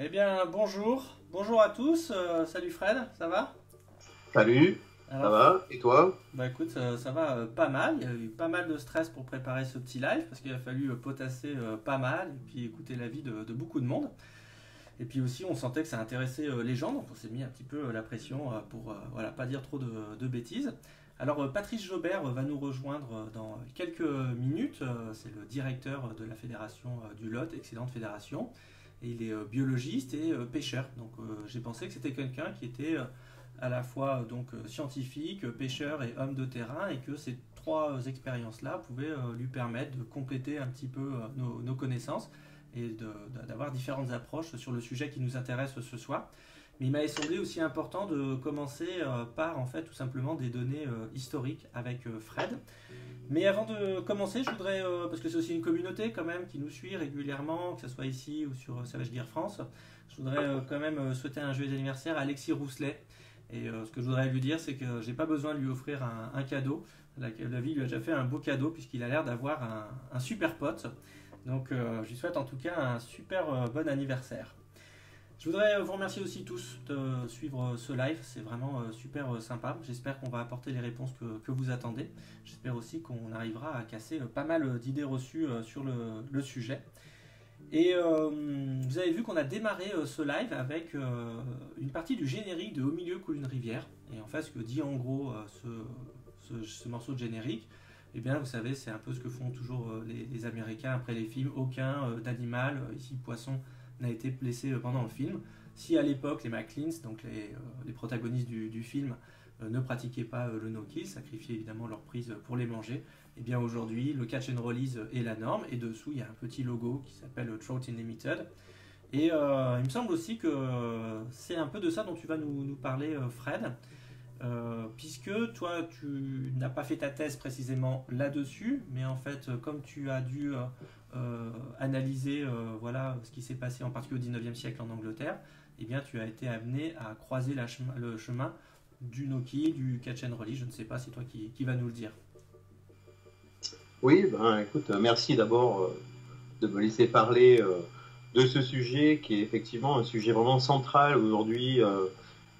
Eh bien, bonjour à tous. Salut Fred, ça va? Salut, ça Alors, va? Et toi? bah écoute, ça va pas mal. Il y a eu pas mal de stress pour préparer ce petit live parce qu'il a fallu potasser pas mal et puis écouter l'avis de beaucoup de monde. Et puis aussi, on sentait que ça intéressait les gens, donc on s'est mis un petit peu la pression pour voilà, pas dire trop de bêtises. Alors, Patrice Jobert va nous rejoindre dans quelques minutes. C'est le directeur de la fédération du Lot, excellente fédération. Et il est biologiste et pêcheur. Donc, j'ai pensé que c'était quelqu'un qui était à la fois scientifique, pêcheur et homme de terrain, et que ces trois expériences-là pouvaient lui permettre de compléter un petit peu nos connaissances et d'avoir différentes approches sur le sujet qui nous intéresse ce soir. Mais il m'avait semblé aussi important de commencer par en fait tout simplement des données historiques avec Fred. Mais avant de commencer, je voudrais, parce que c'est aussi une communauté quand même qui nous suit régulièrement, que ce soit ici ou sur Savage Gear France, je voudrais quand même souhaiter un joyeux anniversaire à Alexis Rousselet. Et ce que je voudrais lui dire, c'est que j'ai pas besoin de lui offrir un cadeau. La vie lui a déjà fait un beau cadeau puisqu'il a l'air d'avoir un super pote. Donc je lui souhaite en tout cas un super bon anniversaire. Je voudrais vous remercier aussi tous de suivre ce live, c'est vraiment super sympa. J'espère qu'on va apporter les réponses que vous attendez. J'espère aussi qu'on arrivera à casser pas mal d'idées reçues sur le sujet. Et vous avez vu qu'on a démarré ce live avec une partie du générique de Au milieu coule une rivière. Et en fait, ce que dit en gros ce morceau de générique, eh bien, vous savez, c'est un peu ce que font toujours les Américains après les films. Aucun d'animal, ici poisson, n'a été blessé pendant le film. Si à l'époque, les McLeans, donc les protagonistes du film, ne pratiquaient pas le no-kill, sacrifiaient évidemment leur prise pour les manger, et bien aujourd'hui, le catch and release est la norme, et dessous, il y a un petit logo qui s'appelle Trout Unlimited. Et il me semble aussi que c'est un peu de ça dont tu vas nous parler, Fred, puisque toi, tu n'as pas fait ta thèse précisément là-dessus, mais en fait, comme tu as dû analyser voilà, ce qui s'est passé en particulier au 19e siècle en Angleterre, eh bien, tu as été amené à croiser le chemin du no-kill, du catch and release. Je ne sais pas, c'est toi qui va nous le dire. Oui, ben écoute, merci d'abord de me laisser parler de ce sujet qui est effectivement un sujet vraiment central aujourd'hui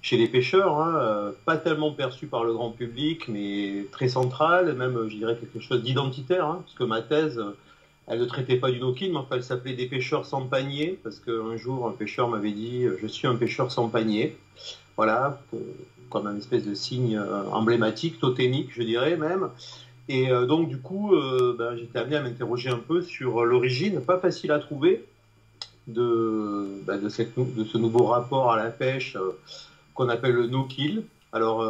chez les pêcheurs, hein, pas tellement perçu par le grand public, mais très central, même je dirais quelque chose d'identitaire, hein, parce que ma thèse, elle ne traitait pas du no-kill, mais enfin elle s'appelait Des pêcheurs sans panier, parce qu'un jour un pêcheur m'avait dit je suis un pêcheur sans panier, voilà, comme un espèce de signe emblématique, totémique, je dirais même. Et donc du coup, ben, j'étais amené à m'interroger un peu sur l'origine, pas facile à trouver, de ce nouveau rapport à la pêche qu'on appelle le no-kill. Alors,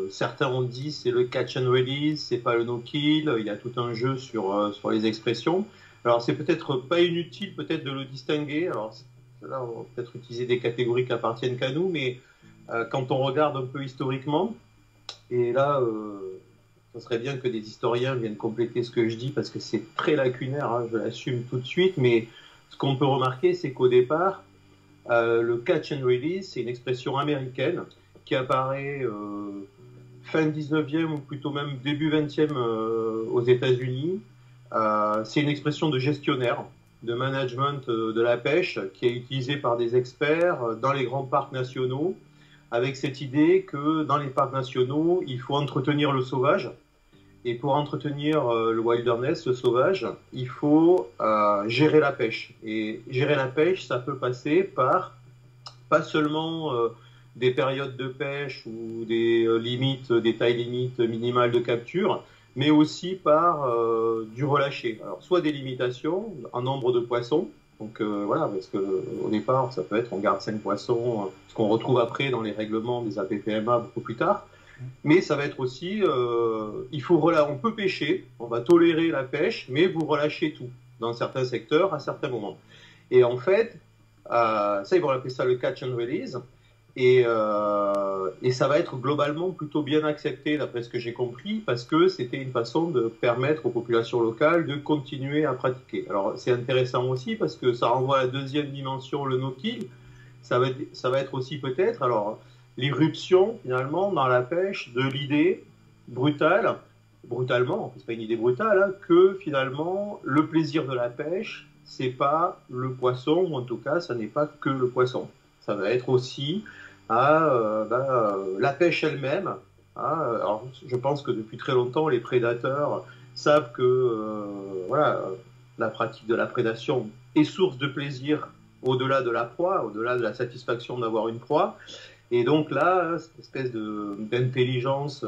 certains ont dit c'est le catch and release, c'est pas le no-kill, il y a tout un jeu sur les expressions. Alors, c'est peut-être pas inutile peut-être de le distinguer. Alors, là, on va peut-être utiliser des catégories qui appartiennent qu'à nous, mais quand on regarde un peu historiquement, et là, ça serait bien que des historiens viennent compléter ce que je dis parce que c'est très lacunaire, hein, je l'assume tout de suite, mais ce qu'on peut remarquer, c'est qu'au départ, le catch and release, c'est une expression américaine qui apparaît fin 19e ou plutôt même début 20e aux États-Unis. C'est une expression de gestionnaire, de management de la pêche qui est utilisée par des experts dans les grands parcs nationaux avec cette idée que dans les parcs nationaux, il faut entretenir le sauvage. Et pour entretenir le wilderness, le sauvage, il faut gérer la pêche. Et gérer la pêche, ça peut passer par pas seulement des périodes de pêche ou des limites, des tailles limites minimales de capture, mais aussi par du relâché. Alors, soit des limitations en nombre de poissons, donc voilà, parce qu'au départ, ça peut être on garde 5 poissons, ce qu'on retrouve après dans les règlements des APPMA beaucoup plus tard. Mais ça va être aussi, on peut pêcher, on va tolérer la pêche, mais vous relâchez tout dans certains secteurs à certains moments. Et en fait, ça ils vont appeler ça le catch and release, et ça va être globalement plutôt bien accepté d'après ce que j'ai compris, parce que c'était une façon de permettre aux populations locales de continuer à pratiquer. Alors c'est intéressant aussi parce que ça renvoie à la deuxième dimension, le no-kill. Ça va être aussi peut-être, alors l'irruption finalement dans la pêche de l'idée brutalement, c'est pas une idée brutale, hein, que finalement le plaisir de la pêche, c'est pas le poisson, ou en tout cas, ça n'est pas que le poisson. Ça va être aussi la pêche elle-même. Alors, je pense que depuis très longtemps, les prédateurs savent que la pratique de la prédation est source de plaisir au-delà de la proie, au-delà de la satisfaction d'avoir une proie. Et donc là, cette espèce d'intelligence,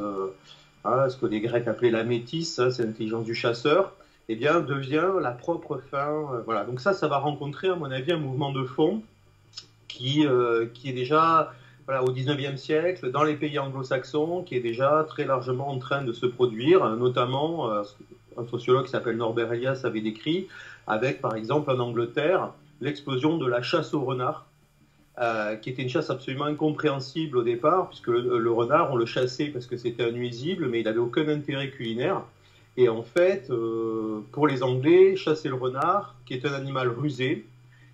ce que les Grecs appelaient la métis, c'est l'intelligence du chasseur, eh bien, devient la propre fin. Voilà. Donc ça va rencontrer, à mon avis, un mouvement de fond qui est déjà au XIXe siècle, dans les pays anglo-saxons, qui est déjà très largement en train de se produire, notamment, un sociologue qui s'appelle Norbert Elias avait décrit, avec, par exemple, en Angleterre, l'explosion de la chasse au renard, qui était une chasse absolument incompréhensible au départ, puisque le renard, on le chassait parce que c'était un nuisible, mais il n'avait aucun intérêt culinaire. Et en fait, pour les Anglais, chasser le renard, qui est un animal rusé,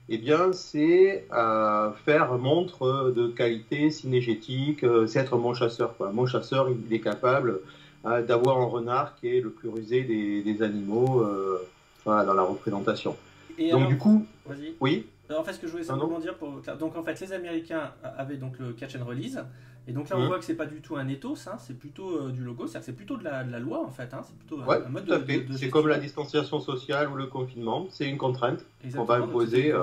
eh bien, c'est faire montre de qualité synégétique, c'est être mon chasseur, quoi. Mon chasseur, il est capable d'avoir un renard qui est le plus rusé des animaux dans la représentation. Et donc, alors, du coup, vas-y. Oui. Alors, en fait, ce que je voulais simplement dire, donc en fait, les Américains avaient donc le catch and release, et donc là, on voit que c'est pas du tout un ethos, c'est plutôt du logo, c'est-à-dire que c'est plutôt de la loi, en fait, c'est plutôt un mode tout à fait. de c'est comme la distanciation sociale ou le confinement, c'est une contrainte qu'on va imposer.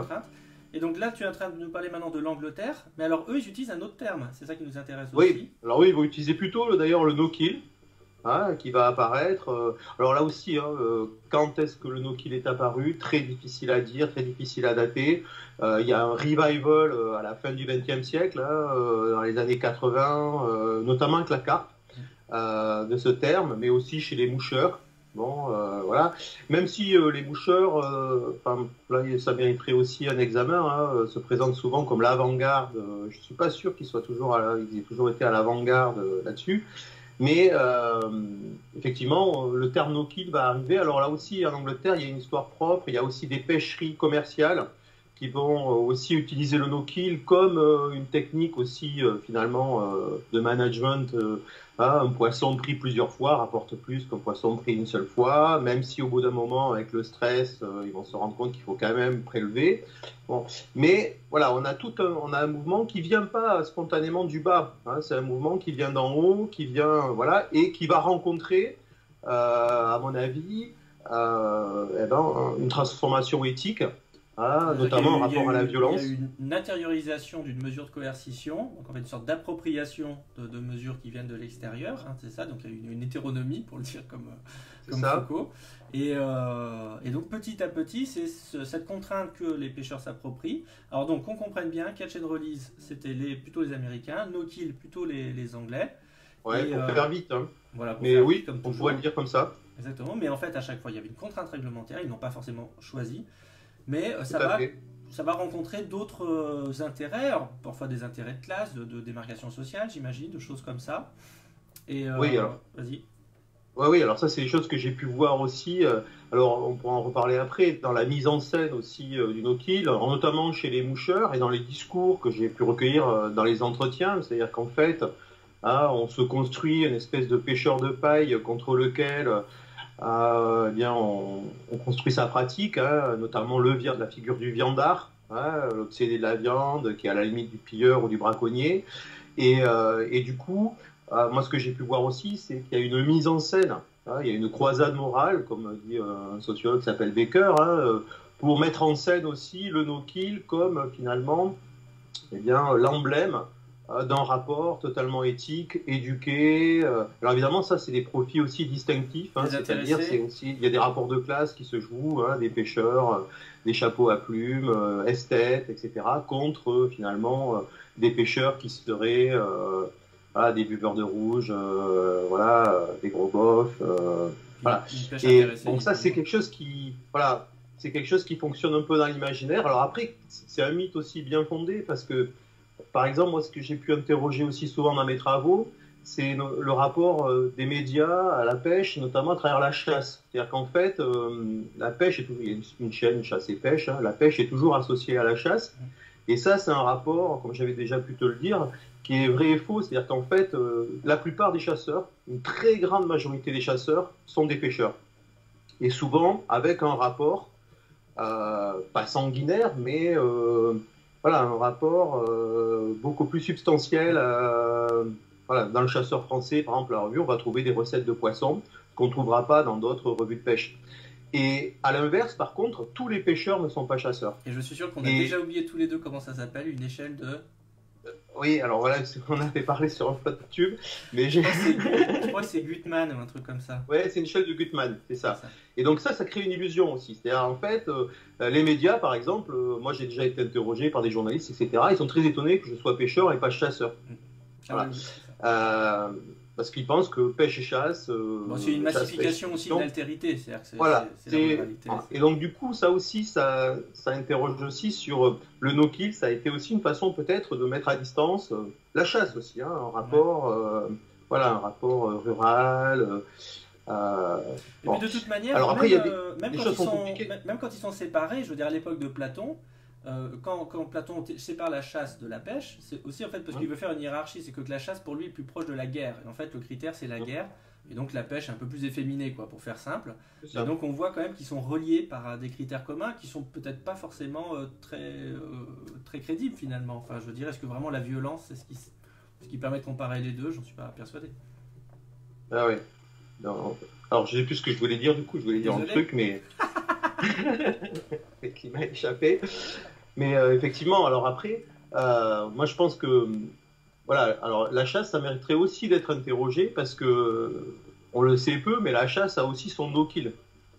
Et donc là, tu es en train de nous parler maintenant de l'Angleterre, mais alors eux, ils utilisent un autre terme, c'est ça qui nous intéresse aussi. Oui, alors oui, ils vont utiliser plutôt d'ailleurs le no-kill, qui va apparaître. Alors là aussi, quand est-ce que le no-kill est apparu? Très difficile à dire, très difficile à dater. Il y a un revival à la fin du XXe siècle, dans les années 80, notamment avec la carpe de ce terme, mais aussi chez les moucheurs. Bon, voilà. Même si les moucheurs, là, ça mériterait aussi un examen, se présentent souvent comme l'avant-garde. Je suis pas sûr qu'ils aient toujours été à l'avant-garde là-dessus. Mais effectivement, le terme no-kill va arriver. Alors là aussi, en Angleterre, il y a une histoire propre. Il y a aussi des pêcheries commerciales qui vont aussi utiliser le no-kill comme une technique aussi finalement de management. Un poisson pris plusieurs fois rapporte plus qu'un poisson pris une seule fois, même si au bout d'un moment, avec le stress, ils vont se rendre compte qu'il faut quand même prélever. Bon. Mais voilà, on a un mouvement qui vient pas spontanément du bas. C'est un mouvement qui vient d'en haut, qui vient et qui va rencontrer, à mon avis, une transformation éthique. Notamment en rapport à la violence. Il y a eu une intériorisation d'une mesure de coercition, donc en fait une sorte d'appropriation de mesures qui viennent de l'extérieur, c'est ça, donc il y a eu une hétéronomie, pour le dire comme Foucault. Et donc petit à petit, c'est cette contrainte que les pêcheurs s'approprient. Alors donc qu'on comprenne bien, catch and release, c'était plutôt les Américains, no kill plutôt les Anglais. Ouais, pour faire vite. Voilà, mais oui, on pourrait le dire comme ça. Exactement, mais en fait à chaque fois il y avait une contrainte réglementaire, ils n'ont pas forcément choisi. Mais ça va rencontrer d'autres intérêts, parfois des intérêts de classe, de démarcation sociale, j'imagine, de choses comme ça. Et oui, alors. Vas-y. Oui, alors ça, c'est des choses que j'ai pu voir aussi. Alors, on pourra en reparler après, dans la mise en scène aussi du no-kill, notamment chez les moucheurs et dans les discours que j'ai pu recueillir dans les entretiens. C'est-à-dire qu'en fait, on se construit une espèce de pêcheur de paille contre lequel... on construit sa pratique, notamment la figure du viandard, l'obsédé de la viande, qui est à la limite du pilleur ou du braconnier. Et du coup, moi, ce que j'ai pu voir aussi, c'est qu'il y a une mise en scène, il y a une croisade morale, comme dit un sociologue qui s'appelle Baker, pour mettre en scène aussi le no-kill comme finalement l'emblème d'un rapport totalement éthique, éduqué. Alors évidemment, ça, c'est des profils aussi distinctifs. C'est-à-dire, il y a des rapports de classe qui se jouent, des pêcheurs, des chapeaux à plumes, esthètes, etc., contre finalement des pêcheurs qui seraient des buveurs de rouge, des gros bofs. Et donc ça, c'est quelque chose qui, c'est quelque chose qui fonctionne un peu dans l'imaginaire. Alors après, c'est un mythe aussi bien fondé parce que par exemple, moi, ce que j'ai pu interroger aussi souvent dans mes travaux, c'est le rapport des médias à la pêche, notamment à travers la chasse. C'est-à-dire qu'en fait, la pêche, il y a une chaîne chasse et pêche, la pêche est toujours associée à la chasse. Et ça, c'est un rapport, comme j'avais déjà pu te le dire, qui est vrai et faux. C'est-à-dire qu'en fait, la plupart des chasseurs, une très grande majorité des chasseurs, sont des pêcheurs. Et souvent, avec un rapport pas sanguinaire, mais voilà, un rapport beaucoup plus substantiel. Voilà, dans le chasseur français, par exemple, la revue, on va trouver des recettes de poissons qu'on ne trouvera pas dans d'autres revues de pêche. Et à l'inverse, par contre, tous les pêcheurs ne sont pas chasseurs. Et je suis sûr qu'on a déjà oublié tous les deux comment ça s'appelle, une échelle de... Oui, alors voilà, on avait parlé sur un flot tube, mais j'ai... Je crois que c'est Gutmann ou un truc comme ça. Ouais, c'est une échelle de Gutmann, c'est ça. Et donc ça crée une illusion aussi. C'est-à-dire, en fait, les médias, par exemple, moi j'ai déjà été interrogé par des journalistes, etc. Ils sont très étonnés que je sois pêcheur et pas chasseur. Voilà. Parce qu'ils pensent que pêche et chasse... bon, c'est une massification aussi de l'altérité. Voilà. Et donc du coup, ça aussi, ça interroge aussi sur le no-kill. Ça a été aussi une façon peut-être de mettre à distance la chasse aussi, hein, un rapport, voilà, un rapport rural. Et puis de toute manière, alors, après, même quand ils sont séparés, je veux dire à l'époque de Platon, quand Platon sépare la chasse de la pêche, c'est aussi en fait parce qu'il veut faire une hiérarchie, c'est que la chasse pour lui est plus proche de la guerre. Et en fait, le critère c'est la guerre, et donc la pêche est un peu plus efféminée, quoi, pour faire simple. Et donc on voit quand même qu'ils sont reliés par des critères communs qui sont peut-être pas forcément très crédibles finalement. Enfin, je veux dire, est-ce que vraiment la violence c'est ce qui permet de comparer les deux? J'en suis pas persuadé. Ah oui. Non. Alors je sais plus ce que je voulais dire, du coup je voulais dire un truc, mais qui m'a échappé. Mais effectivement, alors après, moi je pense que voilà, alors la chasse, ça mériterait aussi d'être interrogé parce que on le sait peu, mais la chasse a aussi son no-kill.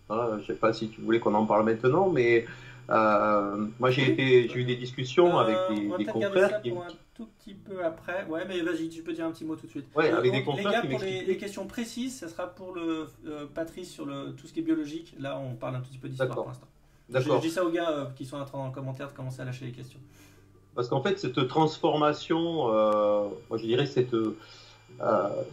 Voilà, je sais pas si tu voulais qu'on en parle maintenant, mais moi j'ai eu des discussions avec des confrères qui... un tout petit peu après. Ouais, mais vas-y, tu peux dire un petit mot tout de suite. Ouais, avec des confrères les gars, pour les questions précises, ça sera pour le Patrice sur tout ce qui est biologique. Là, on parle un tout petit peu d'histoire pour l'instant. Je dis ça aux gars qui sont en train en commentaire de commencer à lâcher les questions. Parce qu'en fait, cette transformation, moi je dirais cette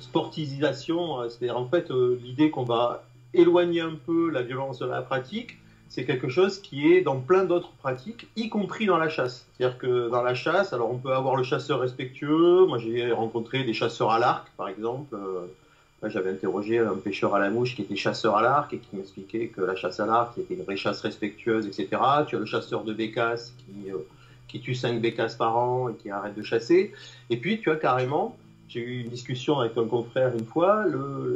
sportisation, c'est-à-dire en fait l'idée qu'on va éloigner un peu la violence de la pratique, c'est quelque chose qui est dans plein d'autres pratiques, y compris dans la chasse. C'est-à-dire que dans la chasse, alors on peut avoir le chasseur respectueux. Moi j'ai rencontré des chasseurs à l'arc, par exemple. J'avais interrogé un pêcheur à la mouche qui était chasseur à l'arc et qui m'expliquait que la chasse à l'arc c'était une vraie chasse respectueuse, etc. Tu as le chasseur de bécasses qui tue 5 bécasses par an et qui arrête de chasser. Et puis tu as carrément, j'ai eu une discussion avec un confrère une fois,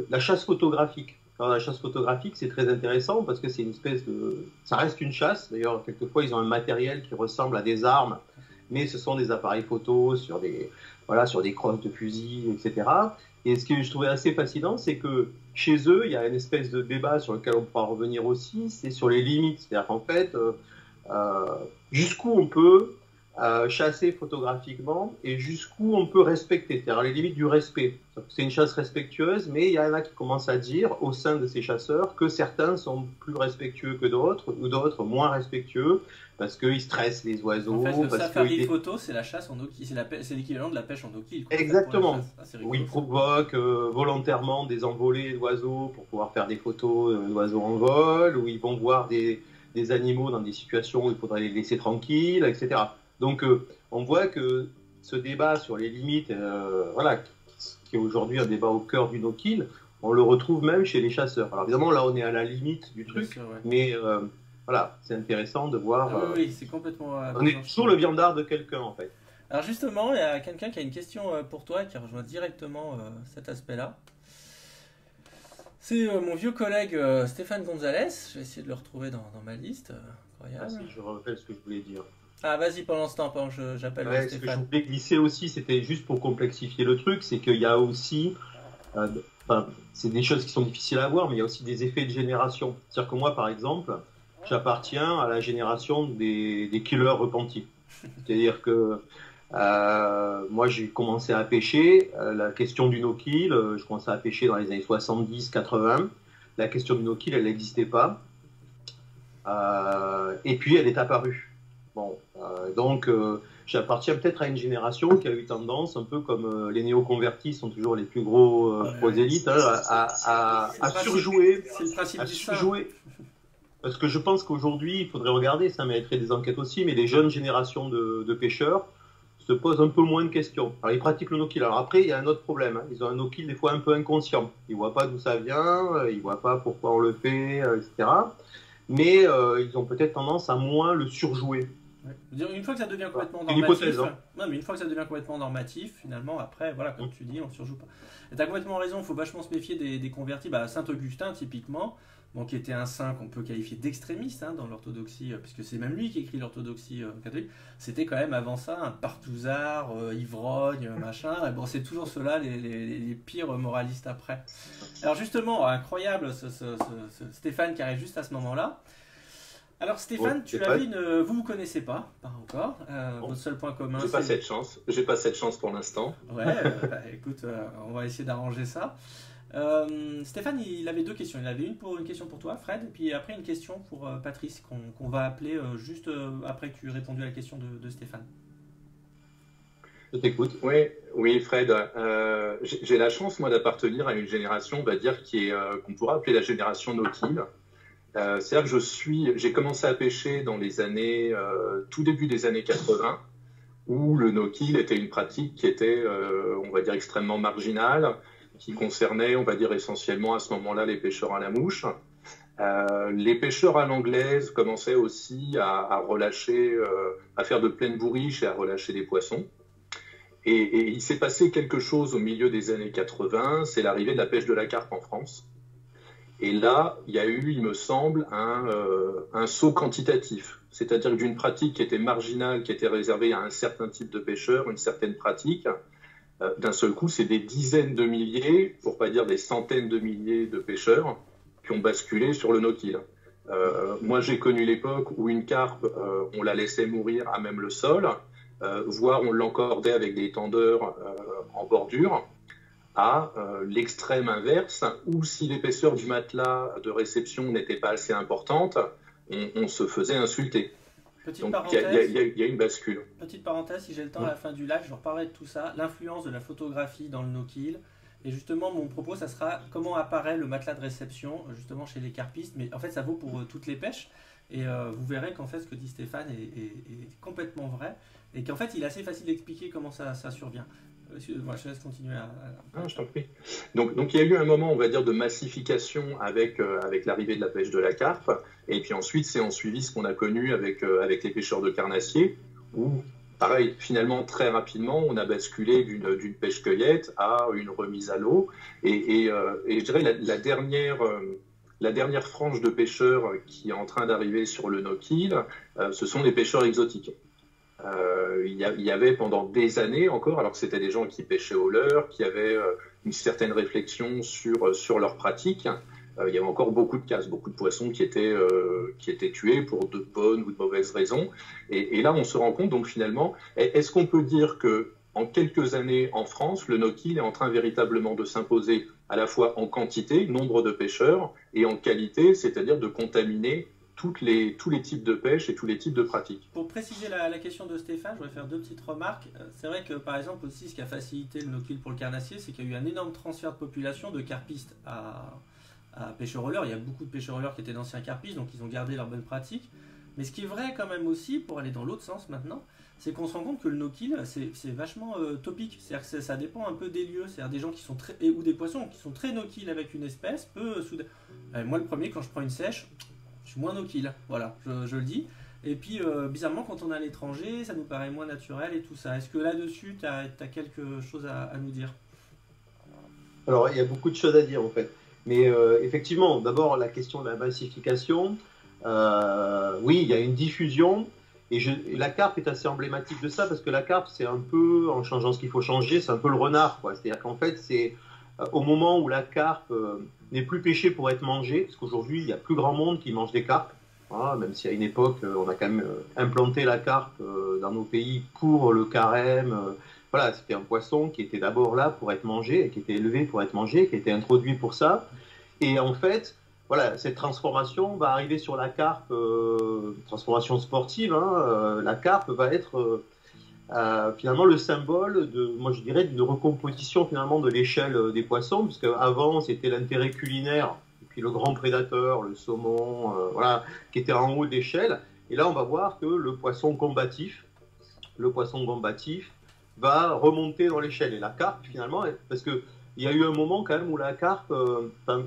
la chasse photographique. Alors, la chasse photographique, c'est très intéressant parce que c'est une espèce de... Ça reste une chasse. D'ailleurs, quelquefois, ils ont un matériel qui ressemble à des armes, mais ce sont des appareils photo sur des crosses de fusil, etc. Et ce que je trouvais assez fascinant, c'est que chez eux, il y a une espèce de débat sur lequel on pourra revenir aussi, c'est sur les limites. C'est-à-dire qu'en fait, jusqu'où on peut chasser photographiquement et jusqu'où on peut respecter, c'est-à-dire les limites du respect. C'est une chasse respectueuse, mais il y en a qui commencent à dire au sein de ces chasseurs que certains sont plus respectueux que d'autres, ou d'autres moins respectueux, parce qu'ils stressent les oiseaux. En fait, le safari photo, c'est la chasse en no-kill, c'est l'équivalent de la pêche en no-kill. Exactement. Où ils provoquent volontairement des envolées d'oiseaux pour pouvoir faire des photos d'oiseaux en vol, où ils vont voir des animaux dans des situations où il faudrait les laisser tranquilles, etc. Donc, on voit que ce débat sur les limites, voilà, qui est aujourd'hui un débat au cœur du no-kill, on le retrouve même chez les chasseurs. Alors évidemment, là, on est à la limite du truc, sûr, ouais. Mais voilà, c'est intéressant de voir. Oui, c'est complètement. On est toujours le viandard de quelqu'un, en fait. Alors justement, il y a quelqu'un qui a une question pour toi qui rejoint directement cet aspect-là. C'est mon vieux collègue Stéphane Gonzalez. Je vais essayer de le retrouver dans ma liste. Incroyable. Ah, si, je rappelle ce que je voulais dire. Ah, vas-y, pendant ce temps, j'appelle Stéphane. Ce que je voulais glisser aussi, c'était juste pour complexifier le truc, c'est qu'il y a aussi, c'est des choses qui sont difficiles à voir, mais il y a aussi des effets de génération. C'est-à-dire que moi, par exemple, j'appartiens à la génération des killers repentis. C'est-à-dire que moi, j'ai commencé à pêcher, la question du no-kill, je commençais à pêcher dans les années 70-80. La question du no-kill, elle n'existait pas. Et puis, elle est apparue. Bon, donc j'appartiens peut-être à une génération qui a eu tendance, un peu comme les néo-convertis sont toujours les plus gros prosélytes, à surjouer. C'est le principe du surjouer. Parce que je pense qu'aujourd'hui, il faudrait regarder, ça mériterait des enquêtes aussi, mais les jeunes générations de pêcheurs se posent un peu moins de questions. Alors ils pratiquent le no-kill. Alors après, il y a un autre problème. Ils ont un no-kill des fois un peu inconscient. Ils ne voient pas d'où ça vient, ils ne voient pas pourquoi on le fait, etc. mais ils ont peut-être tendance à moins le surjouer. Ouais. Une fois que ça devient complètement Une normatif, hypothèse, hein. non, mais une fois que ça devient complètement normatif, finalement, après, voilà, comme tu dis, on ne surjoue pas. Et tu as complètement raison, il faut vachement se méfier des convertis. Bah, Saint-Augustin, typiquement, bon, qui était un saint qu'on peut qualifier d'extrémiste hein, dans l'orthodoxie, puisque c'est même lui qui écrit l'orthodoxie catholique, c'était quand même avant ça un partouzard, ivrogne, machin. Et bon, c'est toujours ceux-là les pires moralistes après. Alors justement, incroyable ce Stéphane qui arrive juste à ce moment-là. Alors Stéphane, tu avais vous ne connaissez pas encore. Bon, Votre seul point commun, j'ai pas cette chance. J'ai pas cette chance pour l'instant. Ouais, écoute, on va essayer d'arranger ça. Stéphane, il avait deux questions. Il avait une question pour toi, Fred, et puis après une question pour Patrice, qu'on va appeler juste après que tu aies répondu à la question de Stéphane. Je t'écoute. Oui, Fred. J'ai la chance, moi, d'appartenir à une génération, on va dire, qu'on pourra appeler la génération no-kill. C'est-à-dire que j'ai commencé à pêcher dans les années, tout début des années 80, où le no-kill était une pratique qui était, on va dire, extrêmement marginale, qui concernait, on va dire, essentiellement à ce moment-là les pêcheurs à la mouche. Les pêcheurs à l'anglaise commençaient aussi à relâcher, à faire de pleines bourriches et à relâcher des poissons. Et il s'est passé quelque chose au milieu des années 80, c'est l'arrivée de la pêche de la carpe en France. Et là, il y a eu, il me semble, un saut quantitatif. C'est-à-dire que d'une pratique qui était marginale, qui était réservée à un certain type de pêcheurs, une certaine pratique, d'un seul coup, c'est des dizaines de milliers, pour pas dire des centaines de milliers de pêcheurs qui ont basculé sur le no-kill. Moi, j'ai connu l'époque où une carpe, on la laissait mourir à même le sol, voire on l'encordait avec des tendeurs en bordure, à l'extrême inverse, où si l'épaisseur du matelas de réception n'était pas assez importante, on se faisait insulter. Petite Donc il y a une bascule. Petite parenthèse, si j'ai le temps à la fin du live, je reparlerai de tout ça, l'influence de la photographie dans le no-kill. Et justement, mon propos, ça sera comment apparaît le matelas de réception, justement chez les carpistes. Mais en fait, ça vaut pour toutes les pêches. Et vous verrez qu'en fait, ce que dit Stéphane est complètement vrai. Et qu'en fait, il est assez facile d'expliquer comment ça survient. Moi, je te laisse continuer je t'en prie. Donc il y a eu un moment, on va dire, de massification avec l'arrivée de la pêche de la carpe, et puis ensuite c'est en suivi ce qu'on a connu avec les pêcheurs de carnassiers, où pareil, finalement très rapidement, on a basculé d'une pêche-cueillette à une remise à l'eau, et je dirais la dernière frange de pêcheurs qui est en train d'arriver sur le no-kill, ce sont les pêcheurs exotiques. Il y avait pendant des années encore, alors que c'était des gens qui pêchaient au leurre, qui avaient une certaine réflexion sur leur pratique, il y avait encore beaucoup de casses, beaucoup de poissons qui étaient tués pour de bonnes ou de mauvaises raisons. Et là, on se rend compte, donc finalement, est-ce qu'on peut dire que en quelques années en France, le no-kill est en train véritablement de s'imposer à la fois en quantité, nombre de pêcheurs, et en qualité, c'est-à-dire de contaminer tous les types de pêche et tous les types de pratiques. Pour préciser la question de Stéphane, je voudrais faire deux petites remarques. C'est vrai que par exemple aussi ce qui a facilité le no-kill pour le carnassier, c'est qu'il y a eu un énorme transfert de population de carpistes à pêcheurs au leurre. Il y a beaucoup de pêcheurs au leurre qui étaient d'anciens carpistes, donc ils ont gardé leurs bonnes pratiques. Mais ce qui est vrai quand même aussi, pour aller dans l'autre sens maintenant, c'est qu'on se rend compte que le no-kill, c'est vachement topique. C'est-à-dire que ça dépend un peu des lieux. C'est-à-dire des gens qui sont ou des poissons qui sont très no-kill avec une espèce, peut soudain... moi le premier, quand je prends une sèche, je suis moins no-kill, voilà, je le dis. Et puis, bizarrement, quand on est à l'étranger, ça nous paraît moins naturel et tout ça. Est-ce que là-dessus, tu as quelque chose à nous dire? Alors, il y a beaucoup de choses à dire, en fait. Mais effectivement, d'abord, la question de la massification. Oui, il y a une diffusion. Et la carpe est assez emblématique de ça, parce que la carpe, c'est un peu, en changeant ce qu'il faut changer, c'est un peu le renard, quoi. C'est-à-dire qu'en fait, c'est au moment où la carpe n'est plus pêchée pour être mangée, parce qu'aujourd'hui, il y a plus grand monde qui mange des carpes, hein, même si à une époque, on a quand même implanté la carpe dans nos pays pour le carême. Voilà, c'était un poisson qui était d'abord là pour être mangé, et qui était élevé pour être mangé, qui était introduit pour ça. Et en fait, voilà, cette transformation va arriver sur la carpe, transformation sportive, hein, la carpe va être... finalement le symbole moi je dirais, d'une recomposition finalement de l'échelle des poissons, puisque avant c'était l'intérêt culinaire, et puis le grand prédateur, le saumon, voilà, qui était en haut d'échelle. Et là on va voir que le poisson combatif va remonter dans l'échelle. Et la carpe finalement, parce que il y a eu un moment quand même où la carpe,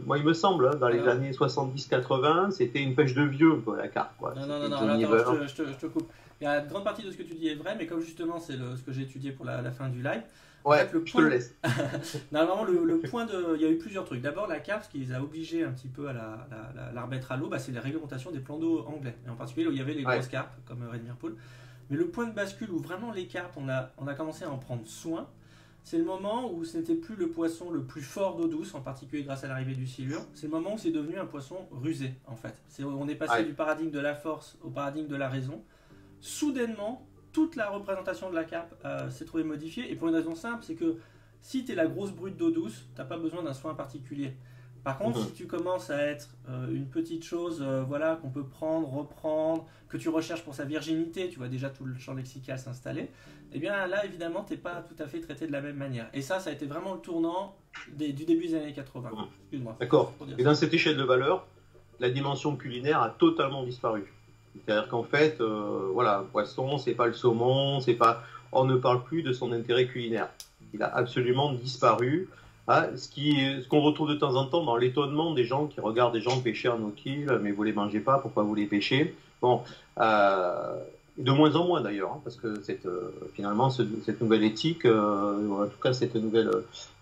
moi il me semble, hein, dans les années 70-80, c'était une pêche de vieux, quoi, la carpe. Quoi. Non, attends, je te coupe. Il y a une grande partie de ce que tu dis est vrai, mais comme justement c'est ce que j'ai étudié pour la fin du live. Ouais, en fait, je te le laisse. Normalement, le point de. Il y a eu plusieurs trucs. D'abord, la carpe, ce qui les a obligés un petit peu à la remettre à l'eau, c'est les réglementations des plans d'eau anglais. Et en particulier, où il y avait les grosses carpes, comme Redmere Pool. Mais le point de bascule où vraiment les carpes, on a commencé à en prendre soin, c'est le moment où ce n'était plus le poisson le plus fort d'eau douce, en particulier grâce à l'arrivée du silure. C'est le moment où c'est devenu un poisson rusé, en fait. On est passé du paradigme de la force au paradigme de la raison. Soudainement, toute la représentation de la carpe s'est trouvée modifiée, et pour une raison simple, c'est que si tu es la grosse brute d'eau douce, tu n'as pas besoin d'un soin particulier. Par contre, si tu commences à être une petite chose voilà, qu'on peut prendre, reprendre, que tu recherches pour sa virginité, tu vois déjà tout le champ lexical s'installer, eh bien là, évidemment, tu n'es pas tout à fait traité de la même manière. Et ça a été vraiment le tournant du début des années 80. Excuse-moi. D'accord. Et dans cette échelle de valeur, la dimension culinaire a totalement disparu. C'est-à-dire qu'en fait, voilà, un poisson, c'est pas le saumon, c'est pas... On ne parle plus de son intérêt culinaire. Il a absolument disparu. Ah, ce qu'on retrouve de temps en temps dans l'étonnement des gens qui regardent des gens pêcher en no-kill, mais vous les mangez pas, pourquoi vous les pêchez? Bon, de moins en moins d'ailleurs, hein, parce que finalement cette nouvelle éthique, en tout cas cette nouvelle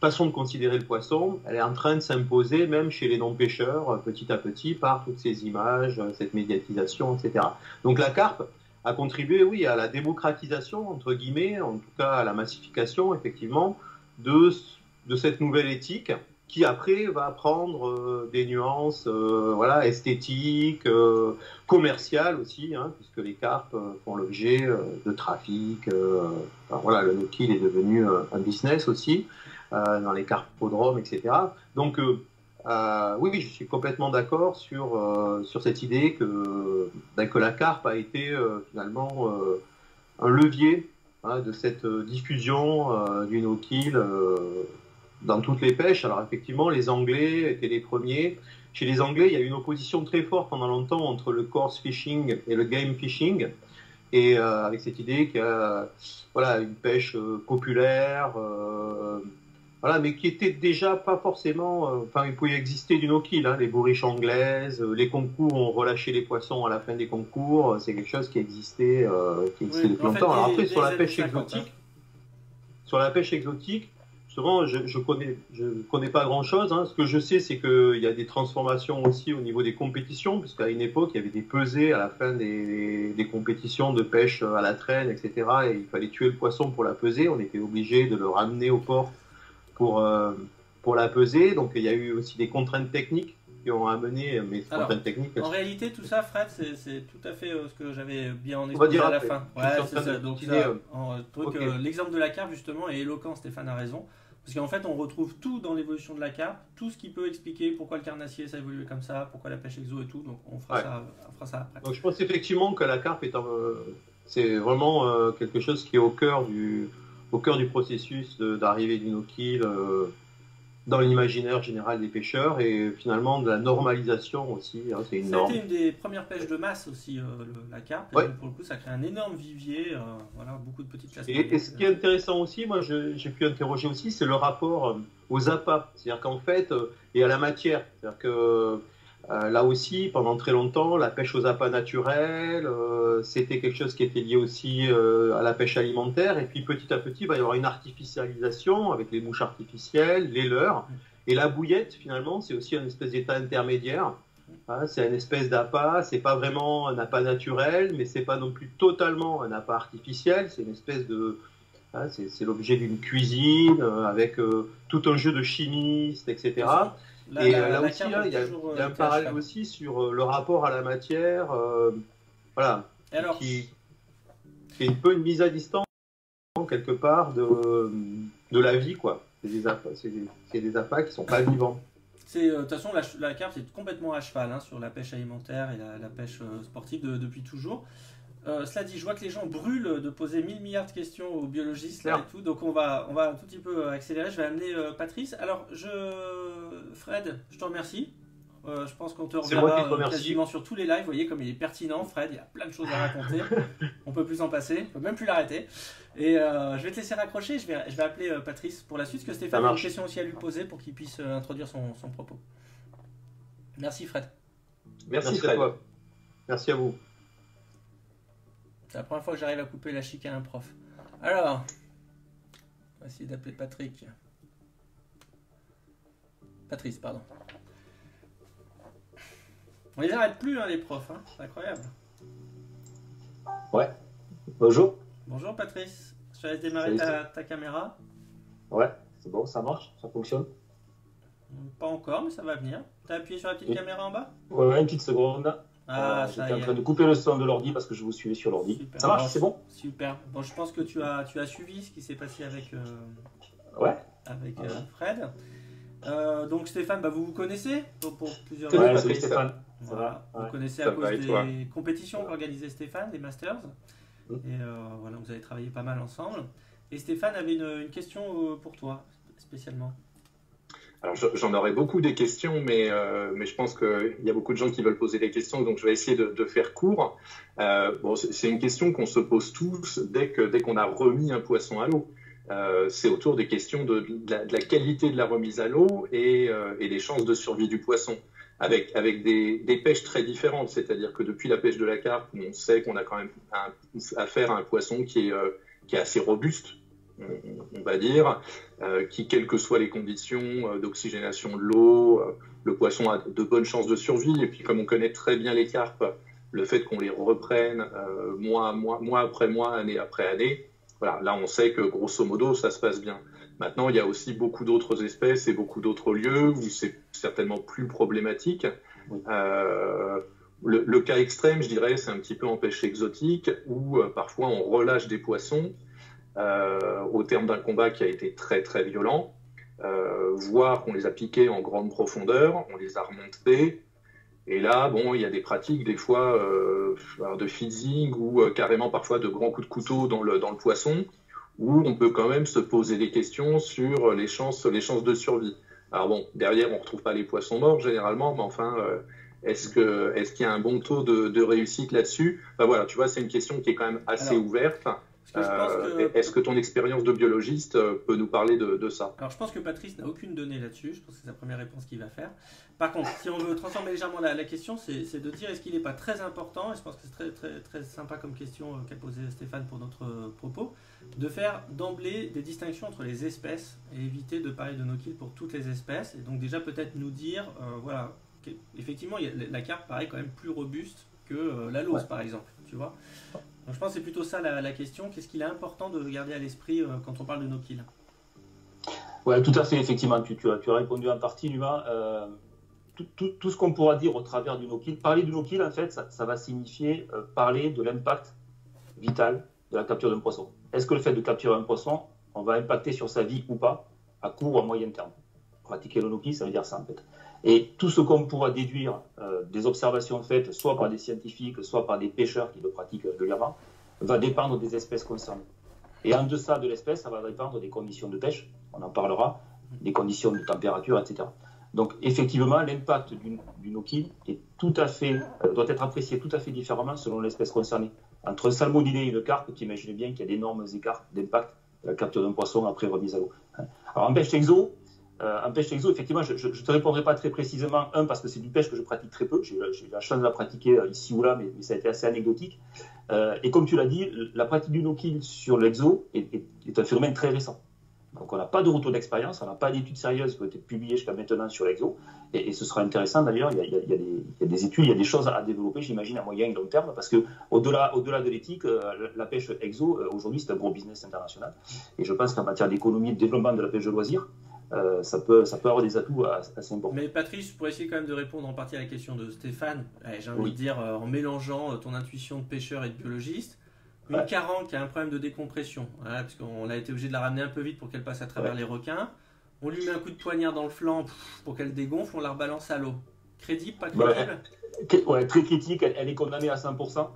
façon de considérer le poisson, elle est en train de s'imposer même chez les non-pêcheurs, petit à petit, par toutes ces images, cette médiatisation, etc. Donc la carpe a contribué, oui, à la démocratisation, entre guillemets, en tout cas à la massification, effectivement, de cette nouvelle éthique qui après va prendre des nuances voilà, esthétiques, commerciales aussi, hein, puisque les carpes font l'objet de trafic. Enfin, voilà, le no-kill est devenu un business aussi, dans les carpodromes, etc. Donc oui, je suis complètement d'accord sur cette idée que la carpe a été finalement un levier hein, de cette diffusion du no-kill dans toutes les pêches. Alors effectivement, les Anglais étaient les premiers. Chez les Anglais, il y a eu une opposition très forte pendant longtemps entre le coarse fishing et le game fishing, et avec cette idée qu'il y a voilà, une pêche populaire, voilà, mais qui était déjà pas forcément... Enfin, il pouvait exister du no-kill, hein, les bourriches anglaises, les concours, on relâchait les poissons à la fin des concours, c'est quelque chose qui existait depuis longtemps. Alors après, sur la pêche exotique, souvent, je connais pas grand-chose. Hein. Ce que je sais, c'est qu'il y a des transformations aussi au niveau des compétitions, puisqu'à une époque, il y avait des pesées à la fin des compétitions de pêche à la traîne, etc. Et il fallait tuer le poisson pour la peser. On était obligé de le ramener au port pour la peser. Donc, il y a eu aussi des contraintes techniques qui ont amené mes contraintes techniques. En réalité, tout ça, Fred, c'est tout à fait ce que j'avais bien en exposé à la fin. Ouais, c'est ça. Donc, l'exemple de la carpe, justement, est éloquent, Stéphane a raison. Parce qu'en fait, on retrouve tout dans l'évolution de la carpe, tout ce qui peut expliquer pourquoi le carnassier ça a évolué comme ça, pourquoi la pêche exo et tout. Donc, on fera ça après. Donc, je pense effectivement que la carpe c'est vraiment quelque chose qui est au cœur du processus d'arrivée du no-kill dans l'imaginaire général des pêcheurs et finalement de la normalisation aussi. Hein, c'est une norme. C'était une des premières pêches de masse aussi, la carpe. Et pour le coup, ça crée un énorme vivier, voilà, beaucoup de petites classes. Et ce qui est intéressant aussi, moi j'ai pu interroger aussi, c'est le rapport aux appâts. C'est-à-dire qu'en fait, et à la matière. C'est-à-dire que là aussi, pendant très longtemps, la pêche aux appâts naturels, c'était quelque chose qui était lié aussi à la pêche alimentaire. Et puis petit à petit, il va y avoir une artificialisation avec les mouches artificielles, les leurres. Et la bouillette, finalement, c'est aussi un espèce d'état intermédiaire. Hein, c'est une espèce d'appât. C'est pas vraiment un appât naturel, mais c'est pas non plus totalement un appât artificiel. C'est une espèce de... Hein, c'est l'objet d'une cuisine avec tout un jeu de chimistes, etc. Là aussi, il y a un parallèle aussi sur le rapport à la matière, voilà, qui est un peu une mise à distance quelque part de la vie, quoi. C'est des appâts qui sont pas vivants. De toute façon, la carpe c'est complètement à cheval hein, sur la pêche alimentaire et la pêche sportive depuis toujours. Cela dit, je vois que les gens brûlent de poser 1000 milliards de questions aux biologistes là, et tout, donc on va un tout petit peu accélérer. Je vais amener Patrice. Alors, Fred, je te remercie. Je pense qu'on te C'est moi qui te reverra remercie. quasiment sur tous les lives. Vous voyez comme il est pertinent, Fred. Il y a plein de choses à raconter. On peut plus en passer. On peut même plus l'arrêter. Et je vais te laisser raccrocher. Je vais appeler Patrice pour la suite, parce que Stéphane a une question aussi à lui poser pour qu'il puisse introduire son propos. Merci Fred. Merci à Fred. toi. Merci à vous. C'est la première fois que j'arrive à couper la chic à un prof. Alors, on va essayer d'appeler Patrice, pardon. On les arrête plus, hein, les profs. Hein. C'est incroyable. Ouais. Bonjour. Bonjour Patrice. Je te laisse démarrer ta caméra. Ouais, c'est bon, ça marche, ça fonctionne. Pas encore, mais ça va venir. T'as appuyé sur la petite caméra en bas? Ouais, une petite seconde. Ah, ça y J'étais est. en train de couper le son de l'ordi parce que je vous suivais sur l'ordi. Super. Ça marche, Bon, c'est bon? Super. Bon, je pense que tu as suivi ce qui s'est passé avec, Ouais. Fred. Donc Stéphane, vous vous connaissez pour plusieurs Salut, Ouais, raisons. salut Patrice. Stéphane. Ça Voilà. va? Vous Ouais. connaissez Ça à cause va, et toi? des compétitions qu'organisait Stéphane, des Masters. Mm. Et voilà, vous avez travaillé pas mal ensemble. Et Stéphane avait une question pour toi, spécialement. Alors j'en aurais beaucoup des questions, mais je pense qu'il y a beaucoup de gens qui veulent poser des questions, donc je vais essayer de faire court. Bon, c'est une question qu'on se pose tous dès qu'on a remis un poisson à l'eau. C'est autour des questions de la qualité de la remise à l'eau et des chances de survie du poisson, avec des pêches très différentes. C'est-à-dire que depuis la pêche de la carpe, on sait qu'on a quand même affaire à un poisson qui est assez robuste, on va dire, qui, quelles que soient les conditions d'oxygénation de l'eau, le poisson a de bonnes chances de survie. Et puis, comme on connaît très bien les carpes, le fait qu'on les reprenne mois après mois, année après année, voilà, là, on sait que grosso modo, ça se passe bien. Maintenant, il y a aussi beaucoup d'autres espèces et beaucoup d'autres lieux où c'est certainement plus problématique. Oui. Le cas extrême, je dirais, c'est un petit peu en pêche exotique où parfois on relâche des poissons au terme d'un combat qui a été très très violent, voire qu'on les a piqués en grande profondeur, on les a remontés, et là, bon, il y a des pratiques des fois de feeding ou carrément parfois de grands coups de couteau dans le poisson, où on peut quand même se poser des questions sur les chances de survie. Alors bon, derrière, on ne retrouve pas les poissons morts généralement, mais enfin, est-ce qu'il y a un bon taux de réussite là-dessus? Voilà, tu vois, c'est une question qui est quand même assez ouverte. Parce que je pense que... Est-ce que ton expérience de biologiste peut nous parler de ça? Alors je pense que Patrice n'a aucune donnée là-dessus, je pense que c'est sa première réponse qu'il va faire. Par contre, si on veut transformer légèrement la question, c'est de dire est-ce qu'il n'est pas très important, et je pense que c'est très, très, très sympa comme question qu'a posé Stéphane pour notre propos, de faire d'emblée des distinctions entre les espèces et éviter de parler de no-kill pour toutes les espèces, et donc déjà peut-être nous dire, voilà, effectivement la carpe paraît quand même plus robuste que la lauce par exemple, tu vois. Donc je pense que c'est plutôt ça la question. Qu'est-ce qu'il est important de garder à l'esprit quand on parle de no-kill? Ouais, tout à fait, effectivement. Tu as répondu en partie, Numa. Tout ce qu'on pourra dire au travers du no-kill, parler du no-kill, en fait, ça va signifier parler de l'impact vital de la capture d'un poisson. Est-ce que le fait de capturer un poisson, on va impacter sur sa vie ou pas, à court ou à moyen terme? Pratiquer le no-kill, ça veut dire ça, en fait. Et tout ce qu'on pourra déduire des observations faites, soit par des scientifiques, soit par des pêcheurs qui le pratiquent régulièrement, va dépendre des espèces concernées. Et en deçà de l'espèce, ça va dépendre des conditions de pêche, on en parlera, des conditions de température, etc. Donc effectivement, l'impact du no-kill est doit être apprécié tout à fait différemment selon l'espèce concernée. Entre un salmonidé et une carpe, tu imagines bien qu'il y a d'énormes écarts d'impact de la capture d'un poisson après remise à l'eau. Alors en pêche exo, effectivement, je ne te répondrai pas très précisément. Parce que c'est une pêche que je pratique très peu. J'ai eu la chance de la pratiquer ici ou là, mais ça a été assez anecdotique. Et comme tu l'as dit, la pratique du no-kill sur l'exo est un phénomène très récent. Donc on n'a pas de retour d'expérience, on n'a pas d'études sérieuses qui ont été publiées jusqu'à maintenant sur l'exo. Et ce sera intéressant d'ailleurs, il y a des études, il y a des choses à développer, j'imagine, à moyen et long terme, parce qu'au-delà de l'éthique, la pêche exo, aujourd'hui, c'est un gros business international. Et je pense qu'en matière d'économie et de développement de la pêche de loisirs, ça peut avoir des atouts assez importants. Mais Patrice, pour essayer quand même de répondre en partie à la question de Stéphane, j'ai envie de dire, en mélangeant ton intuition de pêcheur et de biologiste, une carangue qui a un problème de décompression, parce qu'on a été obligé de la ramener un peu vite pour qu'elle passe à travers les requins, on lui met un coup de poignard dans le flanc pour qu'elle dégonfle, on la rebalance à l'eau. Crédible, pas crédible? Très critique, elle est condamnée à 100%.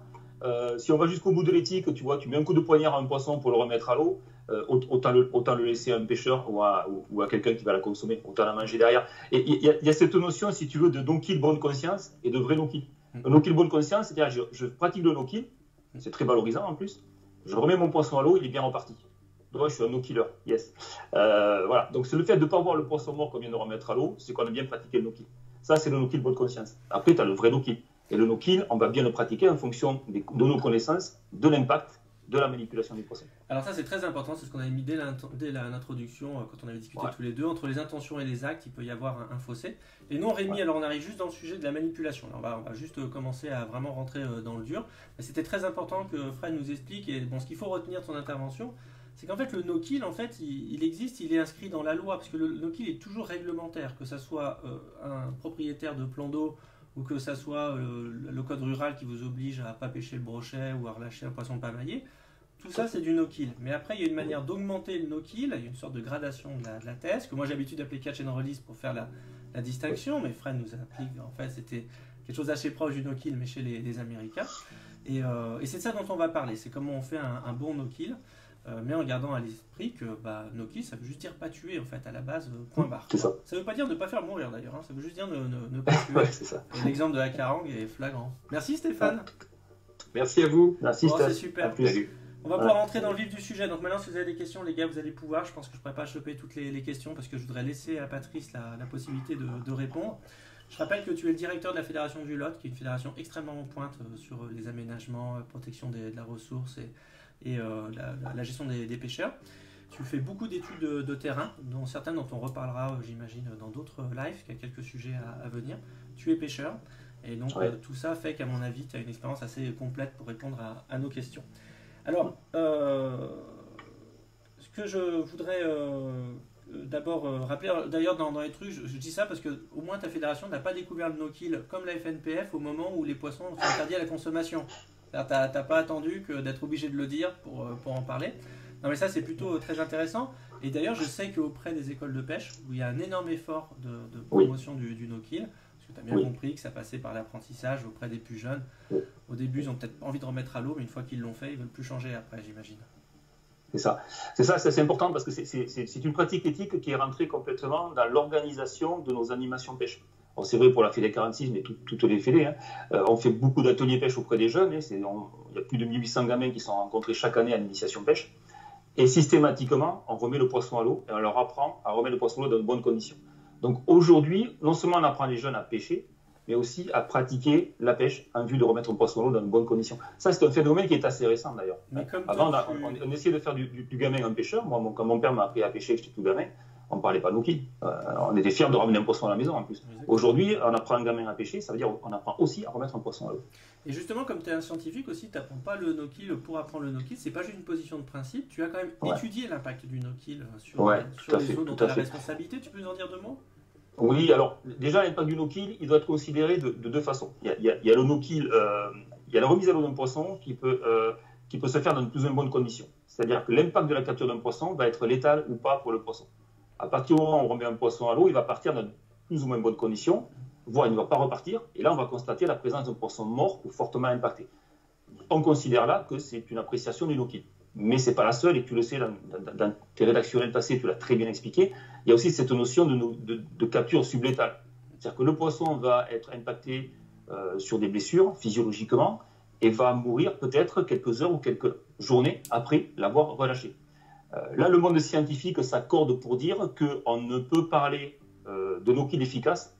Si on va jusqu'au bout de l'éthique, tu vois, tu mets un coup de poignard à un poisson pour le remettre à l'eau, autant le laisser à un pêcheur ou à quelqu'un qui va la consommer, autant la manger derrière. Et il y a cette notion, si tu veux, de no-kill bonne conscience et de vrai no-kill. Un no-kill bonne conscience, c'est-à-dire je pratique le no-kill, c'est très valorisant en plus, je remets mon poisson à l'eau, il est bien reparti. Donc je suis un no-killer, yes. Voilà, donc c'est le fait de ne pas voir le poisson mort qu'on vient de remettre à l'eau, c'est qu'on a bien pratiqué le no-kill. Ça, c'est le no-kill bonne conscience. Après, tu as le vrai no-kill. Et le no-kill, on va bien le pratiquer en fonction de nos connaissances, de l'impact, de la manipulation du poisson. Alors ça c'est très important, c'est ce qu'on avait mis dès l'introduction, quand on avait discuté tous les deux, entre les intentions et les actes, il peut y avoir un fossé. Et non Rémi, alors on arrive juste dans le sujet de la manipulation, alors on va juste commencer à vraiment rentrer dans le dur. C'était très important que Fred nous explique, et bon, ce qu'il faut retenir de son intervention, c'est qu'en fait le no-kill, en fait, il existe, il est inscrit dans la loi, parce que le no-kill est toujours réglementaire, que ça soit un propriétaire de plan d'eau, ou que ça soit le code rural qui vous oblige à ne pas pêcher le brochet ou à relâcher un poisson pamaillé. Tout ça, c'est du no-kill. Mais après, il y a une manière d'augmenter le no-kill, il y a une sorte de gradation de la thèse, que moi j'ai l'habitude d'appeler catch and release pour faire la distinction, mais Fred nous a appris qu'en fait c'était quelque chose d'assez proche du no-kill, mais chez les Américains. Et c'est de ça dont on va parler, c'est comment on fait un bon no-kill, mais en gardant à l'esprit que no-kill, ça veut juste dire pas tuer, en fait, à la base, point barre. C'est ça. Ça veut pas dire ne pas faire mourir d'ailleurs, hein, ça veut juste dire ne pas tuer. Ouais, c'est ça. L'exemple de la carangue est flagrant. Merci Stéphane. Merci à vous. Merci Oh, Steph. c'est super. Salut. On va pouvoir rentrer dans le vif du sujet. Donc maintenant, si vous avez des questions, les gars, vous allez pouvoir. Je pense que je ne pourrai pas choper toutes les questions parce que je voudrais laisser à Patrice la possibilité de répondre. Je rappelle que tu es le directeur de la Fédération du Lot, qui est une fédération extrêmement en pointe sur les aménagements, protection de la ressource et la gestion des pêcheurs. Tu fais beaucoup d'études de terrain, dont certaines dont on reparlera, j'imagine, dans d'autres lives, qu'il y a quelques sujets à venir. Tu es pêcheur. Et donc tout ça fait qu'à mon avis, tu as une expérience assez complète pour répondre à nos questions. Alors, ce que je voudrais d'abord rappeler, d'ailleurs dans les trucs, je dis ça parce que au moins ta fédération n'a pas découvert le no-kill comme la FNPF au moment où les poissons sont interdits à la consommation. Tu n'as pas attendu d'être obligé de le dire pour en parler. Non mais ça c'est plutôt très intéressant. Et d'ailleurs je sais qu'auprès des écoles de pêche, où il y a un énorme effort de promotion du no-kill, tu as bien compris que ça passait par l'apprentissage auprès des plus jeunes. Au début, ils ont peut-être pas envie de remettre à l'eau, mais une fois qu'ils l'ont fait, ils ne veulent plus changer après, j'imagine. C'est ça, c'est important parce que c'est une pratique éthique qui est rentrée complètement dans l'organisation de nos animations pêche. Bon, c'est vrai pour la Fédé 46, mais toutes les fédés. Hein. On fait beaucoup d'ateliers pêche auprès des jeunes. Hein. Il y a plus de 1800 gamins qui sont rencontrés chaque année à l'initiation pêche. Et systématiquement, on remet le poisson à l'eau et on leur apprend à remettre le poisson à l'eau dans de bonnes conditions. Donc aujourd'hui, non seulement on apprend les jeunes à pêcher, mais aussi à pratiquer la pêche en vue de remettre le poisson à l'eau dans de bonnes conditions. Ça, c'est un phénomène qui est assez récent d'ailleurs. Avant, on essayait de faire du gamin un pêcheur. Moi, quand mon père m'a appris à pêcher, j'étais tout gamin, on ne parlait pas de no-kill. On était fiers de ramener un poisson à la maison en plus. Aujourd'hui, on apprend un gamin à pêcher, ça veut dire qu'on apprend aussi à remettre un poisson à l'eau. Et justement, comme tu es un scientifique aussi, tu n'apprends pas le no-kill pour apprendre le no-kill. Ce n'est pas juste une position de principe. Tu as quand même étudié l'impact du no-kill sur les eaux dont tu as la responsabilité. Tu peux nous en dire 2 mots ? Oui, alors déjà l'impact du no-kill, il doit être considéré de 2 façons. Il y a le no-kill, il y a la remise à l'eau d'un poisson qui peut se faire dans de plus ou moins bonnes conditions. C'est-à-dire que l'impact de la capture d'un poisson va être létal ou pas pour le poisson. À partir du moment où on remet un poisson à l'eau, il va partir dans de plus ou moins bonnes conditions, voire il ne va pas repartir, et là on va constater la présence d'un poisson mort ou fortement impacté. On considère là que c'est une appréciation du no-kill. Mais ce n'est pas la seule, et tu le sais, dans tes rédactionnels passés, tu l'as très bien expliqué, il y a aussi cette notion de capture sublétale. C'est-à-dire que le poisson va être impacté sur des blessures, physiologiquement, et va mourir peut-être quelques heures ou quelques journées après l'avoir relâché. Là, le monde scientifique s'accorde pour dire qu'on ne peut parler de no-kill efficace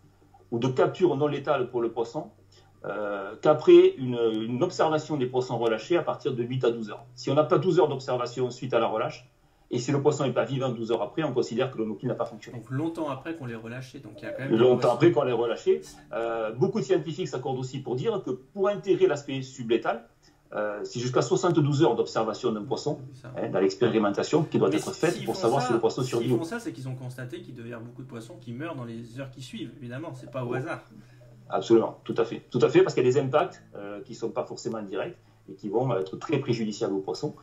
ou de capture non létale pour le poisson qu'après une observation des poissons relâchés à partir de 8 à 12 heures. Si on n'a pas 12 heures d'observation suite à la relâche, et si le poisson n'est pas vivant 12 heures après, on considère que le no-kill n'a pas fonctionné. Donc longtemps après qu'on l'ait relâché. Donc il y a quand même longtemps après qu'on l'ait relâché. Beaucoup de scientifiques s'accordent aussi pour dire que pour intégrer l'aspect sublétal, c'est jusqu'à 72 heures d'observation d'un poisson dans l'expérimentation qui doit être faite pour savoir si le poisson survit. S'ils font ça, c'est qu'ils ont constaté qu'il devait y avoir beaucoup de poissons qui meurent dans les heures qui suivent. Évidemment, c'est pas au hasard. Absolument, tout à fait, parce qu'il y a des impacts qui ne sont pas forcément directs et qui vont être très préjudiciables aux poissons,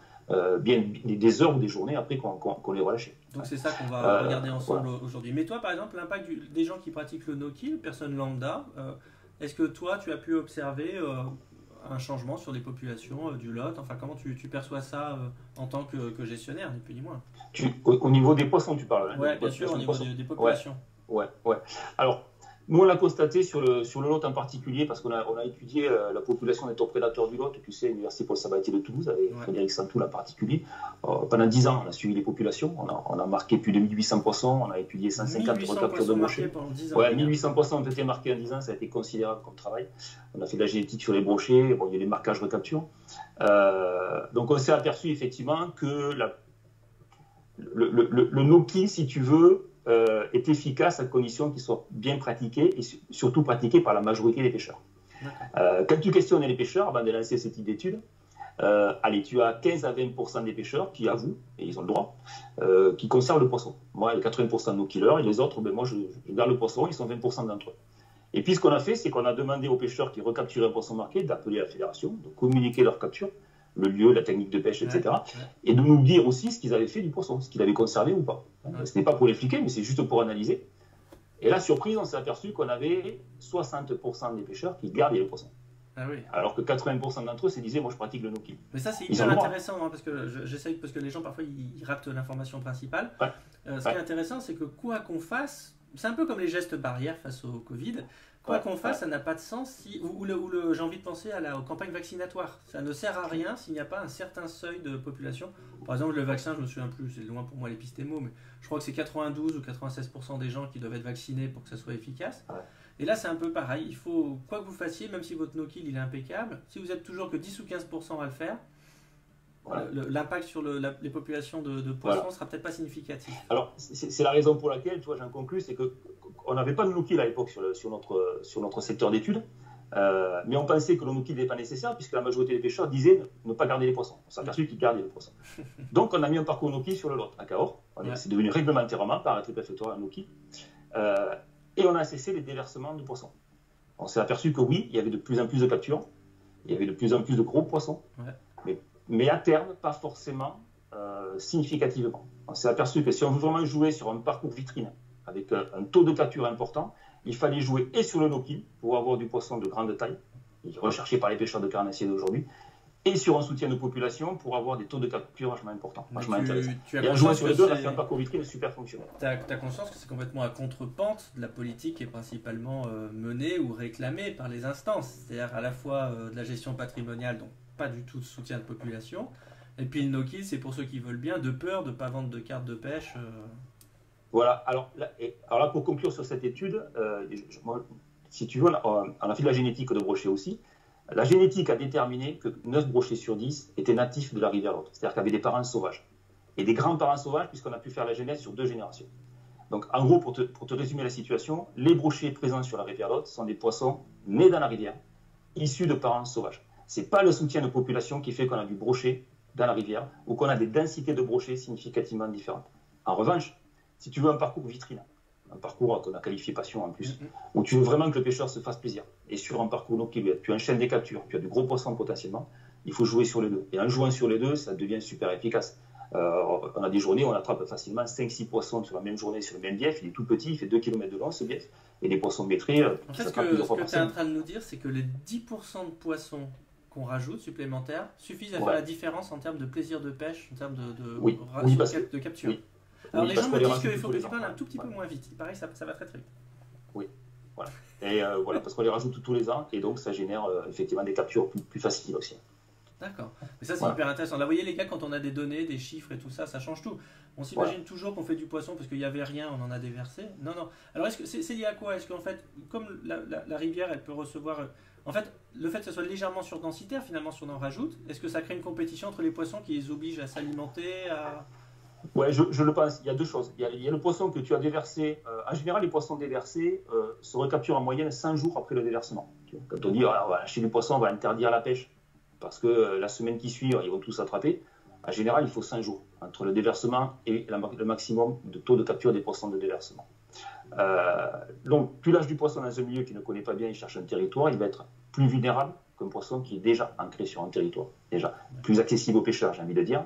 bien des heures ou des journées après qu'on les relâche. Donc c'est ça qu'on va regarder ensemble aujourd'hui. Mais toi, par exemple, l'impact des gens qui pratiquent le no-kill, personne lambda, est-ce que toi, tu as pu observer un changement sur les populations du Lot? Enfin, comment tu perçois ça en tant que gestionnaire, ni plus ni moins? Au niveau des poissons, tu parles, hein? Oui, bien sûr, au niveau des populations. Ouais. Alors, nous, on l'a constaté sur le Lot en particulier, parce qu'on a étudié la population des top prédateurs du Lot, tu sais, à l'Université Paul Sabatier de Toulouse, avec Frédéric Santoul en particulier. Pendant 10 ans, on a suivi les populations, on a marqué plus de 1800 poissons, on a étudié 150 recaptures de brochets. Ouais, 1800 poissons ont été marqués en 10 ans, ça a été considérable comme travail. On a fait de la génétique sur les brochets, il y a des marquages recaptures. Donc, on s'est aperçu effectivement que le no-kill, si tu veux, est efficace à condition qu'il soit bien pratiqué et surtout pratiqué par la majorité des pêcheurs. Quand tu questionnes les pêcheurs avant de lancer ce type d'étude, tu as 15 à 20% des pêcheurs qui avouent, et ils ont le droit, qui conservent le poisson. Moi, il y a 80% de nos killers et les autres, moi je garde le poisson, ils sont 20% d'entre eux. Et puis ce qu'on a fait, c'est qu'on a demandé aux pêcheurs qui recapturaient un poisson marqué d'appeler la fédération, de communiquer leur capture, le lieu, la technique de pêche, etc. Et de nous dire aussi ce qu'ils avaient fait du poisson, ce qu'ils avaient conservé ou pas. Ce n'est pas pour les fliquer, mais c'est juste pour analyser. Et là, surprise, on s'est aperçu qu'on avait 60% des pêcheurs qui gardaient le poisson. Ah oui. Alors que 80% d'entre eux se disaient, moi je pratique le no-kill. Mais ça c'est hyper intéressant, hein, parce que j'essaye, parce que les gens parfois ils ratent l'information principale. Ce qui est intéressant, c'est que quoi qu'on fasse, c'est un peu comme les gestes barrières face au Covid. Quoi qu'on fasse, ça n'a pas de sens j'ai envie de penser aux campagnes vaccinatoires. Ça ne sert à rien s'il n'y a pas un certain seuil de population. Par exemple, le vaccin, je me souviens plus, c'est loin pour moi l'épistémo, mais je crois que c'est 92 ou 96% des gens qui doivent être vaccinés pour que ça soit efficace. Et là, c'est un peu pareil. Il faut, quoi que vous fassiez, même si votre no-kill il est impeccable, si vous êtes toujours que 10 ou 15% à le faire, l'impact sur les populations de poissons sera peut-être pas significatif. Alors, c'est la raison pour laquelle, tu vois, j'en conclus, c'est qu'on n'avait pas de no-kill à l'époque sur notre secteur d'études, mais on pensait que le no-kill n'était pas nécessaire, puisque la majorité des pêcheurs disaient ne pas garder les poissons. On s'est aperçu qu'ils gardaient les poissons. Donc, on a mis un parcours no-kill sur le Lot, à Cahors. C'est devenu réglementairement par arrêté préfectoral un no-kill. Et on a cessé les déversements de poissons. On s'est aperçu que oui, il y avait de plus en plus de captures, il y avait de plus en plus de gros poissons, mais à terme, pas forcément significativement. On s'est aperçu que si on veut vraiment jouer sur un parcours vitrine avec un taux de capture important, il fallait jouer et sur le no-kill pour avoir du poisson de grande taille, recherché par les pêcheurs de carnassiers d'aujourd'hui, et sur un soutien de population pour avoir des taux de capture vachement importants, vachement intéressants. Et en jouant sur les deux, on a fait un parcours vitrine super fonctionnel. Tu as conscience que c'est complètement à contre-pente de la politique qui est principalement menée ou réclamée par les instances, c'est-à-dire à la fois de la gestion patrimoniale, donc pas du tout de soutien de population, et puis le no-kill, c'est pour ceux qui veulent bien, de peur de ne pas vendre de cartes de pêche. Voilà, alors là, pour conclure sur cette étude, si tu veux, on a fait de la génétique de brochets aussi. La génétique a déterminé que 9 brochets sur 10 étaient natifs de la rivière Lot, c'est-à-dire qu'il y avait des parents sauvages. Et des grands-parents sauvages, puisqu'on a pu faire la genèse sur 2 générations. Donc, en gros, pour te résumer la situation, les brochets présents sur la rivière Lot sont des poissons nés dans la rivière, issus de parents sauvages. Ce n'est pas le soutien de population qui fait qu'on a du brochet dans la rivière ou qu'on a des densités de brochets significativement différentes. En revanche, si tu veux un parcours vitrine, un parcours qu'on a qualifié passion en plus, où tu veux vraiment que le pêcheur se fasse plaisir, et sur un parcours no-kill, tu enchaînes des captures, tu as du gros poisson potentiellement, il faut jouer sur les deux. Et en jouant sur les deux, ça devient super efficace. On a des journées où on attrape facilement 5-6 poissons sur la même journée, sur le même bief, il est tout petit, il fait 2 km de long ce bief, et des poissons maîtrisés. En fait, ce que tu es en train de nous dire, c'est que les 10% de poissons qu'on rajoute supplémentaires suffisent à faire la différence en termes de plaisir de pêche, en termes de ratio de capture. Oui. Alors les gens me disent qu'il faut que tu parles un tout petit peu moins vite. Il paraît que ça va très très vite. Oui, voilà. Et voilà, parce qu'on les rajoute tous les ans et donc ça génère effectivement des captures plus faciles aussi. D'accord. Mais ça c'est hyper intéressant. Là vous voyez les gars, quand on a des données, des chiffres et tout ça, ça change tout. On s'imagine toujours qu'on fait du poisson parce qu'il n'y avait rien, on en a déversé. Non. Alors est-ce que c'est lié à quoi? Est-ce qu'en fait, comme la rivière elle peut recevoir... En fait, le fait que ce soit légèrement surdensitaire, finalement, si on en rajoute, est-ce que ça crée une compétition entre les poissons qui les obligent à s'alimenter Ouais, je le pense. Il y a deux choses. Il y a le poisson que tu as déversé. En général, les poissons déversés se recapturent en moyenne 5 jours après le déversement. Quand on dit on va lâcher du poisson, on va interdire la pêche parce que la semaine qui suit, ils vont tous s'attraper. En général, il faut 5 jours entre le déversement et le maximum de taux de capture des poissons de déversement. Donc, tu lâches du poisson dans un milieu qui ne connaît pas bien, il cherche un territoire, il va être plus vulnérable qu'un poisson qui est déjà ancré sur un territoire, déjà plus accessible aux pêcheurs, j'ai envie de dire.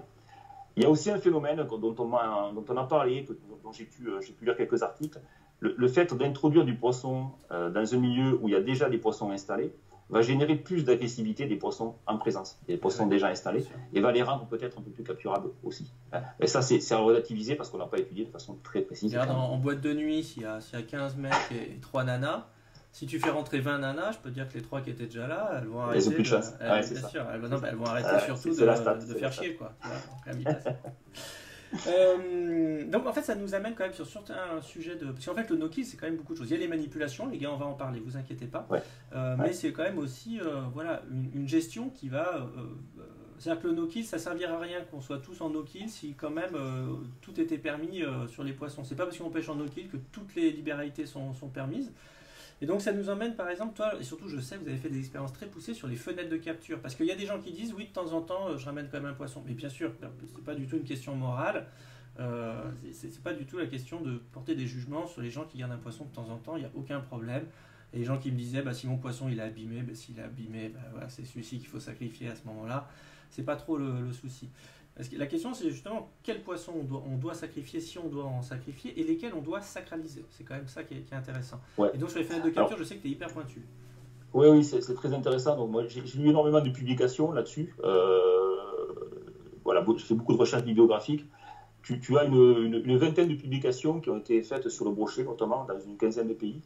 Il y a aussi un phénomène dont on a parlé, dont j'ai pu lire quelques articles, le fait d'introduire du poisson dans un milieu où il y a déjà des poissons installés va générer plus d'agressivité des poissons en présence, des poissons déjà installés, et va les rendre peut-être un peu plus capturables aussi. Mais ça, c'est à relativiser parce qu'on n'a pas étudié de façon très précise. Regarde, en boîte de nuit, s'il y a 15 mecs et 3 nanas, si tu fais rentrer 20 nanas, je peux te dire que les 3 qui étaient déjà là, elles vont arrêter. Elles ont plus de chance. Bien sûr, elles vont arrêter surtout de faire chier, quoi. Donc en fait ça nous amène quand même sur un sujet de... Parce qu'en fait le no-kill c'est quand même beaucoup de choses. Il y a les manipulations, les gars on va en parler, vous inquiétez pas. Mais c'est quand même aussi voilà, une gestion qui va... c'est-à-dire que le no-kill ça servira à rien qu'on soit tous en no-kill si quand même tout était permis sur les poissons. C'est pas parce qu'on pêche en no-kill que toutes les libéralités sont permises. Et donc ça nous emmène par exemple, toi, et surtout je sais que vous avez fait des expériences très poussées sur les fenêtres de capture, parce qu'il y a des gens qui disent oui de temps en temps je ramène quand même un poisson, mais bien sûr c'est pas du tout une question morale, c'est pas du tout la question de porter des jugements sur les gens qui gardent un poisson de temps en temps, il n'y a aucun problème. Et les gens qui me disaient bah, si mon poisson il est abîmé, bah, s'il est abîmé, bah, voilà, c'est celui-ci qu'il faut sacrifier à ce moment-là, c'est pas trop le souci. Parce que la question c'est justement quel poisson on doit sacrifier, si on doit en sacrifier, et lesquels on doit sacraliser. C'est quand même ça qui est intéressant. Et donc sur les fenêtres de capture, je sais que tu es hyper pointu. Oui, c'est très intéressant. Donc, moi, j'ai lu énormément de publications là-dessus. Voilà, je fais beaucoup de recherches bibliographiques. Tu as une vingtaine de publications qui ont été faites sur le brochet, notamment dans une quinzaine de pays,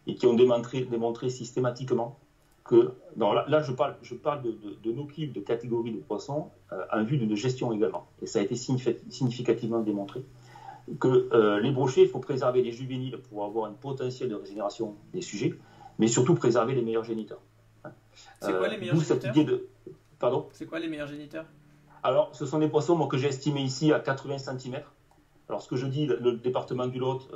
et qui ont démontré systématiquement que, non, là je parle de no-kill, de catégories de poissons, en vue d'une gestion également. Et ça a été significativement démontré que les brochets, il faut préserver les juvéniles pour avoir un potentiel de régénération des sujets, mais surtout préserver les meilleurs géniteurs. C'est quoi les meilleurs géniteurs Pardon ? C'est quoi les meilleurs géniteurs ? Alors, ce sont des poissons que j'ai estimés ici à 80 cm. Alors, ce que je dis, le département du Lot,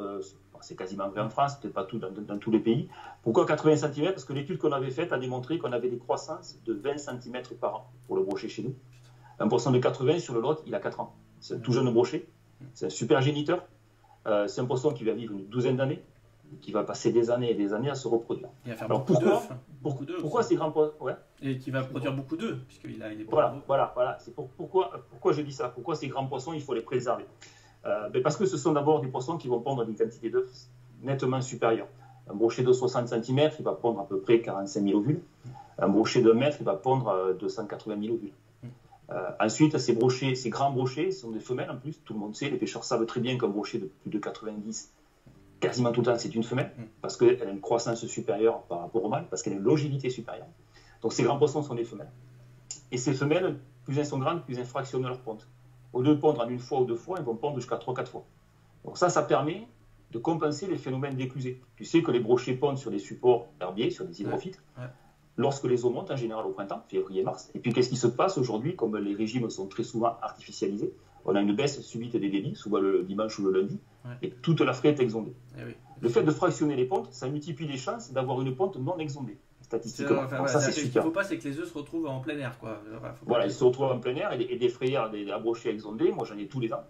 c'est quasiment vrai en France, peut-être pas tout dans tous les pays. Pourquoi 80 cm ? Parce que l'étude qu'on avait faite a démontré qu'on avait des croissances de 20 cm par an pour le brochet chez nous. Un poisson de 80 sur le Lot, il a 4 ans. C'est un tout jeune brochet. C'est un super géniteur. C'est un poisson qui va vivre une douzaine d'années, qui va passer des années et des années à se reproduire. Il va faire alors pourquoi ces grands poissons, et qui va produire beaucoup d'œufs, puisqu'il a voilà. C'est pourquoi je dis ça. Pourquoi ces grands poissons, il faut les préserver. Parce que ce sont d'abord des poissons qui vont pondre des quantités d'œufs nettement supérieures. Un brochet de 60 cm, il va pondre à peu près 45 000 ovules. Un brochet de 1 mètre, il va pondre 280 000 ovules. Ensuite, ces grands brochets sont des femelles en plus. Tout le monde sait, les pêcheurs savent très bien qu'un brochet de plus de 90, quasiment tout le temps, c'est une femelle, parce qu'elle a une croissance supérieure par rapport au mâle, parce qu'elle a une longévité supérieure. Donc ces grands poissons sont des femelles. Et ces femelles, plus elles sont grandes, plus elles fractionnent leur ponte. Au lieu de pondre en une fois ou deux fois, elles vont pondre jusqu'à 3-4 fois. Donc ça permet de compenser les phénomènes d'éclusée. Tu sais que les brochets pondent sur des supports herbiers, sur des hydrophytes, lorsque les eaux montent, en général au printemps, février-mars. Et puis qu'est-ce qui se passe aujourd'hui, comme les régimes sont très souvent artificialisés, on a une baisse subite des débits, souvent le dimanche ou le lundi, et toute la fraie est exondée. Le fait de fractionner les pontes, ça multiplie les chances d'avoir une ponte non exondée, statistiquement. Ce qu'il ne faut pas, c'est que les œufs se retrouvent en plein air. Voilà, ils se retrouvent en plein air, et des frayères, des brochets exondés, moi j'en ai tous les ans.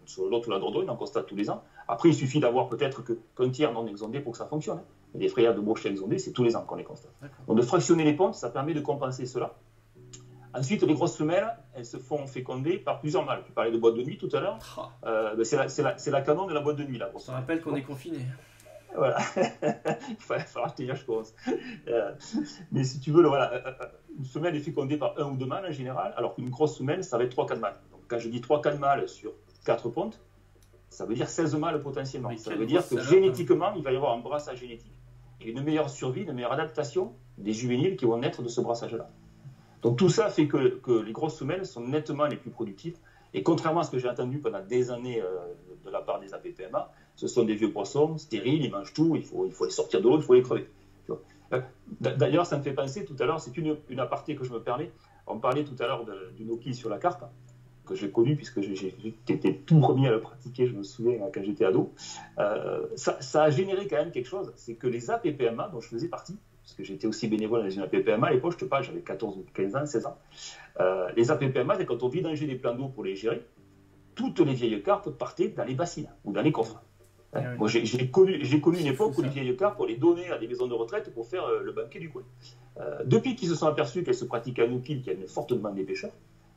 Sur l'autre ou la Dordogne, on en constate tous les ans. Après, il suffit d'avoir peut-être qu'un tiers non exondé pour que ça fonctionne. Mais les frayères de brochets exondés, c'est tous les ans qu'on les constate. Donc de fractionner les pontes, ça permet de compenser cela. Ensuite, les grosses femelles, elles se font féconder par plusieurs mâles. Tu parlais de boîte de nuit tout à l'heure. C'est la canon de la boîte de nuit. Là, ça rappelle qu'on est confiné. Voilà. Il va falloir te dire, je commence. Mais si tu veux, une femelle est fécondée par un ou deux mâles en général, alors qu'une grosse femelle, ça va être 3-4 mâles. Donc quand je dis 3-4 mâles sur 4 pontes, ça veut dire 16 mâles potentiellement. Ça veut dire que génétiquement, il va y avoir un brassage génétique. Et une meilleure survie, une meilleure adaptation des juvéniles qui vont naître de ce brassage-là. Donc tout ça fait que les grosses femelles sont nettement les plus productives. Et contrairement à ce que j'ai entendu pendant des années de la part des APPMA, ce sont des vieux poissons stériles, ils mangent tout, il faut les sortir de l'eau, il faut les crever. D'ailleurs, ça me fait penser tout à l'heure, c'est une aparté que je me permets. On parlait tout à l'heure du no-kill sur la carpe, que j'ai connu puisque j'étais tout premier à le pratiquer, je me souviens, quand j'étais ado. Ça a généré quand même quelque chose, c'est que les APPMA, dont je faisais partie, parce que j'étais aussi bénévole dans une APPMA à l'époque, je te parle, j'avais 14 ou 15 ans, 16 ans. Les APPMA, quand on vidangeait les plans d'eau pour les gérer, toutes les vieilles carpes partaient dans les bassines ou dans les coffres. Moi, j'ai connu une époque où les vieilles carpes, on les donnait à des maisons de retraite pour faire le banquet du coin. Depuis qu'ils se sont aperçus qu'elles se pratiquaient à no-kill, qu'il y a une forte demande des pêcheurs,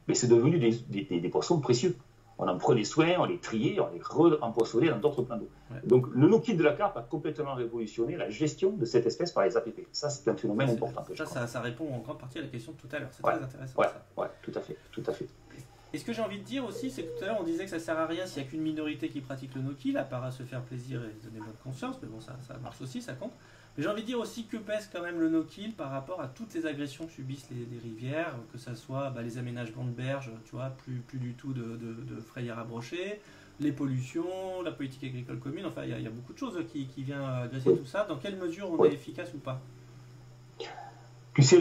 mais c'est devenu des poissons précieux. on en prenait soin, on les triait, on les re-empoisonnait dans d'autres plans d'eau. Ouais. Donc le no-kill de la carpe a complètement révolutionné la gestion de cette espèce par les APP. Ça, c'est un phénomène important. Ça répond en grande partie à la question de tout à l'heure. C'est Ouais. très intéressant. Ouais, Ça. ouais, tout à fait, tout à fait. Et ce que j'ai envie de dire aussi, c'est que tout à l'heure on disait que ça sert à rien s'il n'y a qu'une minorité qui pratique le no-kill, à part à se faire plaisir et donner bonne conscience, mais bon, ça marche aussi, ça compte. Mais j'ai envie de dire aussi que pèse quand même le no-kill par rapport à toutes les agressions que subissent les rivières, que ce soit les aménagements de berges, tu vois, plus du tout de frayères à brocher, les pollutions, la politique agricole commune, enfin il y a beaucoup de choses qui viennent agresser tout ça. Dans quelle mesure on est efficace ou pas? Tu sais,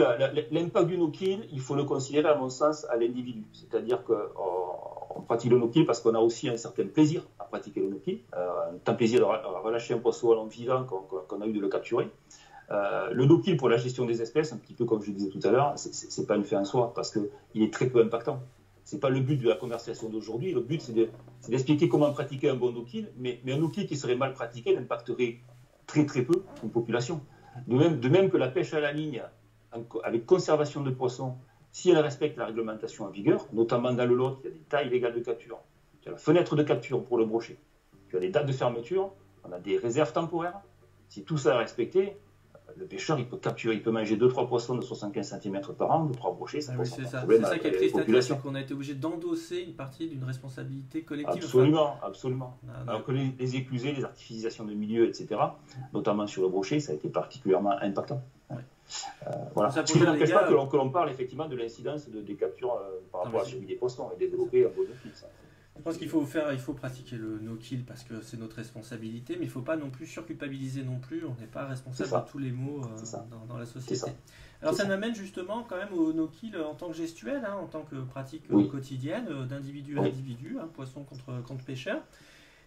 l'impact du no-kill, il faut le considérer, à mon sens, à l'individu. C'est-à-dire qu'on pratique le no-kill parce qu'on a aussi un certain plaisir à pratiquer le no-kill, un plaisir de relâcher un poisson à l'homme vivant qu'on a eu de le capturer. Le no-kill pour la gestion des espèces, un petit peu comme je disais tout à l'heure, c'est pas une fin en soi parce qu'il est très peu impactant. C'est pas le but de la conversation d'aujourd'hui. Le but, c'est d'expliquer comment pratiquer un bon no-kill, mais un no-kill qui serait mal pratiqué n'impacterait très très peu une population. De même que la pêche à la ligne avec conservation de poissons, si elle respecte la réglementation en vigueur, notamment dans le Lot, il y a des tailles légales de capture, tu as la fenêtre de capture pour le brochet, tu as des dates de fermeture, on a des réserves temporaires. Si tout ça est respecté, le pêcheur il peut capturer, il peut manger 2-3 poissons de 75 cm par an, 2-3 brochets, ça pose pas de problème. C'est ça qui est triste, c'est qu'on a été obligé d'endosser une partie d'une responsabilité collective. Absolument, absolument. Alors que les éclusées, les artificialisations de milieux, etc., notamment sur le brochet, ça a été particulièrement impactant. Ouais. Voilà. Ce qui n'empêche pas que l'on parle effectivement de l'incidence des captures par rapport à celui des poissons et développer un bon no-kill. Je pense qu'il faut pratiquer le no-kill parce que c'est notre responsabilité, mais il ne faut pas non plus surculpabiliser non plus. On n'est pas responsable de tous les maux dans la société. Alors ça m'amène justement quand même au no-kill en tant que gestuelle, en tant que pratique quotidienne, d'individu à individu, poisson contre pêcheur.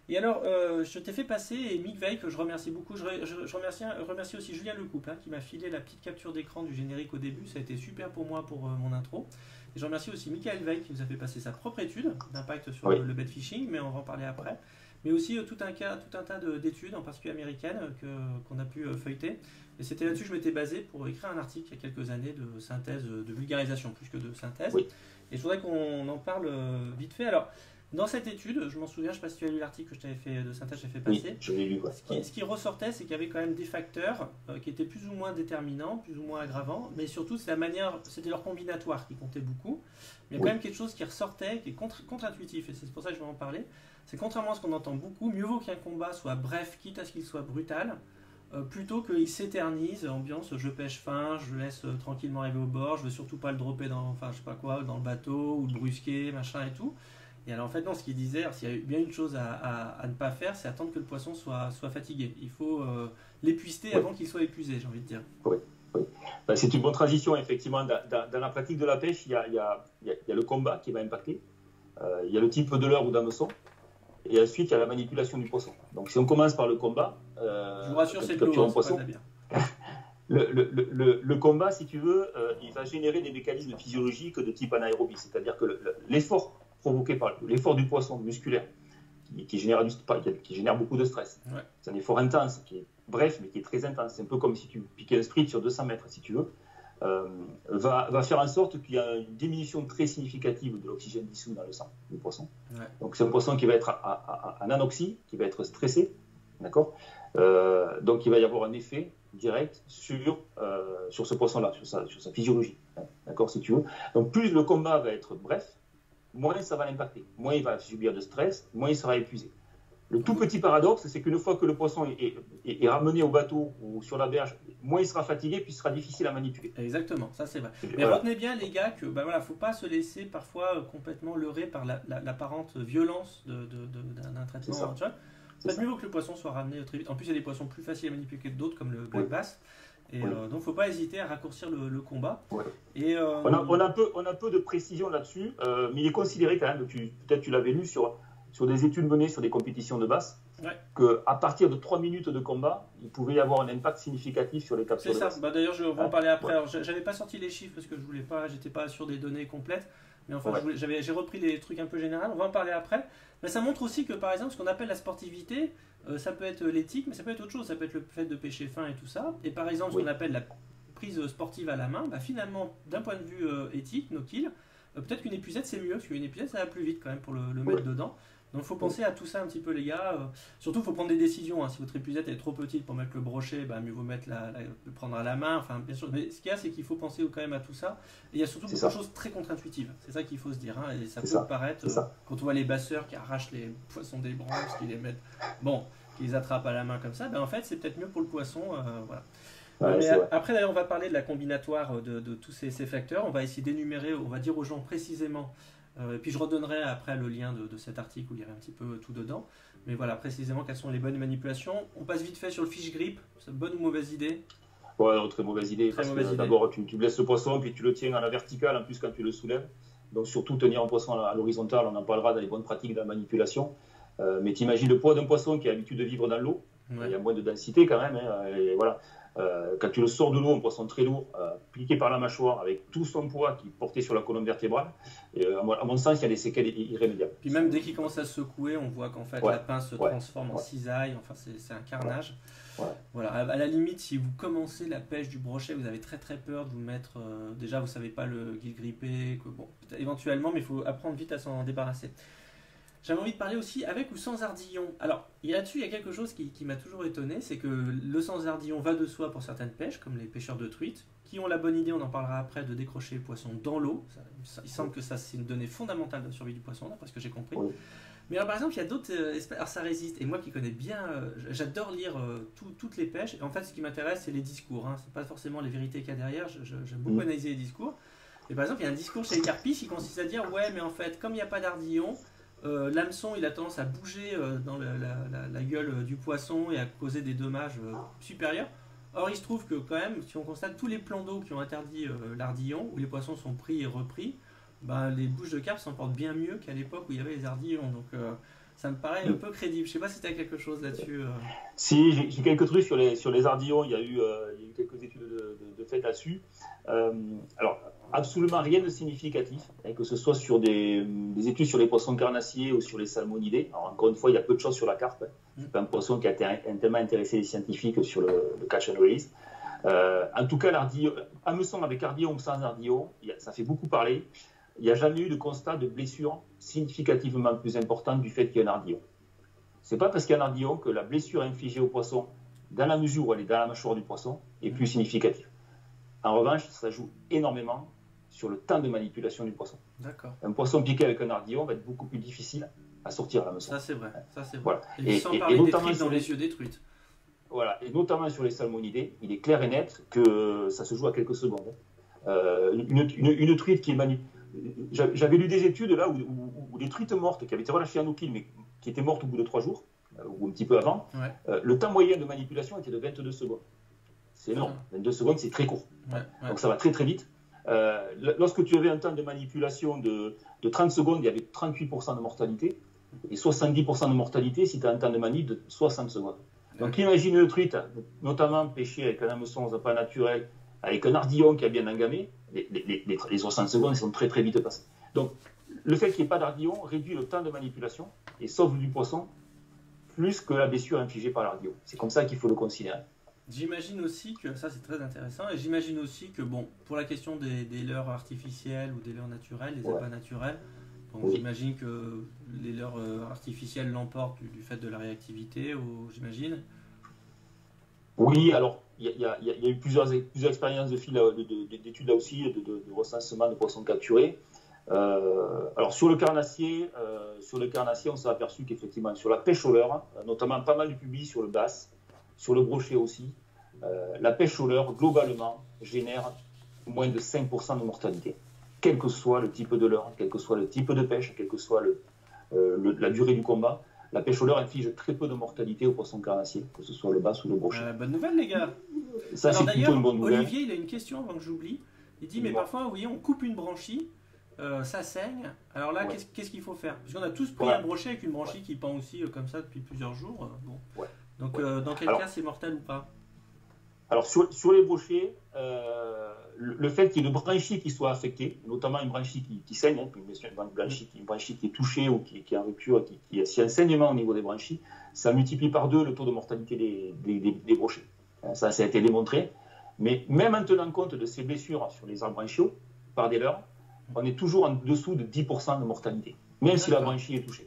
Et alors, je t'ai fait passer, et Mick Veil, que je remercie beaucoup, je remercie aussi Julien Lecoupe, qui m'a filé la petite capture d'écran du générique au début, ça a été super pour moi pour mon intro. Et je remercie aussi Michael Veil, qui nous a fait passer sa propre étude d'impact sur le bait fishing, mais on va en parler après. Mais aussi tout un tas d'études, en particulier américaines, qu'on a pu feuilleter. Et c'était là-dessus que je m'étais basé pour écrire un article il y a quelques années de synthèse, de vulgarisation plus que de synthèse. Et je voudrais qu'on en parle vite fait. Alors, dans cette étude, je m'en souviens, je ne sais pas si tu as lu l'article que je t'avais fait de synthèse, je t'ai fait passer. Oui, je l'ai lu. Ce qui ressortait, c'est qu'il y avait quand même des facteurs qui étaient plus ou moins déterminants, plus ou moins aggravants, mais surtout c'est la manière, c'était leur combinatoire qui comptait beaucoup. Mais il y a quand même quelque chose qui ressortait, qui est contre-intuitif, et c'est pour ça que je vais en parler. C'est contrairement à ce qu'on entend beaucoup, mieux vaut qu'un combat soit bref, quitte à ce qu'il soit brutal, plutôt qu'il s'éternise, ambiance je pêche fin, je laisse tranquillement arriver au bord, je ne veux surtout pas le dropper dans le bateau, ou le brusquer, machin et tout. Et alors en fait non, ce qu'il disait, s'il y a bien une chose à ne pas faire, c'est attendre que le poisson soit fatigué. Il faut l'épuiser avant qu'il soit épuisé, j'ai envie de dire. Oui. Ben, c'est une bonne transition, effectivement. Dans la pratique de la pêche, il y a le combat qui va impacter, il y a le type de leurre ou d'hameçon, et ensuite il y a la manipulation du poisson. Donc si on commence par le combat, je vous rassure, c'est l'eau, poisson. Le combat, si tu veux, il va générer des mécanismes physiologiques de type anaérobie, c'est-à-dire que l'effort provoqué par l'effort du poisson musculaire qui génère beaucoup de stress. C'est un effort intense qui est bref mais qui est très intense. C'est un peu comme si tu piquais un sprint sur 200 mètres, si tu veux. Va faire en sorte qu'il y a une diminution très significative de l'oxygène dissous dans le sang du poisson. Donc c'est un poisson qui va être en anoxie, qui va être stressé, d'accord. Donc il va y avoir un effet direct sur ce poisson-là, sur sa physiologie, d'accord, si tu veux. Donc plus le combat va être bref, moins ça va l'impacter, moins il va subir de stress, moins il sera épuisé. Le tout petit paradoxe, c'est qu'une fois que le poisson est ramené au bateau ou sur la berge, moins il sera fatigué, puis il sera difficile à manipuler. Exactement, ça c'est vrai. Mais retenez bien les gars que faut pas se laisser parfois complètement leurrer par l'apparente violence d'un traitement. C'est mieux que le poisson soit ramené très vite. En plus, il y a des poissons plus faciles à manipuler que d'autres, comme le black bass. Et donc, il ne faut pas hésiter à raccourcir le combat. Et, on a peu de précision là-dessus, mais il est considéré quand même, peut-être tu l'avais lu sur des études menées sur des compétitions de basse, qu'à partir de 3 minutes de combat, il pouvait y avoir un impact significatif sur les captures de basse. C'est ça, d'ailleurs je vais en parler après. Alors, j'avais pas sorti les chiffres parce que j'étais pas sûr des données complètes, mais enfin j'ai repris les trucs un peu généraux, on va en parler après. Mais ça montre aussi que par exemple ce qu'on appelle la sportivité, ça peut être l'éthique, mais ça peut être autre chose, ça peut être le fait de pêcher fin et tout ça. Et par exemple ce qu'on appelle la prise sportive à la main, finalement d'un point de vue éthique, no kill, peut-être qu'une épuisette c'est mieux, parce qu'une épuisette ça va plus vite quand même pour le mettre dedans. Donc il faut penser à tout ça un petit peu les gars. Surtout il faut prendre des décisions. Si votre épuisette est trop petite pour mettre le brochet, mieux vaut mettre le prendre à la main. Enfin bien sûr. Mais ce qu'il y a c'est qu'il faut penser quand même à tout ça. Et il y a surtout beaucoup de choses très contre-intuitives. C'est ça qu'il faut se dire. Et ça peut paraître quand on voit les basseurs qui arrachent les poissons des branches, qui les mettent, qui les attrapent à la main comme ça. En fait c'est peut-être mieux pour le poisson. Voilà. Mais après d'ailleurs on va parler de la combinatoire de tous ces facteurs. On va essayer d'énumérer, on va dire aux gens précisément. Et puis je redonnerai après le lien de cet article où il y avait un petit peu tout dedans. Mais voilà, précisément quelles sont les bonnes manipulations. On passe vite fait sur le fish grip. C'est bonne ou mauvaise idée? Ouais, très mauvaise idée. D'abord, tu blesses le poisson, puis tu le tiens à la verticale en plus quand tu le soulèves. Donc surtout tenir un poisson à l'horizontale, on en parlera dans les bonnes pratiques de la manipulation. Mais tu imagines le poids d'un poisson qui a l'habitude de vivre dans l'eau. Il y a moins de densité quand même. Et voilà. Quand tu le sors de l'eau, un poisson très lourd, piqué par la mâchoire, avec tout son poids qui est porté sur la colonne vertébrale, à mon sens, il y a des séquelles irrémédiables. Puis même dès qu'il commence à secouer, on voit qu'en fait la pince se transforme en cisaille, enfin c'est un carnage. Voilà. À la limite, si vous commencez la pêche du brochet, vous avez très très peur de vous mettre, déjà vous savez pas le guide grippé, éventuellement, mais il faut apprendre vite à s'en débarrasser. J'avais envie de parler aussi avec ou sans ardillon. Alors, là-dessus, il y a quelque chose qui m'a toujours étonné, c'est que le sans ardillon va de soi pour certaines pêches, comme les pêcheurs de truites, qui ont la bonne idée, on en parlera après, de décrocher le poisson dans l'eau. Il semble que ça, c'est une donnée fondamentale de la survie du poisson, d'après ce que j'ai compris. Oui. Mais alors, par exemple, il y a d'autres espèces, alors ça résiste, et moi qui connais bien, j'adore lire toutes les pêches, et en fait, ce qui m'intéresse, c'est les discours, c'est pas forcément les vérités qu'il y a derrière, j'aime beaucoup analyser les discours. Et par exemple, il y a un discours chez les carpis qui consiste à dire, ouais, mais en fait, comme il n'y a pas d'ardillon, l'hameçon il a tendance à bouger dans la gueule du poisson et à causer des dommages supérieurs. Or il se trouve que quand même, si on constate tous les plans d'eau qui ont interdit l'ardillon, où les poissons sont pris et repris, les bouches de carpe s'en portent bien mieux qu'à l'époque où il y avait les ardillons. Donc ça me paraît un peu crédible. Je sais pas si tu as quelque chose là-dessus. Si, j'ai quelques trucs sur les ardillons. Il y a eu quelques études de fait là-dessus. Alors, absolument rien de significatif, que ce soit sur des études sur les poissons carnassiers ou sur les salmonidés. Alors, encore une fois, il y a peu de choses sur la carpe. C'est pas un poisson qui a tellement intéressé les scientifiques sur le catch and release. En tout cas, l'ardillon, hameçon avec ardillon ou sans ardillon, ça fait beaucoup parler. Il n'y a jamais eu de constat de blessure significativement plus importante du fait qu'il y a un ardillon. Ce n'est pas parce qu'il y a un ardillon que la blessure infligée au poisson, dans la mesure où elle est dans la mâchoire du poisson, est plus significative. En revanche, ça joue énormément sur le temps de manipulation du poisson. D'accord. Un poisson piqué avec un ardillon va être beaucoup plus difficile à sortir à la maison. Ça c'est vrai. Voilà. Et sans parler des truites dans les yeux des truites. Voilà. Et notamment sur les salmonidés, il est clair et net que ça se joue à quelques secondes. Une truite qui est manipulée. J'avais lu des études là où des truites mortes qui avaient été relâchées en no-kill mais qui étaient mortes au bout de 3 jours ou un petit peu avant, le temps moyen de manipulation était de 22 secondes. C'est énorme. 22 secondes, c'est très court. Donc ça va très très vite. Lorsque tu avais un temps de manipulation de 30 secondes, il y avait 38% de mortalité et 70% de mortalité si tu as un temps de manip de 60 secondes. Donc imagine une truite, notamment pêchée avec un hameçon pas naturel, avec un ardillon qui a bien engamé, les 60 secondes sont très très vite passées. Donc le fait qu'il n'y ait pas d'ardillon réduit le temps de manipulation et sauve du poisson plus que la blessure infligée par l'ardillon. C'est comme ça qu'il faut le considérer. J'imagine aussi que, ça c'est très intéressant, et j'imagine aussi que pour la question des leurres artificielles ou des leurres naturelles, les appâts naturels, j'imagine que les leurres artificielles l'emportent du fait de la réactivité, j'imagine. Oui, alors il y a eu plusieurs expériences d'études là aussi, de recensement de poissons capturés. Alors sur le carnassier, on s'est aperçu qu'effectivement sur la pêche au leurre, notamment pas mal du public sur le bass, sur le brochet aussi, la pêche au leurre globalement génère moins de 5% de mortalité, quel que soit le type de leurre, quel que soit le type de pêche, quelle que soit la durée du combat. La pêche au leurre inflige très peu de mortalité aux poissons carnassiers, que ce soit le bass ou le brochet. Bonne nouvelle les gars. Ça, alors, c'est plutôt une bonne nouvelle. Olivier, il a une question avant que j'oublie. Il dit, mais parfois, oui, on coupe une branchie, ça saigne. Alors là, qu'est-ce qu'il faut faire? Parce qu'on a tous pris un brochet avec une branchie qui pend aussi comme ça depuis plusieurs jours. Donc dans quel cas c'est mortel ou pas? Alors sur les brochets, le fait qu'il y ait une branchie qui soit affectée, notamment une branchie qui saigne, une branchie qui est touchée ou qui est en rupture, qui a un saignement au niveau des branchies, ça multiplie par 2 le taux de mortalité des brochets. Ça a été démontré. Mais même en tenant compte de ces blessures sur les arbres branchiaux par des leurres, on est toujours en dessous de 10% de mortalité, même si la branchie est touchée.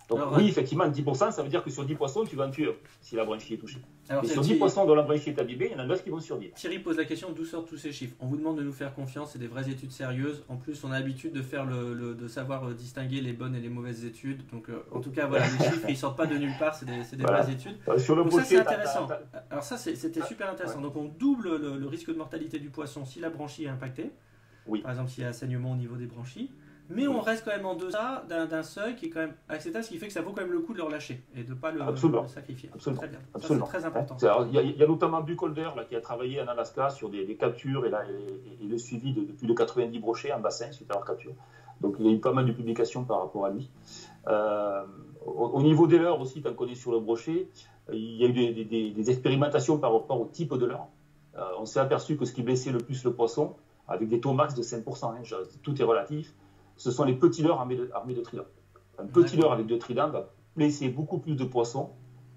Donc alors, oui, effectivement, 10%, ça veut dire que sur 10 poissons, tu vas en tuer un si la branchie est touchée. Alors, et sur 10 poissons dont la branchie est abîmée, il y en a 9 qui vont survivre. Thierry pose la question d'où sortent tous ces chiffres. On vous demande de nous faire confiance, c'est des vraies études sérieuses. En plus, on a l'habitude de faire de savoir distinguer les bonnes et les mauvaises études. Donc, en tout cas, voilà, les chiffres, ils sortent pas de nulle part, c'est des vraies études. Sur le donc ça, c'est intéressant. Alors ça, c'était super intéressant. Donc, on double le risque de mortalité du poisson si la branchie est impactée. Par exemple, s'il y a un saignement au niveau des branchies. Mais on reste quand même en deçà d'un seuil qui est quand même acceptable, ce qui fait que ça vaut quand même le coup de le relâcher et de ne pas le sacrifier. Absolument. Très bien. Absolument. C'est très important. Il y a notamment Bucholder qui a travaillé en Alaska sur des captures et le suivi de plus de 90 brochets en bassin suite à leur capture. Donc il y a eu pas mal de publications par rapport à lui. Au niveau des leurres aussi, tant qu'on est sur le brochet, il y a eu des expérimentations par rapport au type de leurre. On s'est aperçu que ce qui blessait le plus le poisson, avec des taux max de 5%, tout est relatif, ce sont les petits leurres armés de tridents. Un petit leurre avec 2 tridents va blesser beaucoup plus de poissons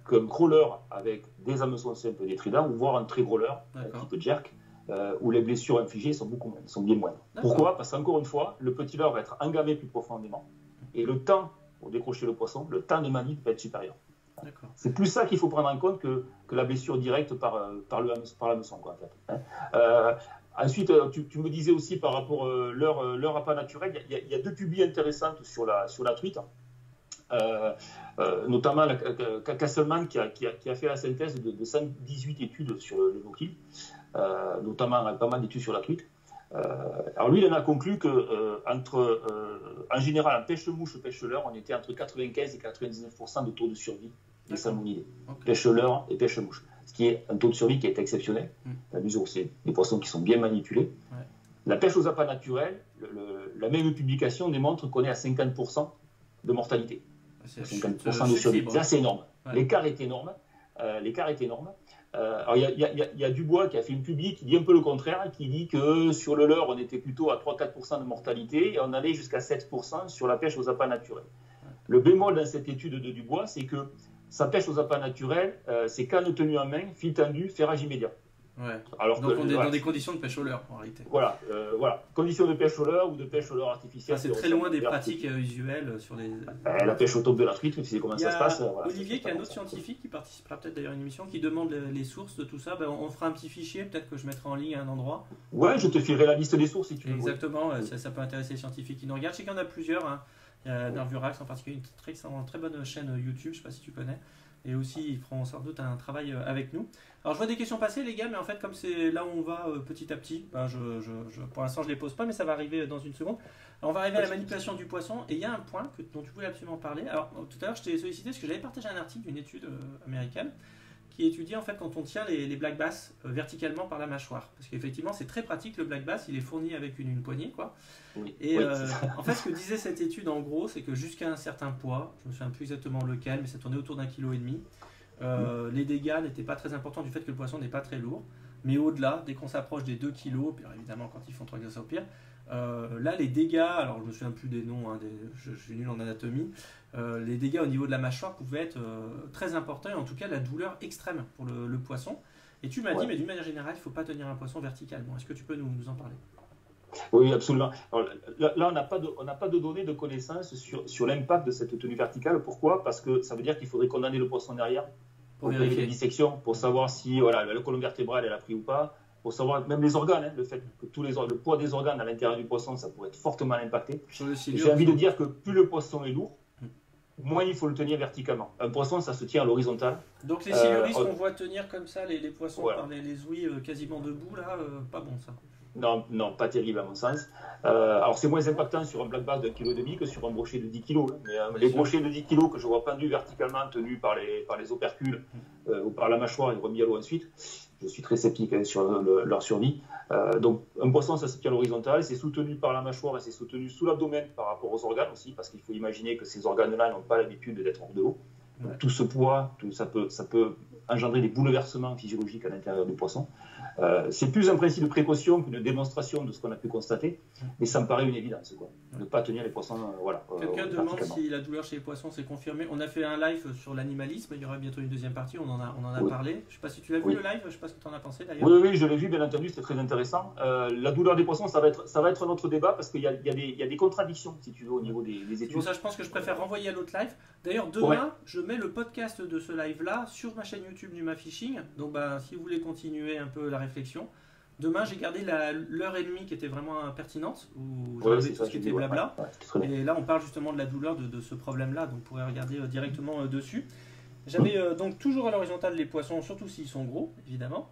qu'un gros leurre avec des hameçons simples des tridents, ou voire un très gros leurre, type jerk, où les blessures infligées sont bien moindres. Pourquoi? Parce qu'encore une fois, le petit leurre va être engamé plus profondément, et le temps pour décrocher le poisson, le temps de manip va être supérieur. C'est plus ça qu'il faut prendre en compte que la blessure directe par l'hameçon, en fait. Ensuite, tu me disais aussi par rapport à leur appât naturel, il y a 2 publis intéressantes sur la truite, notamment Castleman qui a fait la synthèse de 118 études sur le no-kill, notamment pas mal d'études sur la truite. Alors lui, il en a conclu que en général, en pêche-mouche, pêche-leurre, on était entre 95 et 99% de taux de survie des salmonidés. Pêche-leurre et pêche-mouche. Ce qui est un taux de survie qui est exceptionnel, à mesure où c'est des poissons qui sont bien manipulés. La pêche aux appâts naturels, la même publication démontre qu'on est à 50% de mortalité. 50% de survie. Ça, c'est énorme. L'écart est énorme. Alors, il y a Dubois qui a fait une publi qui dit un peu le contraire, qui dit que sur le leurre, on était plutôt à 3-4% de mortalité et on allait jusqu'à 7% sur la pêche aux appâts naturels. Le bémol dans cette étude de Dubois, c'est que sa pêche aux appâts naturels, c'est canne tenue en main, fil tendu, ferrage immédiat. Alors donc on est dans des conditions de pêche au leurre en réalité. Voilà. Conditions de pêche au leurre ou de pêche au leurre artificielle. C'est très loin des pratiques usuelles sur les. La pêche au top de la truite, tu sais comment ça se passe. Olivier, qui est un autre scientifique qui participera peut-être d'ailleurs à une émission, qui demande les sources de tout ça. On fera un petit fichier, peut-être que je mettrai en ligne à un endroit. Ouais, je te filerai la liste des sources si tu veux. Exactement, ça peut intéresser les scientifiques qui nous regardent. Je sais qu'il y en a plusieurs. Il y a Nervurax en particulier, une très bonne chaîne YouTube, je ne sais pas si tu connais. Et aussi, ils feront sans doute un travail avec nous. Alors, je vois des questions passer, les gars, mais en fait, comme c'est là où on va petit à petit, pour l'instant, je ne les pose pas, mais ça va arriver dans une seconde. Alors, on va arriver à la manipulation du poisson, et il y a un point dont tu voulais absolument parler. Alors, tout à l'heure, je t'ai sollicité parce que j'avais partagé un article d'une étude américaine qui étudie en fait quand on tient les black bass verticalement par la mâchoire. Parce qu'effectivement, c'est très pratique, le black bass, il est fourni avec une poignée, quoi. Et en fait, ce que disait cette étude, en gros, c'est que jusqu'à un certain poids, je ne me souviens plus exactement lequel, mais ça tournait autour d'1,5 kg, les dégâts n'étaient pas très importants du fait que le poisson n'est pas très lourd. Mais au-delà, dès qu'on s'approche des 2 kg, puis évidemment quand ils font 3 kg, c'est au pire, là les dégâts, alors je ne me souviens plus des noms, je suis nul en anatomie, les dégâts au niveau de la mâchoire pouvaient être très importants, et en tout cas la douleur extrême pour le poisson. Et tu m'as dit, mais d'une manière générale, il ne faut pas tenir un poisson verticalement. Est-ce que tu peux nous en parler? Oui, absolument. Alors, là, on n'a pas de données de connaissances sur l'impact de cette tenue verticale. Pourquoi? Parce que ça veut dire qu'il faudrait condamner le poisson derrière pour vérifier les dissections, pour savoir si la colonne vertébrale elle a pris ou pas, pour savoir même les organes, le fait que le poids des organes à l'intérieur du poisson, ça pourrait être fortement impacté. J'ai envie de dire que plus le poisson est lourd, moins il faut le tenir verticalement. Un poisson, ça se tient à l'horizontale. Donc les siluris qu'on voit tenir comme ça, les poissons par les ouïes quasiment debout, là, pas bon ça. Non, pas terrible à mon sens. Alors c'est moins impactant sur un black bass d'1,5 kg que sur un brochet de 10 kg. Mais les brochets de 10 kg que je vois pendus verticalement, tenus par les opercules ou par la mâchoire et remis à l'eau ensuite, je suis très sceptique sur leur survie. Donc un poisson, ça se tient à l'horizontale, c'est soutenu par la mâchoire et c'est soutenu sous l'abdomen par rapport aux organes aussi, parce qu'il faut imaginer que ces organes-là n'ont pas l'habitude d'être hors de l'eau. Donc tout ce poids, ça peut engendrer des bouleversements physiologiques à l'intérieur du poisson. C'est plus un principe de précaution qu'une démonstration de ce qu'on a pu constater, mais ça me paraît une évidence, quoi. Ne pas tenir les poissons, Quelqu'un demande si la douleur chez les poissons s'est confirmée. On a fait un live sur l'animalisme, il y aura bientôt une deuxième partie, on en a parlé. Je ne sais pas si tu l'as vu le live, je ne sais pas ce que tu en as pensé d'ailleurs. Oui, je l'ai vu, bien entendu, c'était très intéressant. La douleur des poissons, ça va être notre débat parce qu'il y a des contradictions, si tu veux, au niveau des études. Pour ça, je pense que je préfère renvoyer à l'autre live. D'ailleurs, demain, je mets le podcast de ce live-là sur ma chaîne YouTube Numa Fishing. Donc, si vous voulez continuer un peu la réflexion. Demain, j'ai gardé l'heure et demie qui était vraiment pertinente, où j'avais tout ce qui était blabla. Et là, on parle justement de la douleur de ce problème-là, donc vous pourrez regarder directement dessus. J'avais donc toujours à l'horizontale les poissons, surtout s'ils sont gros, évidemment.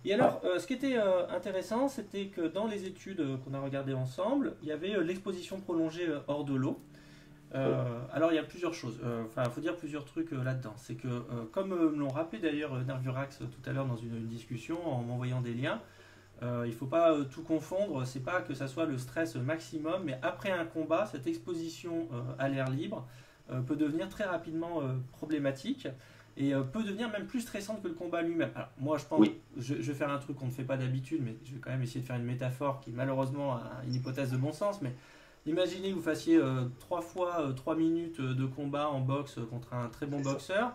Et alors, ce qui était intéressant, c'était que dans les études qu'on a regardées ensemble, il y avait l'exposition prolongée hors de l'eau. Alors, il y a plusieurs choses. Il faut dire plusieurs trucs là-dedans. C'est que, comme me l'ont rappelé d'ailleurs Nervurax tout à l'heure dans une discussion en m'envoyant des liens, il ne faut pas tout confondre, c'est pas que ça soit le stress maximum, mais après un combat, cette exposition à l'air libre peut devenir très rapidement problématique et peut devenir même plus stressante que le combat lui-même. Alors moi je pense, je vais faire un truc qu'on ne fait pas d'habitude, mais je vais quand même essayer de faire une métaphore qui malheureusement a une hypothèse de bon sens, mais imaginez que vous fassiez 3 fois 3 minutes de combat en boxe contre un très bon boxeur,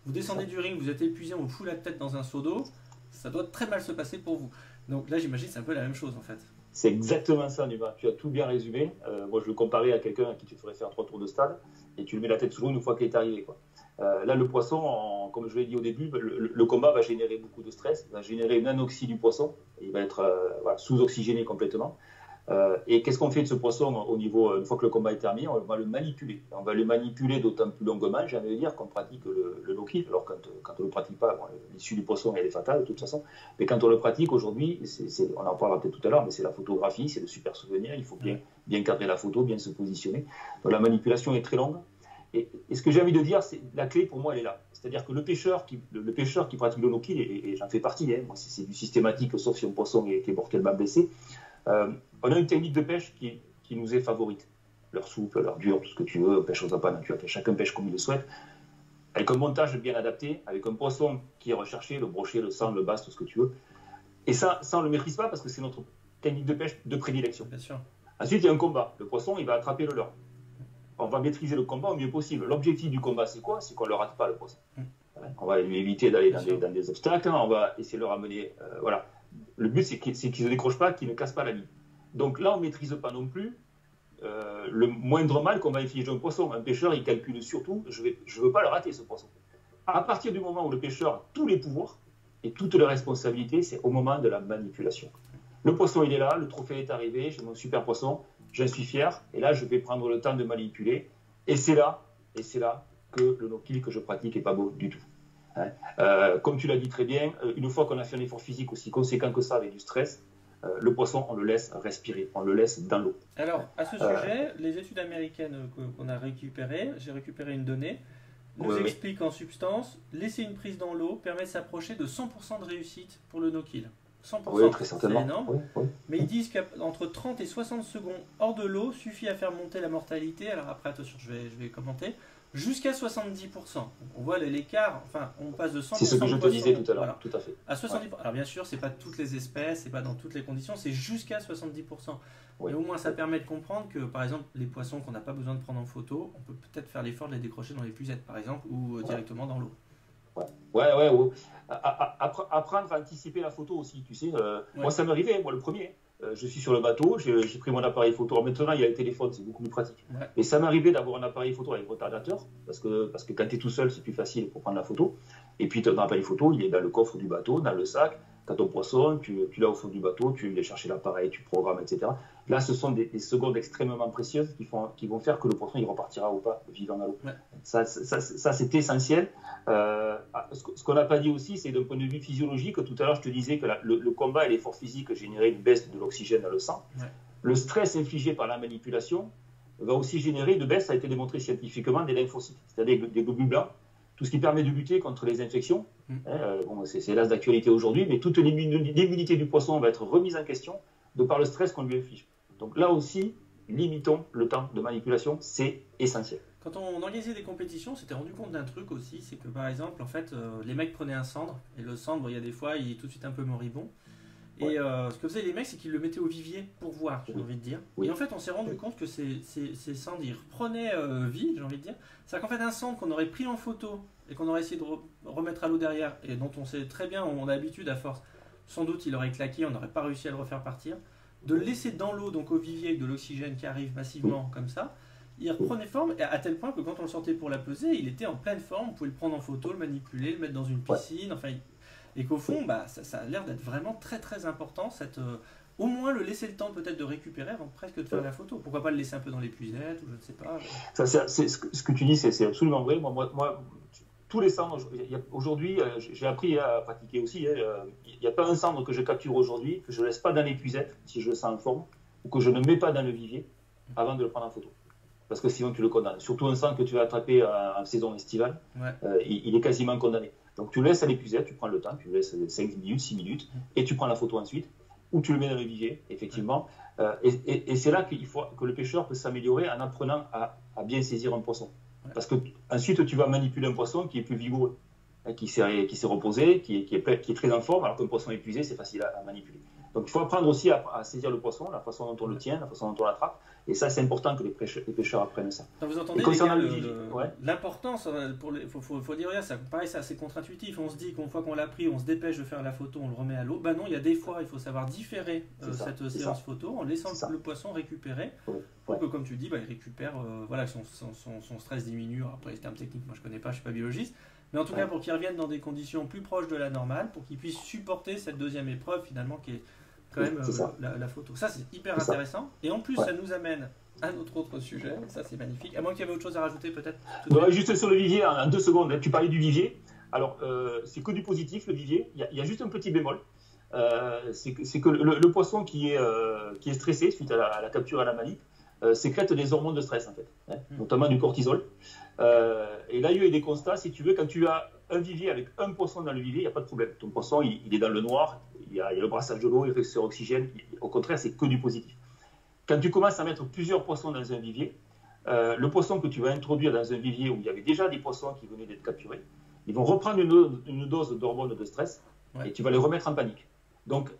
vous descendez du ring, vous êtes épuisé, on vous fout la tête dans un seau d'eau, ça doit très mal se passer pour vous. Donc là, j'imagine c'est un peu la même chose en fait. C'est exactement ça, Numa. Tu as tout bien résumé. Moi, je le comparais à quelqu'un à qui tu ferais faire 3 tours de stade et tu lui mets la tête sous l'eau une fois qu'il est arrivé, quoi. Là, le poisson, comme je l'ai dit au début, le combat va générer beaucoup de stress, va générer une anoxie du poisson. Il va être sous-oxygéné complètement. Et qu'est-ce qu'on fait de ce poisson au niveau, une fois que le combat est terminé? On va le manipuler. On va le manipuler d'autant plus longuement, j'ai envie de dire, qu'on pratique le no-kill. Alors quand on ne le pratique pas, l'issue du poisson elle est fatale de toute façon. Mais quand on le pratique aujourd'hui, on en parlera peut-être tout à l'heure, mais c'est la photographie, c'est de super souvenirs. Il faut bien cadrer la photo, bien se positionner. Donc la manipulation est très longue. Et ce que j'ai envie de dire, c'est la clé pour moi, elle est là. C'est-à-dire que le pêcheur qui pratique le no-kill, et j'en fais partie, moi c'est du systématique, sauf si un poisson est mortellement blessé. On a une technique de pêche qui nous est favorite. Leur souple, leur dur, tout ce que tu veux, pêche aux appâts naturels, chacun pêche comme il le souhaite. Avec un montage bien adapté, avec un poisson qui est recherché, le brochet, le sang, le basse, tout ce que tu veux. Et ça on ne le maîtrise pas parce que c'est notre technique de pêche de prédilection. Bien sûr. Ensuite, il y a un combat. Le poisson, il va attraper le leurre. On va maîtriser le combat au mieux possible. L'objectif du combat, c'est quoi? C'est qu'on ne le rate pas, le poisson. On va lui éviter d'aller dans des obstacles, on va essayer de le ramener. Voilà. Le but, c'est qu'il ne décroche pas, qu'il ne casse pas la ligne. Donc là, on ne maîtrise pas non plus le moindre mal qu'on va infliger à un poisson. Un pêcheur, il calcule surtout, je ne veux pas le rater, ce poisson. À partir du moment où le pêcheur a tous les pouvoirs et toutes les responsabilités, c'est au moment de la manipulation. Le poisson, il est là, le trophée est arrivé, j'ai mon super poisson, j'en suis fier, et là, je vais prendre le temps de manipuler. Et c'est là que le no-kill que je pratique n'est pas beau du tout. Comme tu l'as dit très bien, une fois qu'on a fait un effort physique aussi conséquent que ça avec du stress, le poisson, on le laisse respirer, on le laisse dans l'eau. Alors, à ce sujet, les études américaines qu'on a récupérées, j'ai récupéré une donnée, nous expliquent en substance, laisser une prise dans l'eau permet de s'approcher de 100% de réussite pour le no-kill. 100%, oui, très certainement. C'est énorme. Mais ils disent qu'entre 30 et 60 secondes hors de l'eau suffit à faire monter la mortalité. Alors après, attention, je vais commenter. Jusqu'à 70%. On voit l'écart, enfin, on passe de 100%. C'est ce que je te disais tout à l'heure, voilà, tout à fait. À 70%. Alors bien sûr, c'est pas toutes les espèces, c'est pas dans toutes les conditions, c'est jusqu'à 70%. Mais au moins, ça permet de comprendre que, par exemple, les poissons qu'on n'a pas besoin de prendre en photo, on peut peut-être faire l'effort de les décrocher dans les pucettes, par exemple, ou directement dans l'eau. Ouais. Apprendre à anticiper la photo aussi, tu sais. Moi, ça m'est arrivé, moi, le premier. Je suis sur le bateau, j'ai pris mon appareil photo. Alors maintenant, il y a le téléphone, c'est beaucoup plus pratique. Et ça m'est arrivé d'avoir un appareil photo avec retardateur, parce que quand tu es tout seul, c'est plus facile pour prendre la photo. Et puis, ton appareil photo, il est dans le coffre du bateau, dans le sac. Tu as ton poisson, tu l'as au fond du bateau, tu viens chercher l'appareil, tu programmes, etc. Là, ce sont des secondes extrêmement précieuses qui vont faire que le poisson il repartira ou pas vivant à l'eau. Ça c'est essentiel. Ce qu'on n'a pas dit aussi, c'est d'un point de vue physiologique. Tout à l'heure, je te disais que le combat et l'effort physique généraient une baisse de l'oxygène dans le sang. Le stress infligé par la manipulation va aussi générer une baisse, ça a été démontré scientifiquement, des lymphocytes, c'est-à-dire des globules blancs. Tout ce qui permet de lutter contre les infections. C'est l'as d'actualité aujourd'hui, mais toute l'immunité du poisson va être remise en question de par le stress qu'on lui inflige. Donc là aussi, limitons le temps de manipulation, c'est essentiel. quand on organisait des compétitions, on s'était rendu compte d'un truc aussi, c'est que par exemple, en fait, les mecs prenaient un cendre, et le cendre, il y a des fois, il est tout de suite un peu moribond. Et ce que faisaient les mecs, c'est qu'ils le mettaient au vivier pour voir, j'ai envie de dire. Et en fait, on s'est rendu compte que ces cendres, ils reprenaient vie, j'ai envie de dire. C'est-à-dire qu'en fait, un cendre qu'on aurait pris en photo et qu'on aurait essayé de remettre à l'eau derrière, et dont on sait très bien, on a l'habitude à force, sans doute il aurait claqué, on n'aurait pas réussi à le refaire partir. De le laisser dans l'eau, donc au vivier, avec de l'oxygène qui arrive massivement comme ça, il reprenait forme, à tel point que quand on le sortait pour la peser, il était en pleine forme, on pouvait le prendre en photo, le manipuler, le mettre dans une piscine, enfin... Et qu'au fond, ça a l'air d'être vraiment très très important, au moins le laisser le temps peut-être de récupérer avant presque de faire la photo. Pourquoi pas le laisser un peu dans l'épuisette ou je ne sais pas. Ce que tu dis, c'est absolument vrai. Moi, tous les cendres, aujourd'hui, j'ai appris à pratiquer aussi. Il n'y a pas un cendre que je capture aujourd'hui que je ne laisse pas dans l'épuisette si je le sens en forme ou que je ne mets pas dans le vivier avant de le prendre en photo. Parce que sinon tu le condamnes. Surtout un cendre que tu vas attraper en saison estivale, il est quasiment condamné. Donc tu le laisses à l'épuisette, tu prends le temps, tu le laisses 5 minutes, 6 minutes, et tu prends la photo ensuite, ou tu le mets dans le vivier, effectivement. Et c'est là qu'il faut que le pêcheur peut s'améliorer en apprenant à bien saisir un poisson. Parce que ensuite tu vas manipuler un poisson qui est plus vigoureux, qui s'est reposé, qui est très en forme, alors qu'un poisson épuisé, c'est facile à manipuler. Donc il faut apprendre aussi à saisir le poisson, la façon dont on le tient, la façon dont on l'attrape. Et ça, c'est important que les pêcheurs apprennent ça. Vous entendez l'importance, faut dire, ça, pareil, c'est assez contre-intuitif. On se dit qu'une fois qu'on l'a pris, on se dépêche de faire la photo, on le remet à l'eau. Ben non, il y a des fois, il faut savoir différer cette séance photo en laissant le poisson récupérer. Pour que, comme tu dis, il récupère, son stress diminue. Après, les termes techniques, moi je connais pas, je suis pas biologiste. Mais en tout cas, pour qu'il revienne dans des conditions plus proches de la normale, pour qu'il puisse supporter cette deuxième épreuve finalement qui est quand même la photo. Ça, c'est hyper intéressant. Et en plus, ça nous amène à notre autre sujet. Ça, c'est magnifique. À moins qu'il y avait autre chose à rajouter, peut-être. Juste sur le vivier, en 2 secondes. Tu parlais du vivier. Alors, c'est que du positif, le vivier. Il y a juste un petit bémol. C'est que le poisson qui est stressé suite à la capture à la manip sécrète des hormones de stress, en fait, notamment du cortisol. Et là, il y a eu des constats, si tu veux, quand tu as un vivier avec un poisson dans le vivier, il n'y a pas de problème. Ton poisson, il est dans le noir, il y a le brassage de l'eau, il reste sur oxygène. Au contraire, c'est que du positif. Quand tu commences à mettre plusieurs poissons dans un vivier, le poisson que tu vas introduire dans un vivier où il y avait déjà des poissons qui venaient d'être capturés, ils vont reprendre une dose d'hormones de stress et tu vas les remettre en panique. Donc,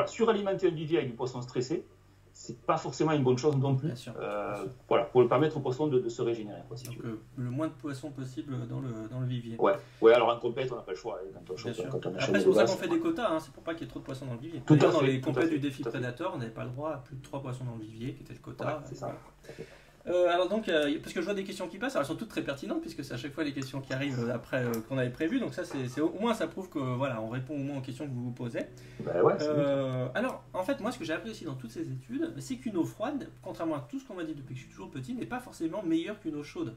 suralimenter un vivier avec du poisson stressé, c'est pas forcément une bonne chose non plus. Pour permettre au poisson de se régénérer. Donc, le moins de poissons possible dans le vivier. Alors en compète, on n'a pas le choix. Quand on Après, c'est pour ça qu'on fait des quotas, c'est pour pas qu'il y ait trop de poissons dans le vivier. D'ailleurs, dans les compètes du défi Predator, on n'avait pas le droit à plus de 3 poissons dans le vivier, qui était le quota. C'est ça. Alors donc, parce que je vois des questions qui passent, alors elles sont toutes très pertinentes puisque c'est à chaque fois les questions qui arrivent après qu'on avait prévues, donc ça c'est au moins ça prouve que on répond au moins aux questions que vous vous posez. Alors en fait moi ce que j'ai appris aussi dans toutes ces études, c'est qu'une eau froide, contrairement à tout ce qu'on m'a dit depuis que je suis toujours petit, n'est pas forcément meilleure qu'une eau chaude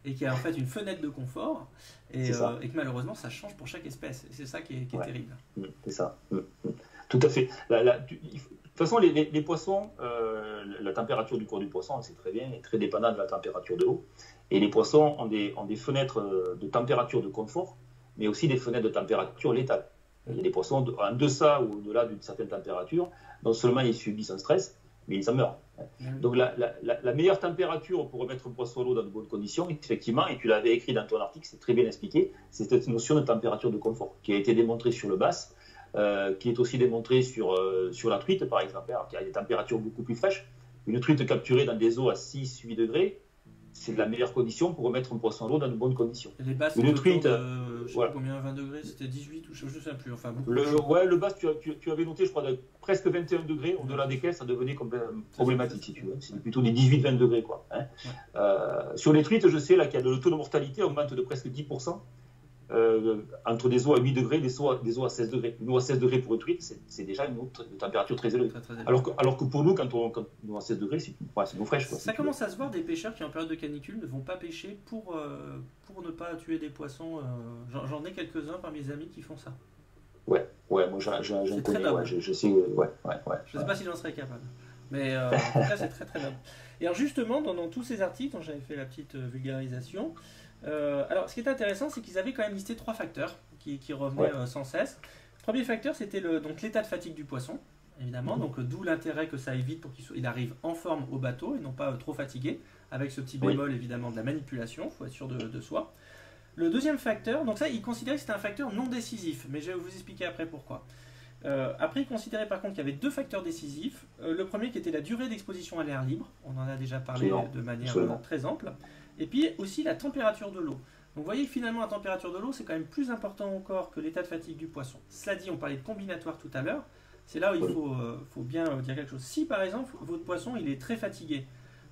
et qu'il y a en fait une fenêtre de confort et que malheureusement ça change pour chaque espèce et c'est ça qui est terrible. C'est ça. Tout à fait. De toute façon, les poissons, la température du corps du poisson, c'est très bien, est très dépendante de la température de l'eau. Et les poissons ont des fenêtres de température de confort, mais aussi des fenêtres de température létale. Il y a des poissons en deçà ou au-delà d'une certaine température, non seulement ils subissent un stress, mais ils en meurent. Donc la meilleure température pour remettre un poisson à l'eau dans de bonnes conditions, effectivement, et tu l'avais écrit dans ton article, c'est très bien expliqué, c'est cette notion de température de confort qui a été démontrée sur le bass. Qui est aussi démontré sur la truite, par exemple, alors qu'il y a des températures beaucoup plus fraîches. Une truite capturée dans des eaux à 6-8 degrés, c'est de la meilleure condition pour remettre un poisson à l'eau dans de bonnes conditions. Et les basses, une truite, je sais pas combien, 20 degrés, c'était 18 ou je ne sais plus. Enfin, le bass, tu avais noté, je crois, de presque 21 degrés, au-delà desquels ça devenait problématique, si tu veux. C'est plutôt des 18-20 degrés, quoi. Sur les truites, je sais là, qu'il y a le taux de mortalité augmente de presque 10%. Entre des eaux à 8 degrés, des eaux à 16 degrés. Une eau à 16 degrés pour une truite, c'est déjà une température très élevée. Très élevée. Alors que pour nous, quand une eau à 16 degrés, c'est une eau fraîche. Ça commence à se voir, des pêcheurs qui en période de canicule ne vont pas pêcher pour ne pas tuer des poissons. J'en ai quelques-uns parmi mes amis qui font ça. Moi j'en connais, je sais. Je ne sais pas si j'en serais capable. Mais en tout cas, c'est très très noble. Et alors justement, dans tous ces articles dont j'avais fait la petite vulgarisation, alors ce qui est intéressant, c'est qu'ils avaient quand même listé 3 facteurs qui revenaient sans cesse. Le premier facteur, c'était donc l'état de fatigue du poisson. évidemment. Donc d'où l'intérêt que ça évite pour qu'il arrive en forme au bateau et non pas trop fatigué, avec ce petit bémol évidemment de la manipulation, il faut être sûr de soi. Le deuxième facteur, donc ça, il considérait que c'était un facteur non décisif, mais je vais vous expliquer après pourquoi. Après, il considérait par contre qu'il y avait deux facteurs décisifs. Le premier qui était la durée d'exposition à l'air libre, on en a déjà parlé de manière très ample, et puis aussi la température de l'eau. Donc vous voyez que finalement la température de l'eau c'est quand même plus important encore que l'état de fatigue du poisson. Cela dit, on parlait de combinatoire tout à l'heure, c'est là où il faut bien dire quelque chose. Si par exemple votre poisson il est très fatigué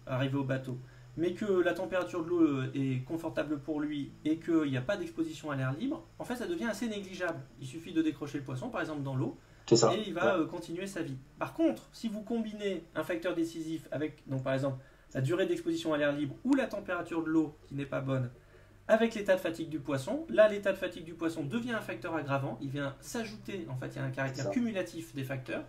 arrivé au bateau, mais que la température de l'eau est confortable pour lui et qu'il n'y a pas d'exposition à l'air libre, en fait ça devient assez négligeable. Il suffit de décrocher le poisson par exemple dans l'eau et il va continuer sa vie. Par contre, si vous combinez un facteur décisif avec donc par exemple la durée d'exposition à l'air libre ou la température de l'eau qui n'est pas bonne, avec l'état de fatigue du poisson, là l'état de fatigue du poisson devient un facteur aggravant, il vient s'ajouter, en fait il y a un caractère cumulatif des facteurs,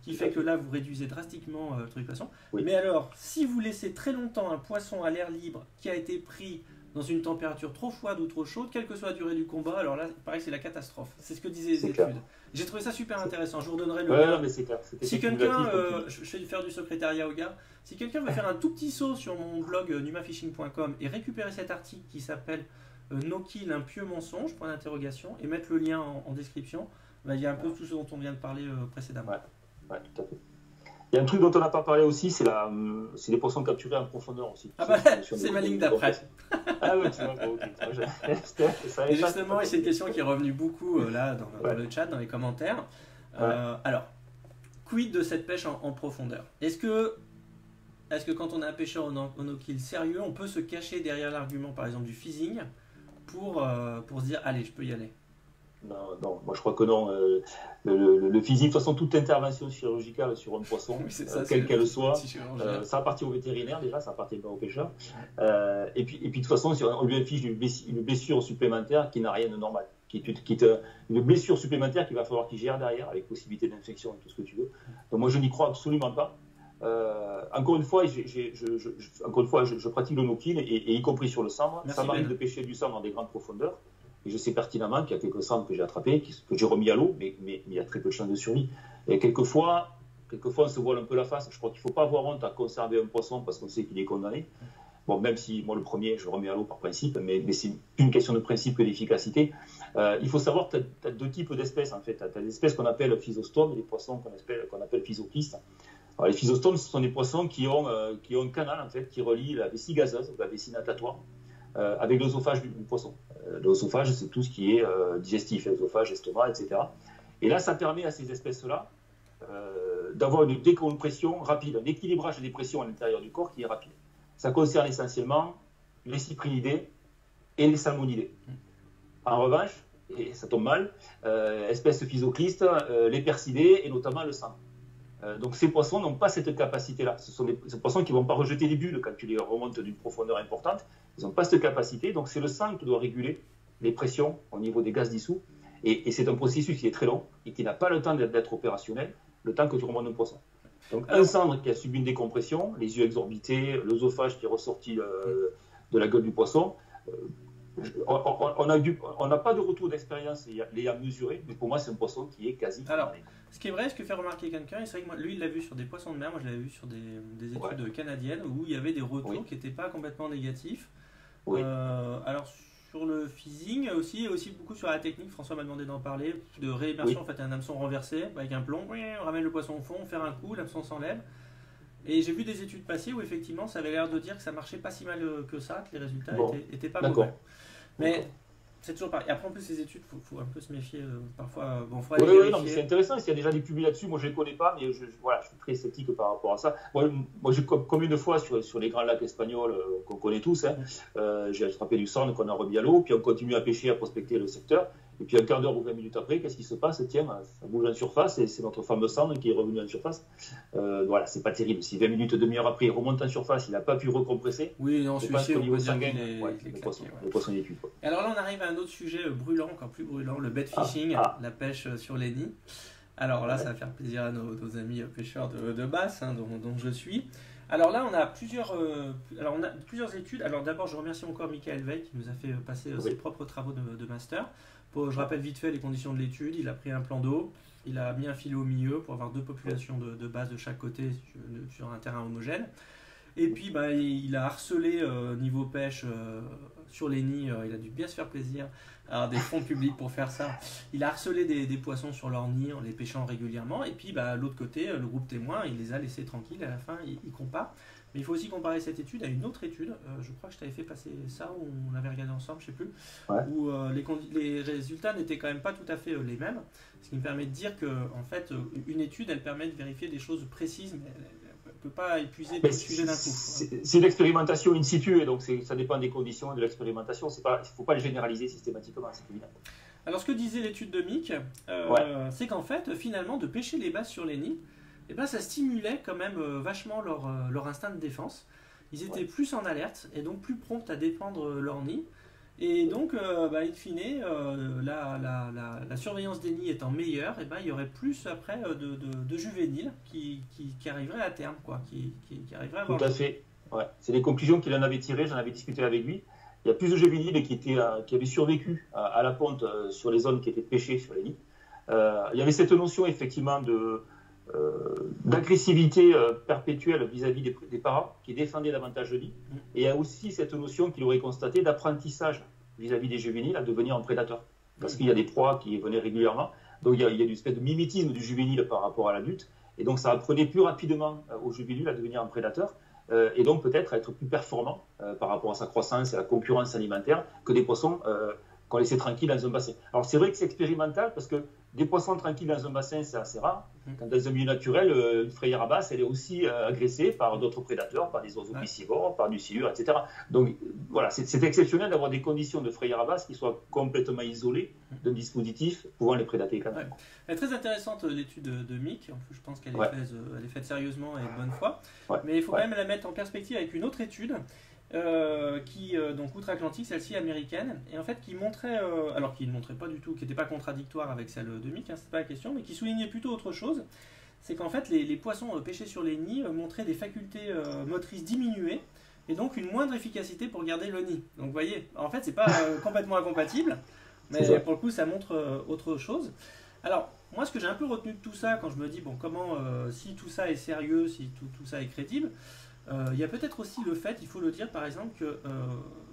qui fait que là vous réduisez drastiquement le truc du poisson. Oui. Mais alors, si vous laissez très longtemps un poisson à l'air libre qui a été pris dans une température trop froide ou trop chaude, quelle que soit la durée du combat, alors là, il paraît que c'est la catastrophe. C'est ce que disaient les études. J'ai trouvé ça super intéressant. Je vous redonnerai le lien. Mais c'est clair. Si quelqu'un, je vais faire du secrétariat au gars, si quelqu'un veut faire un tout petit saut sur mon blog numafishing.com et récupérer cet article qui s'appelle No Kill, un pieux mensonge, point d'interrogation, et mettre le lien en description, il y a un peu tout ce dont on vient de parler précédemment. Ouais, tout à fait. Il y a un truc dont on n'a pas parlé aussi, c'est les poissons capturés en profondeur aussi. Ah bah, c'est ma ligne d'après. Ah ouais, tu vois, ok. Et justement, c'est une question qui est revenue beaucoup là dans le chat, dans les commentaires. Alors, quid de cette pêche en profondeur? Est-ce que quand on est un pêcheur au no-kill sérieux, on peut se cacher derrière l'argument par exemple du phishing pour se dire allez, je peux y aller? Non, moi je crois que non. Le physique, de toute façon, toute intervention chirurgicale sur un poisson, quelle qu'elle soit, ça appartient au vétérinaire déjà, ça appartient pas au pêcheur. Et puis de toute façon, on lui affiche une blessure supplémentaire qui n'a rien de normal. Une blessure supplémentaire qu'il va falloir qu'il gère derrière, avec possibilité d'infection et tout ce que tu veux. Donc moi je n'y crois absolument pas. Encore une fois, je pratique le no-kill et y compris sur le sandre. Ça m'arrive de pêcher du sandre dans des grandes profondeurs. Et je sais pertinemment qu'il y a quelques sandres que j'ai attrapés, que j'ai remis à l'eau, mais il y a très peu de chances de survie. Et quelquefois, on se voile un peu la face. Je crois qu'il ne faut pas avoir honte à conserver un poisson parce qu'on sait qu'il est condamné. Bon, même si moi le premier, je le remets à l'eau par principe, mais c'est une question de principe que d'efficacité. Il faut savoir que tu as deux types d'espèces en fait. Tu as des espèces qu'on appelle physostomes et des poissons qu'on appelle physoclistes. Alors, les physostomes, ce sont des poissons qui ont un canal en fait, qui relie la vessie gazeuse ou la vessie natatoire avec l'œsophage du poisson. L'œsophage, c'est tout ce qui est digestif, l'œsophage, estomac, etc. Et là, ça permet à ces espèces-là d'avoir une décompression rapide, un équilibrage des pressions à l'intérieur du corps qui est rapide. Ça concerne essentiellement les cyprinidés et les salmonidés. En revanche, et ça tombe mal, espèces physoclistes, les persidés et notamment le sang. Donc ces poissons n'ont pas cette capacité-là. Ce sont des poissons qui ne vont pas rejeter des bulles quand tu les remontes d'une profondeur importante. Ils n'ont pas cette capacité. Donc c'est le sang qui doit réguler les pressions au niveau des gaz dissous. Et c'est un processus qui est très long et qui n'a pas le temps d'être opérationnel, le temps que tu remontes un poisson. Donc un sandre qui a subi une décompression, les yeux exorbités, l'œsophage qui est ressorti de la gueule du poisson, on n'a pas de retour d'expérience l'ayant mesuré, mais pour moi c'est un poisson qui est quasi... Alors, ce qui est vrai, ce que fait remarquer quelqu'un, c'est vrai que moi, lui il l'a vu sur des poissons de mer, moi je l'avais vu sur des études canadiennes où il y avait des retours qui n'étaient pas complètement négatifs. Alors sur le phishing aussi, et aussi beaucoup sur la technique, François m'a demandé d'en parler, de réimmersion, en fait un hameçon renversé avec un plomb, on ramène le poisson au fond, on fait un coup, l'hameçon s'enlève. Et j'ai vu des études passées où effectivement ça avait l'air de dire que ça marchait pas si mal que ça, que les résultats étaient pas mauvais. Mais c'est toujours pareil. Et après en plus ces études, faut un peu se méfier parfois. Bon, non, mais c'est intéressant, s'il y a déjà des publics là-dessus, moi je ne les connais pas, mais je suis très sceptique par rapport à ça. Moi comme une fois sur les grands lacs espagnols qu'on connaît tous, j'ai attrapé du sandre qu'on a remis à l'eau, puis on continue à pêcher, à prospecter le secteur. Et puis un quart d'heure ou 20 minutes après, qu'est-ce qui se passe? Tiens, ça bouge en surface et c'est notre fameux sandre qui est revenu en surface. C'est pas terrible. Si 20 minutes, demi-heure après, il remonte en surface, il n'a pas pu recompresser. Oui, non, je pense qu'au niveau sanguin, le poisson est cuit. Et alors là, on arrive à un autre sujet brûlant, encore plus brûlant, le bait fishing, la pêche sur les nids. Alors là, ça va faire plaisir à nos amis pêcheurs de basse, dont je suis. Alors là, on a plusieurs études. Alors d'abord, je remercie encore Michael Veil qui nous a fait passer ses propres travaux de master Je rappelle vite fait les conditions de l'étude. Il a pris un plan d'eau, il a mis un filet au milieu pour avoir 2 populations de base de chaque côté sur un terrain homogène. Et puis il a harcelé niveau pêche sur les nids, il a dû bien se faire plaisir, avoir des fonds publics pour faire ça. Il a harcelé des poissons sur leurs nids en les pêchant régulièrement. Et puis l'autre côté, le groupe témoin, il les a laissés tranquilles. À la fin, il compare. Mais il faut aussi comparer cette étude à une autre étude. Je crois que je t'avais fait passer ça, ou on l'avait regardé ensemble, je ne sais plus. Ouais. Où les résultats n'étaient quand même pas tout à fait les mêmes. Ce qui me permet de dire que, en fait, une étude, elle permet de vérifier des choses précises, mais elle ne peut pas épuiser tout le sujet d'un coup. C'est l'expérimentation in situ, et donc ça dépend des conditions de l'expérimentation. Il ne faut pas le généraliser systématiquement, c'est évident. Alors, ce que disait l'étude de Mick, c'est qu'en fait, finalement, de pêcher les basses sur les nids, ça stimulait quand même vachement leur instinct de défense. Ils étaient plus en alerte et donc plus prompts à défendre leur nid. Et donc, in fine, la surveillance des nids étant meilleure, il y aurait plus après de juvéniles qui arriveraient à terme, quoi, qui arriveraient à avoir... Tout à fait. Ouais. C'est les conclusions qu'il en avait tirées, j'en avais discuté avec lui. Il y a plus de juvéniles qui avaient survécu à la ponte sur les zones qui étaient pêchées sur les nids. Il y avait cette notion effectivement d'agressivité perpétuelle vis-à-vis des parents qui défendaient davantage le nid. Et il y a aussi cette notion qu'il aurait constatée d'apprentissage vis-à-vis des juvéniles à devenir un prédateur. Parce qu'il y a des proies qui venaient régulièrement. Donc il y a une espèce de mimétisme du juvénile par rapport à l'adulte. Et donc ça apprenait plus rapidement au juvénile à devenir un prédateur. Et donc peut-être à être plus performant par rapport à sa croissance et à la concurrence alimentaire que des poissons qu'on laissait tranquilles dans un bassin. Alors c'est vrai que c'est expérimental parce que des poissons tranquilles dans un bassin, c'est assez rare. Quand dans un milieu naturel, une frayère à basse, elle est aussi agressée par d'autres prédateurs, par des oiseaux piscivores, par du silure, etc. Donc voilà, c'est exceptionnel d'avoir des conditions de frayère à basse qui soient complètement isolées d'un dispositif pouvant les prédater quand même. Elle est très intéressante l'étude de Mick. En plus, je pense qu'elle est faite sérieusement et de bonne foi. Mais il faut quand même la mettre en perspective avec une autre étude. Donc outre-Atlantique, celle-ci américaine, et en fait qui montrait, alors qui ne montrait pas du tout, qui n'était pas contradictoire avec celle de Mick, c'était pas la question, mais qui soulignait plutôt autre chose, c'est qu'en fait les poissons pêchés sur les nids montraient des facultés motrices diminuées, et donc une moindre efficacité pour garder le nid. Donc vous voyez, en fait c'est pas complètement incompatible, mais pour le coup ça montre autre chose. Alors moi ce que j'ai un peu retenu de tout ça, quand je me dis comment, si tout ça est sérieux, si tout ça est crédible, il y a peut-être aussi le fait, il faut le dire par exemple, que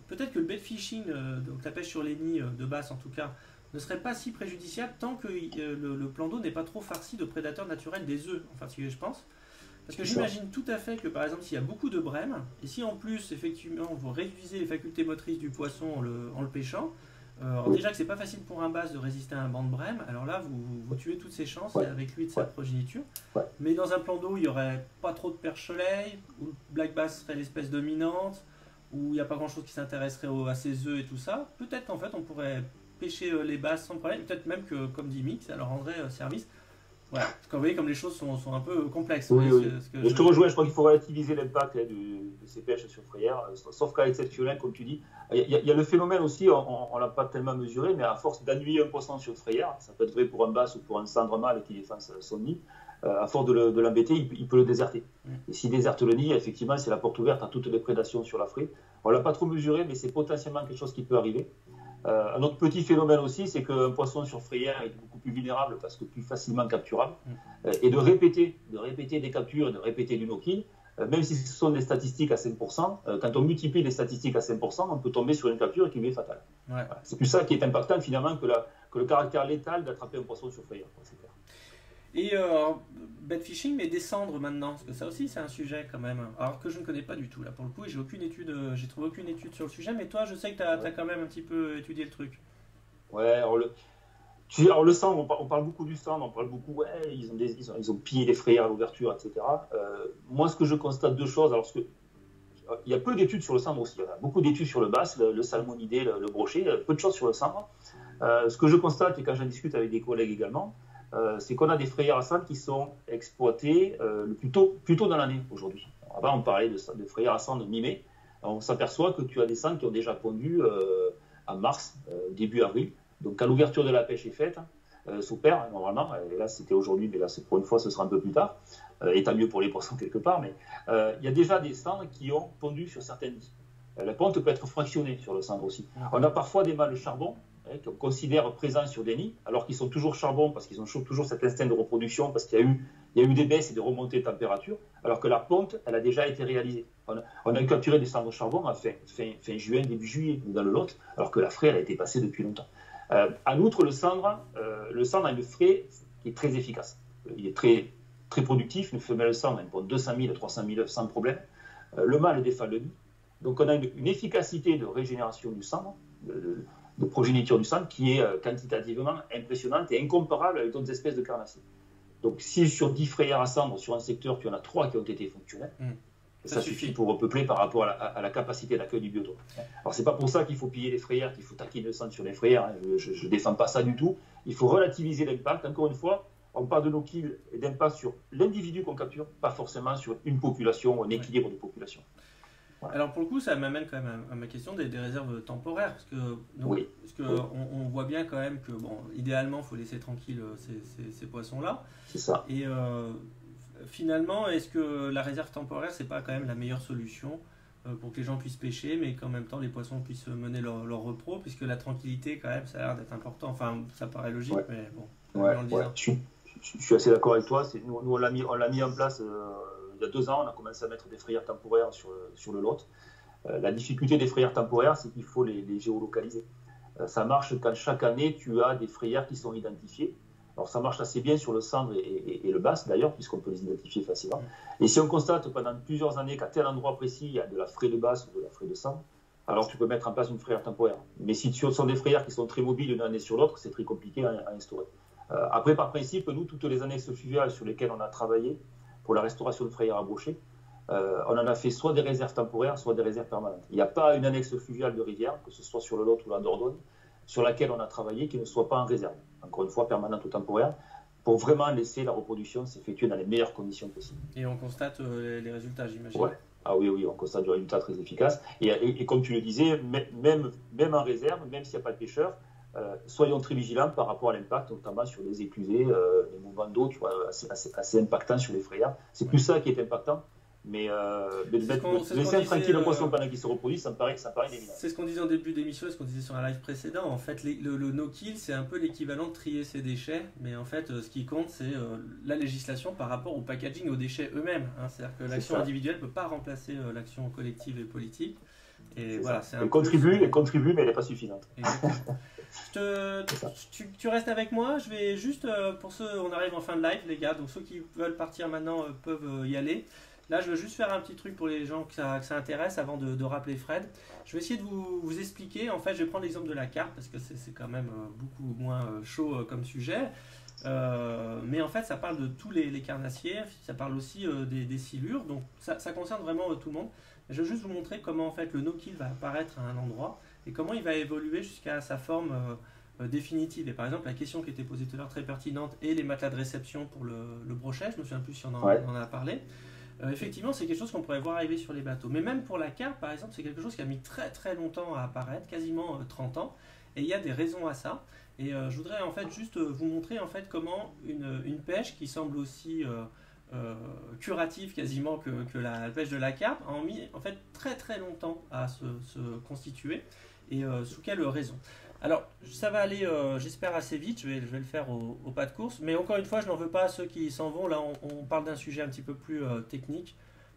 peut-être que le bait fishing, donc la pêche sur les nids de basse en tout cas, ne serait pas si préjudiciable tant que le plan d'eau n'est pas trop farci de prédateurs naturels des œufs, en particulier je pense. Parce que j'imagine tout à fait que par exemple s'il y a beaucoup de brèmes, et si en plus effectivement vous réduisez les facultés motrices du poisson en le pêchant, déjà que c'est pas facile pour un bass de résister à un banc de brème, alors là vous tuez toutes ses chances avec lui de sa progéniture. Mais dans un plan d'eau, il n'y aurait pas trop de perche-soleil, où le black bass serait l'espèce dominante, où il n'y a pas grand chose qui s'intéresserait à ses œufs et tout ça. Peut-être qu'en fait on pourrait pêcher les basses sans problème, peut-être même que comme dit Mick, ça leur rendrait service. Voilà, parce que vous voyez comme les choses sont un peu complexes. Oui. Je te rejoins, je crois qu'il faut relativiser l'impact de ces pêches sur frayère, sauf cas exceptionnel, comme tu dis. Il y a le phénomène aussi, on ne l'a pas tellement mesuré, mais à force d'ennuyer un poisson sur frayère, ça peut être vrai pour un basse ou pour un cendre mâle qui défend son nid, à force de l'embêter, il peut le déserter. Et s'il déserte le nid, effectivement, c'est la porte ouverte à toutes les prédations sur la fraie. On ne l'a pas trop mesuré, mais c'est potentiellement quelque chose qui peut arriver. Un autre petit phénomène aussi, c'est qu'un poisson sur frayère est beaucoup plus vulnérable parce que plus facilement capturable. Et de répéter des captures et de répéter du no-kill, même si ce sont des statistiques à 5%, quand on multiplie les statistiques à 5%, on peut tomber sur une capture qui lui est fatale. Voilà. C'est plus ça qui est impactant finalement que le caractère létal d'attraper un poisson sur frayère. C'est clair. Et bait fishing, mais descendre maintenant, parce que ça aussi c'est un sujet quand même, alors que je ne connais pas du tout. Là pour le coup, j'ai trouvé aucune étude sur le sujet, mais toi je sais que tu as quand même un petit peu étudié le truc. Ouais, alors le sang, on parle beaucoup du sang, on parle beaucoup, ils ont pillé des frayères à l'ouverture, etc. Moi ce que je constate deux choses, alors il y a peu d'études sur le cendre aussi, il y a beaucoup d'études sur le bass, le salmonidé, le brochet, peu de choses sur le cendre. Ce que je constate, et quand j'en discute avec des collègues également, c'est qu'on a des frayères à cendre qui sont exploitées plutôt dans l'année aujourd'hui. Avant, on parlait de frayères à cendre mi-mai. On s'aperçoit que tu as des cendres qui ont déjà pondu en mars, début avril. Donc, quand l'ouverture de la pêche est faite, s'opère normalement. Et là, c'était aujourd'hui, mais là, pour une fois, ce sera un peu plus tard. Et tant mieux pour les poissons quelque part. Mais il y a déjà des cendres qui ont pondu sur certaines nids. La ponte peut être fractionnée sur le cendre aussi. On a parfois des mâles charbon qu'on considère présents sur des nids, alors qu'ils sont toujours charbon, parce qu'ils ont toujours cet instinct de reproduction, parce qu'il y a eu des baisses et des remontées de température, alors que la ponte, elle a déjà été réalisée. On a capturé des cendres de charbon à fin juin, début juillet, dans le Lot, alors que la fraie, elle a été passée depuis longtemps. En outre, le cendre a une fraie qui est très efficace. Il est très, très productif, une femelle cendre, elle pond 200 000, 300 000 œufs sans problème. Le mâle défend le nid. Donc on a une efficacité de régénération du cendre, de progéniture du cendre, qui est quantitativement impressionnante et incomparable avec d'autres espèces de carnassiers. Donc si sur 10 frayères à cendre, sur un secteur, tu en as 3 qui ont été fonctionnels, ça suffit pour repeupler par rapport à la capacité d'accueil du biotope. Alors c'est pas pour ça qu'il faut piller les frayères, qu'il faut taquiner le cendre sur les frayères, je ne défends pas ça du tout. Il faut relativiser l'impact. Encore une fois, on parle de no-kill et d'impact sur l'individu qu'on capture, pas forcément sur une population ou un équilibre de population. Voilà. Alors pour le coup, ça m'amène quand même à ma question des réserves temporaires, parce que on voit bien quand même que idéalement, il faut laisser tranquille ces poissons-là. C'est ça. Et finalement, est-ce que la réserve temporaire, c'est pas quand même la meilleure solution pour que les gens puissent pêcher, mais qu'en même temps les poissons puissent mener leur repos, puisque la tranquillité quand même, ça a l'air d'être important. Enfin, ça paraît logique, mais bon. Je suis assez d'accord avec toi. Nous on l'a mis en place il y a 2 ans. On a commencé à mettre des frayères temporaires sur le Lot. La difficulté des frayères temporaires, c'est qu'il faut les géolocaliser. Ça marche quand chaque année, tu as des frayères qui sont identifiées. Alors ça marche assez bien sur le cendre et le basse d'ailleurs, puisqu'on peut les identifier facilement. Et si on constate pendant plusieurs années qu'à tel endroit précis, il y a de la fraie de basse ou de la fraie de cendre, alors tu peux mettre en place une frayère temporaire. Mais si ce sont des frayères qui sont très mobiles d'une année sur l'autre, c'est très compliqué à instaurer. Après, par principe, nous, toutes les annexes fluviales sur lesquelles on a travaillé pour la restauration de frayères à brocher, on en a fait soit des réserves temporaires, soit des réserves permanentes. Il n'y a pas une annexe fluviale de rivière, que ce soit sur le Lot ou la Dordogne, sur laquelle on a travaillé qui ne soit pas en réserve, encore une fois permanente ou temporaire, pour vraiment laisser la reproduction s'effectuer dans les meilleures conditions possibles. Et on constate les résultats, j'imagine. Ouais. Ah oui, on constate des résultats très efficaces. Et comme tu le disais, même en réserve, même s'il n'y a pas de pêcheurs, soyons très vigilants par rapport à l'impact, notamment sur les éclusés, les mouvements d'eau, tu vois, assez impactants sur les frayères. C'est plus ça qui est impactant. Mais laisser tranquille le poisson pendant qu'il se reproduit, ça me paraît évident. C'est ce qu'on disait en début d'émission et ce qu'on disait sur un live précédent. En fait, le no-kill, c'est un peu l'équivalent de trier ses déchets. Mais en fait, ce qui compte, c'est la législation par rapport au packaging, aux déchets eux-mêmes. C'est-à-dire que l'action individuelle ne peut pas remplacer l'action collective et politique. Et voilà, elle contribue, mais elle n'est pas suffisante. Tu restes avec moi. Je vais juste, pour ceux, on arrive en fin de live, les gars. Donc ceux qui veulent partir maintenant peuvent y aller. Là, je veux juste faire un petit truc pour les gens que ça intéresse avant de rappeler Fred. Je vais essayer de vous expliquer. En fait, je vais prendre l'exemple de la carpe parce que c'est quand même beaucoup moins chaud comme sujet. Mais en fait, ça parle de tous les carnassiers. Ça parle aussi des silures. Donc, ça concerne vraiment tout le monde. Je veux juste vous montrer comment en fait le no-kill va apparaître à un endroit et comment il va évoluer jusqu'à sa forme définitive. Et par exemple, la question qui était posée tout à l'heure, très pertinente, et les matelas de réception pour le brochet, je me souviens plus si on en a parlé. Effectivement, c'est quelque chose qu'on pourrait voir arriver sur les bateaux. Mais même pour la carpe, par exemple, c'est quelque chose qui a mis très très longtemps à apparaître, quasiment 30 ans. Et il y a des raisons à ça. Et je voudrais en fait juste vous montrer en fait comment une pêche qui semble aussi curative quasiment que la pêche de la carpe a mis en fait très très longtemps à se constituer. Et sous quelle raison? Alors, ça va aller, j'espère, assez vite. Je vais le faire au pas de course. Mais encore une fois, je n'en veux pas à ceux qui s'en vont. Là, on parle d'un sujet un petit peu plus technique,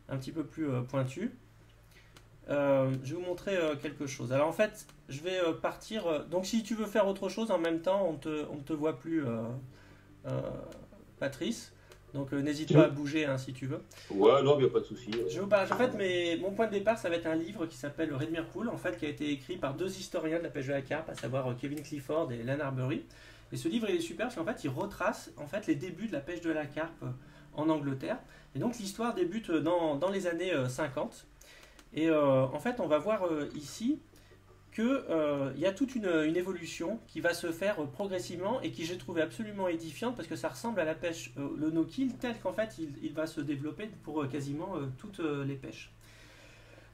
un petit peu plus pointu. Je vais vous montrer quelque chose. Alors, en fait, je vais partir. Donc, si tu veux faire autre chose en même temps, on ne te voit plus, Patrice. Donc n'hésite pas à bouger si tu veux. Ouais, non, il n'y a pas de souci. En fait, mon point de départ, ça va être un livre qui s'appelle Redmire Pool, en fait, qui a été écrit par 2 historiens de la pêche de la carpe, à savoir Kevin Clifford et Len Arbery. Et ce livre, il est super parce qu'en fait, il retrace en fait les débuts de la pêche de la carpe en Angleterre. Et donc l'histoire débute dans les années 50. Et en fait, on va voir ici qu'il y a toute une évolution qui va se faire progressivement et qui j'ai trouvé absolument édifiante parce que ça ressemble à la pêche, le no-kill, tel qu'en fait il va se développer pour quasiment toutes les pêches.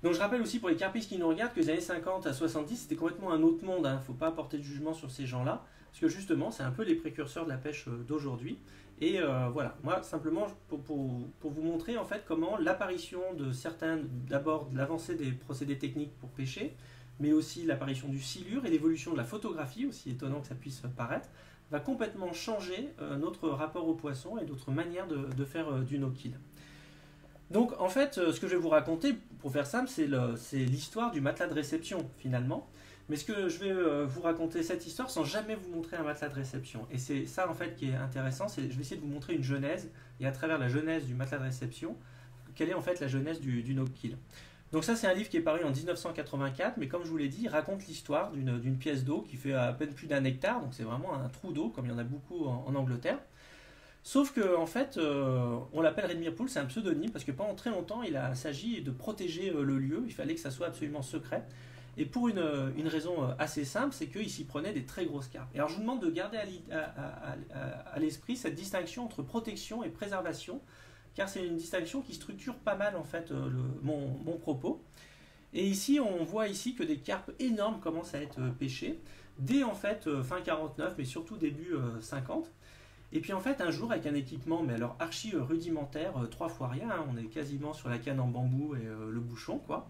Donc je rappelle aussi pour les carpistes qui nous regardent que les années 50 à 70 c'était complètement un autre monde, il ne faut pas porter de jugement sur ces gens-là, parce que justement c'est un peu les précurseurs de la pêche d'aujourd'hui. Et voilà, moi simplement pour vous montrer en fait comment l'apparition de certains, d'abord de l'avancée des procédés techniques pour pêcher, mais aussi l'apparition du silure et l'évolution de la photographie, aussi étonnant que ça puisse paraître, va complètement changer notre rapport au poisson et notre manière de faire du no-kill. Donc en fait, ce que je vais vous raconter, pour faire simple, c'est l'histoire du matelas de réception finalement. Mais ce que je vais vous raconter cette histoire sans jamais vous montrer un matelas de réception. Et c'est ça en fait qui est intéressant, je vais essayer de vous montrer une genèse, et à travers la genèse du matelas de réception, quelle est en fait la genèse du no-kill. Donc ça c'est un livre qui est paru en 1984, mais comme je vous l'ai dit, il raconte l'histoire d'une pièce d'eau qui fait à peine plus d'1 hectare, donc c'est vraiment un trou d'eau comme il y en a beaucoup en Angleterre. Sauf que en fait, on l'appelle Redmire Pool, c'est un pseudonyme, parce que pendant très longtemps il a s'agi de protéger le lieu, il fallait que ça soit absolument secret. Et pour une raison assez simple, c'est qu'il s'y prenait des très grosses carpes. Et alors je vous demande de garder à l'esprit cette distinction entre protection et préservation, car c'est une distinction qui structure pas mal en fait mon propos. Et ici, on voit ici que des carpes énormes commencent à être pêchées, dès en fait fin 49, mais surtout début 50. Et puis en fait, un jour, avec un équipement, mais alors archi rudimentaire, 3 fois rien, hein, on est quasiment sur la canne en bambou et le bouchon, quoi.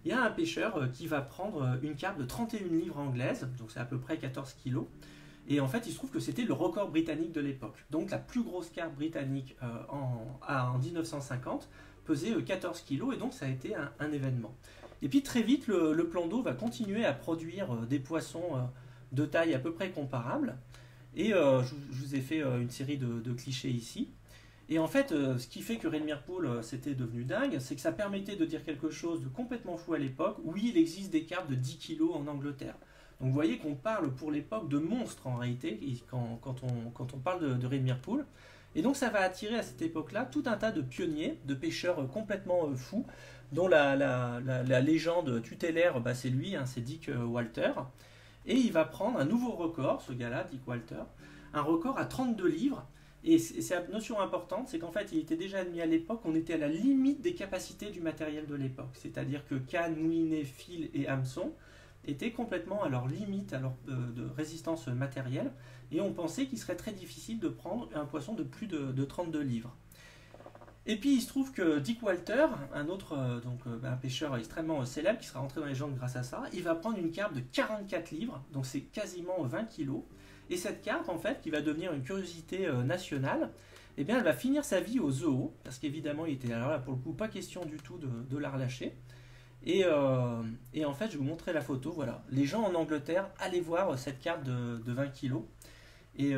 Il y a un pêcheur qui va prendre une carpe de 31 livres anglaise, donc c'est à peu près 14 kilos. Et en fait, il se trouve que c'était le record britannique de l'époque. Donc la plus grosse carpe britannique en 1950 pesait 14 kilos, et donc ça a été un événement. Et puis très vite, le plan d'eau va continuer à produire des poissons de taille à peu près comparable. Et je vous ai fait une série de clichés ici. Et en fait, ce qui fait que Redmire Pool c'était devenu dingue, c'est que ça permettait de dire quelque chose de complètement fou à l'époque. Oui, il existe des carpes de 10 kilos en Angleterre. Donc vous voyez qu'on parle pour l'époque de monstres en réalité, quand on parle de Redmire Pool. Et donc ça va attirer à cette époque-là tout un tas de pionniers, de pêcheurs complètement fous, dont la légende tutélaire, bah, c'est lui, hein, c'est Dick Walter. Et il va prendre un nouveau record, ce gars-là, Dick Walter, un record à 32 livres. Et c'est une notion importante, c'est qu'en fait, il était déjà admis à l'époque, on était à la limite des capacités du matériel de l'époque. C'est-à-dire que cannes, moulinets, fils et hameçons étaient complètement à leur limite, à leur de résistance matérielle. Et on pensait qu'il serait très difficile de prendre un poisson de plus de 32 livres. Et puis il se trouve que Dick Walter, un autre un pêcheur extrêmement célèbre, qui sera rentré dans les légendes grâce à ça, il va prendre une carpe de 44 livres, donc c'est quasiment 20 kilos. Et cette carpe, en fait, qui va devenir une curiosité nationale, eh bien, elle va finir sa vie au zoo, parce qu'évidemment, il était alors là, pour le coup, pas question du tout de la relâcher. Et en fait, je vais vous montrer la photo, voilà. Les gens en Angleterre, allez voir cette carpe de 20 kilos. Et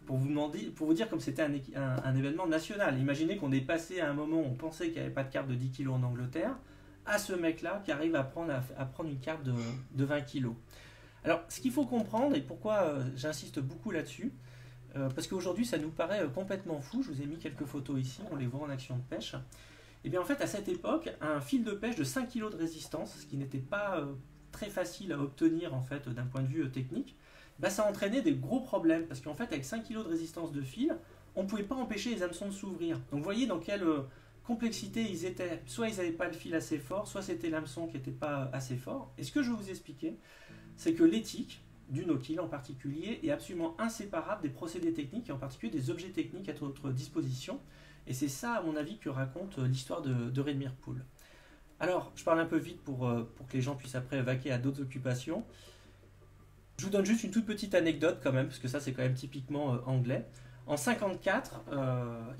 pour vous dire comme c'était un événement national. Imaginez qu'on est passé à un moment où on pensait qu'il n'y avait pas de carpe de 10 kilos en Angleterre, à ce mec-là qui arrive à prendre une carpe de 20 kilos. Alors, ce qu'il faut comprendre, et pourquoi j'insiste beaucoup là-dessus, parce qu'aujourd'hui ça nous paraît complètement fou, je vous ai mis quelques photos ici, on les voit en action de pêche. Et bien en fait, à cette époque, un fil de pêche de 5 kg de résistance, ce qui n'était pas très facile à obtenir en fait d'un point de vue technique, bah, ça entraînait des gros problèmes, parce qu'en fait, avec 5 kg de résistance de fil, on ne pouvait pas empêcher les hameçons de s'ouvrir. Donc vous voyez dans quelle complexité ils étaient. Soit ils n'avaient pas le fil assez fort, soit c'était l'hameçon qui n'était pas assez fort. Et ce que je vais vous expliquer, c'est que l'éthique du no-kill en particulier est absolument inséparable des procédés techniques et en particulier des objets techniques à notre disposition. Et c'est ça, à mon avis, que raconte l'histoire de Redmire Pool. Alors, je parle un peu vite pour que les gens puissent après vaquer à d'autres occupations. Je vous donne juste une toute petite anecdote quand même, parce que ça c'est quand même typiquement anglais. En 54,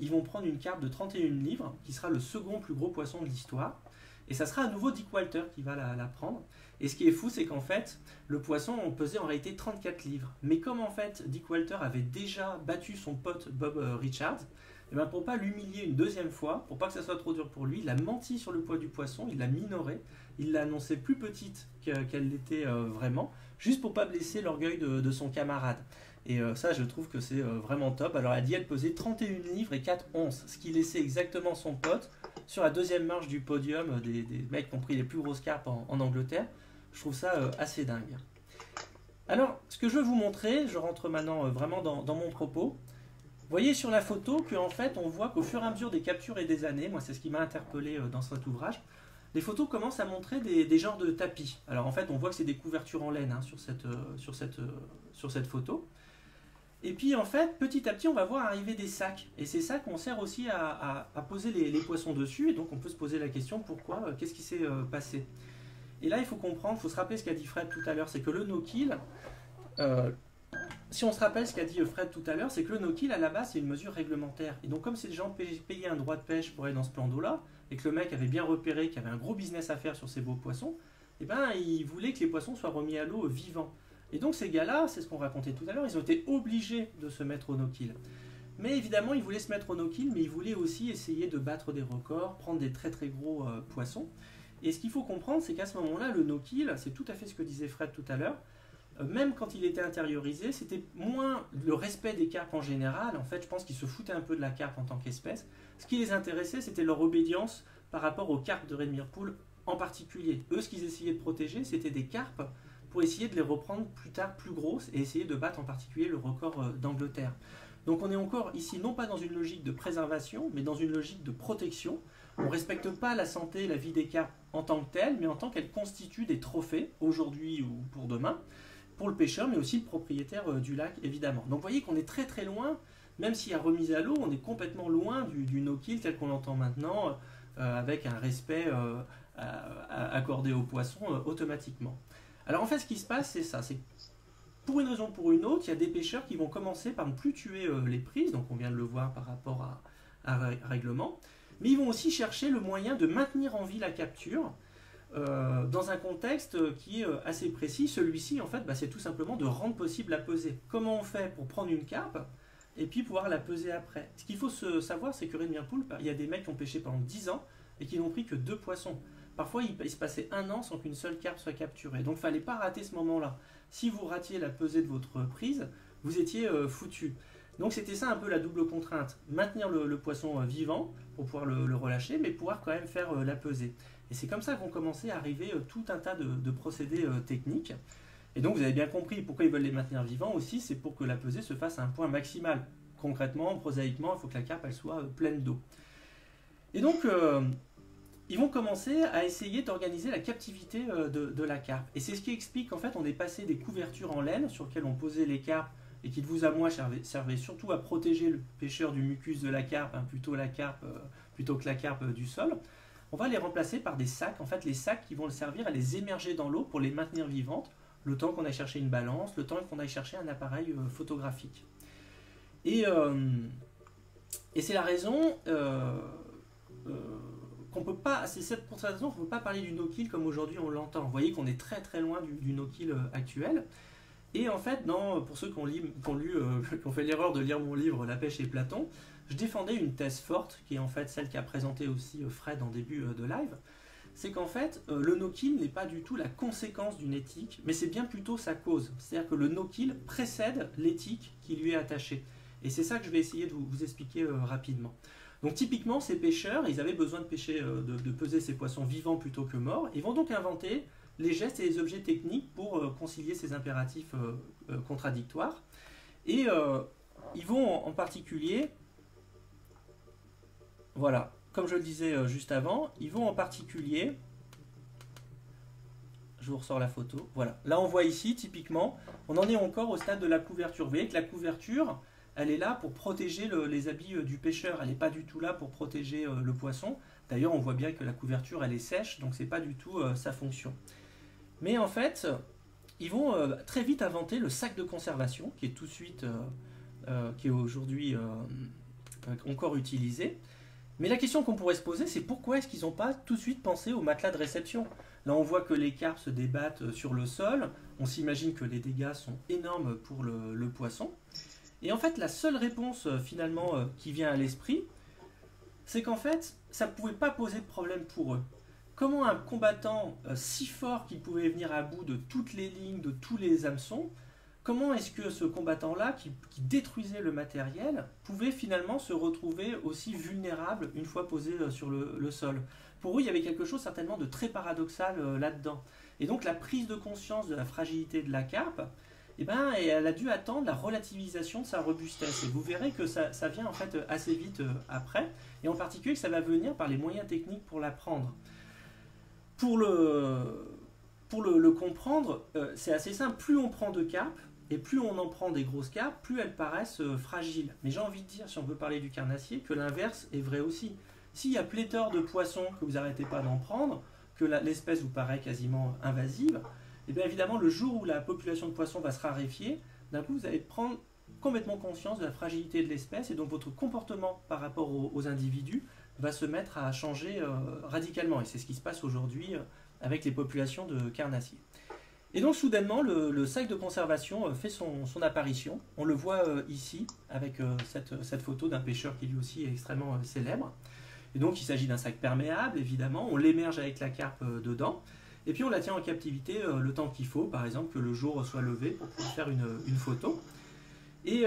ils vont prendre une carpe de 31 livres, qui sera le second plus gros poisson de l'histoire. Et ça sera à nouveau Dick Walter qui va la prendre. Et ce qui est fou, c'est qu'en fait, le poisson pesait en réalité 34 livres. Mais comme en fait, Dick Walter avait déjà battu son pote Bob Richards, et bien pour ne pas l'humilier une deuxième fois, pour pas que ça soit trop dur pour lui, il a menti sur le poids du poisson, il l'a minoré, il l'a annoncé plus petite qu'elle l'était vraiment, juste pour pas blesser l'orgueil de son camarade. Et ça, je trouve que c'est vraiment top. Alors, elle dit elle pesait 31 livres et 4 onces, ce qui laissait exactement son pote sur la deuxième marche du podium des mecs qui ont pris les plus grosses carpes en Angleterre. Je trouve ça assez dingue. Alors, ce que je veux vous montrer, je rentre maintenant vraiment dans mon propos. Vous voyez sur la photo qu'en fait, on voit qu'au fur et à mesure des captures et des années, moi c'est ce qui m'a interpellé dans cet ouvrage, les photos commencent à montrer des genres de tapis. Alors en fait, on voit que c'est des couvertures en laine hein, sur cette photo. Et puis en fait, petit à petit, on va voir arriver des sacs. Et ces sacs, on sert aussi à poser les poissons dessus. Et donc on peut se poser la question, pourquoi, qu'est-ce qui s'est passé? Et là, il faut comprendre, il faut se rappeler ce qu'a dit Fred tout à l'heure, c'est que le no-kill, si on se rappelle ce qu'a dit Fred tout à l'heure, c'est que le no-kill, à la base, c'est une mesure réglementaire. Et donc, comme ces gens payaient un droit de pêche pour aller dans ce plan d'eau-là, et que le mec avait bien repéré qu'il y avait un gros business à faire sur ces beaux poissons, eh ben, il voulait que les poissons soient remis à l'eau vivants. Et donc, ces gars-là, c'est ce qu'on racontait tout à l'heure, ils ont été obligés de se mettre au no-kill. Mais évidemment, ils voulaient se mettre au no-kill, mais ils voulaient aussi essayer de battre des records, prendre des très très gros poissons. Et ce qu'il faut comprendre, c'est qu'à ce moment-là, le no-kill, c'est tout à fait ce que disait Fred tout à l'heure, même quand il était intériorisé, c'était moins le respect des carpes en général. En fait, je pense qu'ils se foutaient un peu de la carpe en tant qu'espèce. Ce qui les intéressait, c'était leur obédience par rapport aux carpes de Redmere Pool en particulier. Eux, ce qu'ils essayaient de protéger, c'était des carpes pour essayer de les reprendre plus tard plus grosses et essayer de battre en particulier le record d'Angleterre. Donc on est encore ici non pas dans une logique de préservation, mais dans une logique de protection. On ne respecte pas la santé et la vie des carpes en tant que telles, mais en tant qu'elles constituent des trophées, aujourd'hui ou pour demain, pour le pêcheur, mais aussi le propriétaire du lac, évidemment. Donc vous voyez qu'on est très très loin, même s'il y a remise à l'eau, on est complètement loin du no-kill tel qu'on l'entend maintenant, avec un respect accordé aux poissons automatiquement. Alors en fait, ce qui se passe, c'est ça, c'est pour une raison ou pour une autre, il y a des pêcheurs qui vont commencer par ne plus tuer les prises, donc on vient de le voir par rapport à règlement, mais ils vont aussi chercher le moyen de maintenir en vie la capture dans un contexte qui est assez précis. Celui-ci, en fait, c'est tout simplement de rendre possible la pesée. Comment on fait pour prendre une carpe et puis pouvoir la peser après? Ce qu'il faut savoir, c'est que Redmere Pool, il y a des mecs qui ont pêché pendant 10 ans et qui n'ont pris que 2 poissons. Parfois, il se passait 1 an sans qu'une seule carpe soit capturée. Donc, il ne fallait pas rater ce moment-là. Si vous ratiez la pesée de votre prise, vous étiez foutu. Donc, c'était ça un peu la double contrainte. Maintenir le poisson vivant pour pouvoir le relâcher, mais pouvoir quand même faire la pesée. Et c'est comme ça vont commencer à arriver tout un tas de procédés techniques. Et donc, vous avez bien compris pourquoi ils veulent les maintenir vivants aussi, c'est pour que la pesée se fasse à un point maximal. Concrètement, prosaïquement, il faut que la carpe elle soit pleine d'eau. Et donc, ils vont commencer à essayer d'organiser la captivité de la carpe. Et c'est ce qui explique qu'en fait, on est passé des couvertures en laine sur lesquelles on posait les carpes et qui, de vous à moi, servaient surtout à protéger le pêcheur du mucus de la carpe, plutôt que la carpe du sol. On va les remplacer par des sacs, en fait les sacs qui vont servir à les émerger dans l'eau pour les maintenir vivantes, le temps qu'on aille chercher une balance, le temps qu'on aille chercher un appareil photographique. Et c'est la raison qu'on peut pas, c'est pour cette raison qu'on ne peut pas parler du no-kill comme aujourd'hui on l'entend. Vous voyez qu'on est très très loin du no-kill actuel. Et en fait, pour ceux qui ont fait l'erreur de lire mon livre La pêche et Platon, je défendais une thèse forte, qui est en fait celle qu'a présentée aussi Fred en début de live. C'est qu'en fait, le no-kill n'est pas du tout la conséquence d'une éthique, mais c'est bien plutôt sa cause. C'est-à-dire que le no-kill précède l'éthique qui lui est attachée. Et c'est ça que je vais essayer de vous expliquer rapidement. Donc typiquement, ces pêcheurs, ils avaient besoin de pêcher, de peser ces poissons vivants plutôt que morts. Ils vont donc inventer les gestes et les objets techniques pour concilier ces impératifs contradictoires. Et ils vont en particulier, voilà, comme je le disais juste avant, ils vont en particulier, je vous ressors la photo, voilà. Là on voit ici, typiquement, on en est encore au stade de la couverture. Vous voyez que la couverture, elle est là pour protéger les habits du pêcheur, elle n'est pas du tout là pour protéger le poisson. D'ailleurs, on voit bien que la couverture, elle est sèche, donc c'est pas du tout sa fonction. Mais en fait, ils vont très vite inventer le sac de conservation, qui est tout de suite, qui est aujourd'hui encore utilisé. Mais la question qu'on pourrait se poser, c'est pourquoi est-ce qu'ils n'ont pas tout de suite pensé au matelas de réception? Là, on voit que les carpes se débattent sur le sol. On s'imagine que les dégâts sont énormes pour le poisson. Et en fait, la seule réponse finalement qui vient à l'esprit, c'est qu'en fait, ça ne pouvait pas poser de problème pour eux. Comment un combattant si fort qu'il pouvait venir à bout de toutes les lignes, de tous les hameçons, comment est-ce que ce combattant-là, qui détruisait le matériel, pouvait finalement se retrouver aussi vulnérable une fois posé sur le sol? Pour eux, il y avait quelque chose certainement de très paradoxal là-dedans. Et donc la prise de conscience de la fragilité de la carpe, eh ben, elle a dû attendre la relativisation de sa robustesse. Et vous verrez que ça vient en fait assez vite après, et en particulier que ça va venir par les moyens techniques pour l'apprendre. Pour le comprendre, c'est assez simple. Plus on prend de carpes, et plus on en prend des grosses carpes, plus elles paraissent fragiles. Mais j'ai envie de dire, si on veut parler du carnassier, que l'inverse est vrai aussi. S'il y a pléthore de poissons que vous n'arrêtez pas d'en prendre, que l'espèce vous paraît quasiment invasive, et bien évidemment, le jour où la population de poissons va se raréfier, d'un coup, vous allez prendre complètement conscience de la fragilité de l'espèce, et donc votre comportement par rapport aux individus va se mettre à changer radicalement. Et c'est ce qui se passe aujourd'hui avec les populations de carnassiers. Et donc soudainement, le sac de conservation fait son apparition. On le voit ici, avec cette photo d'un pêcheur qui lui aussi est extrêmement célèbre. Et donc il s'agit d'un sac perméable, évidemment. On l'émerge avec la carpe dedans. Et puis on la tient en captivité le temps qu'il faut, par exemple que le jour soit levé pour pouvoir faire une photo. Et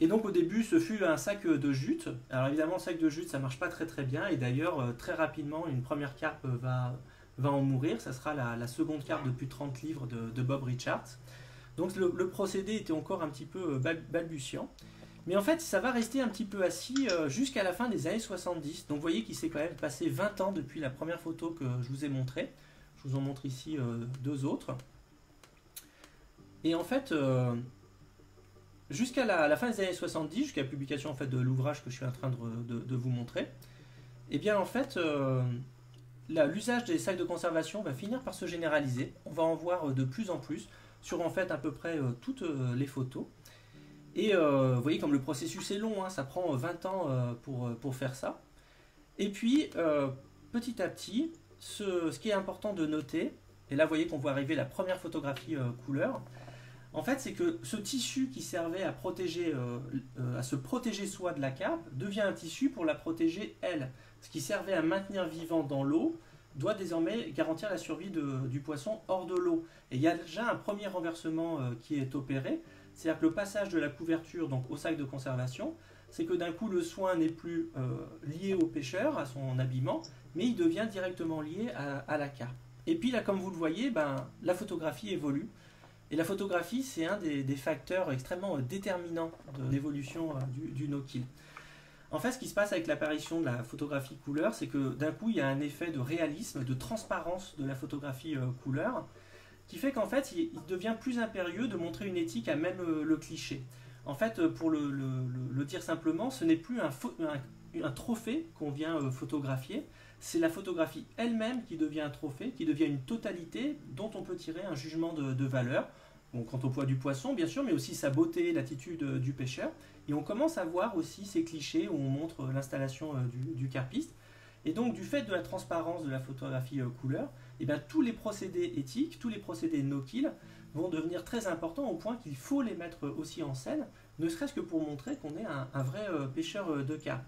donc au début, ce fut un sac de jute. Alors évidemment, le sac de jute, ça marche pas très très bien. Et d'ailleurs, très rapidement, une première carpe va en mourir. Ça sera la seconde carpe de plus de 30 livres de Bob Richards. Donc le procédé était encore un petit peu balbutiant. Mais en fait, ça va rester un petit peu assis jusqu'à la fin des années 70. Donc vous voyez qu'il s'est quand même passé 20 ans depuis la première photo que je vous ai montrée. Je vous en montre ici deux autres. Et en fait, jusqu'à la fin des années 70, jusqu'à la publication en fait, de l'ouvrage que je suis en train de vous montrer, et bien en fait, l'usage des sacs de conservation va finir par se généraliser. On va en voir de plus en plus sur en fait à peu près toutes les photos. Et vous voyez comme le processus est long, hein, ça prend 20 ans pour faire ça. Et puis petit à petit, ce qui est important de noter, et là vous voyez qu'on voit arriver la première photographie couleur, en fait c'est que ce tissu qui servait à se protéger soi de la carpe devient un tissu pour la protéger elle. Ce qui servait à maintenir vivant dans l'eau doit désormais garantir la survie du poisson hors de l'eau. Et il y a déjà un premier renversement qui est opéré. C'est-à-dire que le passage de la couverture donc, au sac de conservation, c'est que d'un coup le soin n'est plus lié au pêcheur, à son habillement, mais il devient directement lié à la carpe. Et puis là, comme vous le voyez, la photographie évolue. Et la photographie, c'est un des facteurs extrêmement déterminants de l'évolution du no-kill. En fait, ce qui se passe avec l'apparition de la photographie couleur, c'est que d'un coup, il y a un effet de réalisme, de transparence de la photographie couleur, qui fait qu'en fait, il devient plus impérieux de montrer une éthique à même le cliché. En fait, pour le dire simplement, ce n'est plus un trophée qu'on vient photographier, c'est la photographie elle-même qui devient un trophée, qui devient une totalité dont on peut tirer un jugement de valeur. Bon, quant au poids du poisson, bien sûr, mais aussi sa beauté, l'attitude du pêcheur. Et on commence à voir aussi ces clichés où on montre l'installation du carpiste. Et donc, du fait de la transparence de la photographie couleur, eh bien, tous les procédés éthiques, tous les procédés no-kill vont devenir très importants au point qu'il faut les mettre aussi en scène, ne serait-ce que pour montrer qu'on est un vrai pêcheur de carpe.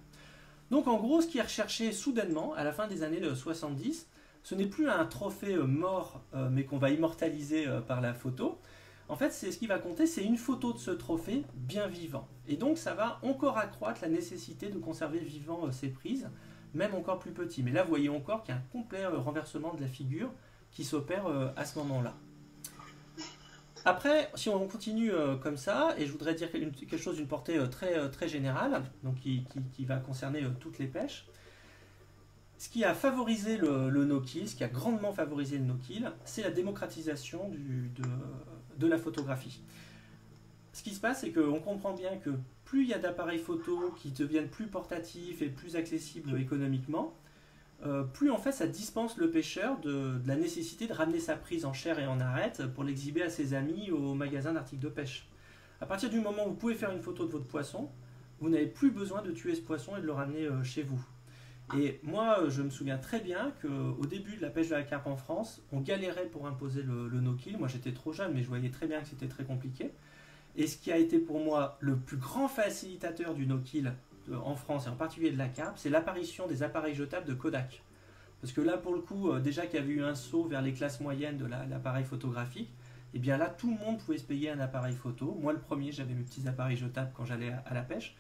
Donc, en gros, ce qui est recherché soudainement, à la fin des années 70, ce n'est plus un trophée mort, mais qu'on va immortaliser par la photo. En fait, ce qui va compter, c'est une photo de ce trophée bien vivant. Et donc, ça va encore accroître la nécessité de conserver vivant ces prises, même encore plus petit. Mais là, vous voyez encore qu'il y a un complet renversement de la figure qui s'opère à ce moment-là. Après, si on continue comme ça, et je voudrais dire quelque chose d'une portée très générale, donc qui va concerner toutes les pêches, ce qui a favorisé le no-kill, ce qui a grandement favorisé le no-kill, c'est la démocratisation de la photographie. Ce qui se passe, c'est qu'on comprend bien que plus il y a d'appareils photo qui deviennent plus portatifs et plus accessibles économiquement, plus en fait ça dispense le pêcheur de la nécessité de ramener sa prise en chair et en arête pour l'exhiber à ses amis au magasin d'articles de pêche. À partir du moment où vous pouvez faire une photo de votre poisson, vous n'avez plus besoin de tuer ce poisson et de le ramener chez vous. Et moi, je me souviens très bien qu'au début de la pêche de la carpe en France, on galérait pour imposer le no-kill. Moi, j'étais trop jeune, mais je voyais très bien que c'était très compliqué. Et ce qui a été pour moi le plus grand facilitateur du no-kill en France, et en particulier de la carpe, c'est l'apparition des appareils jetables de Kodak. Parce que là, pour le coup, déjà qu'il y avait eu un saut vers les classes moyennes de l'appareil photographique, et bien là, tout le monde pouvait se payer un appareil photo. Moi, le premier, j'avais mes petits appareils jetables quand j'allais à la pêche.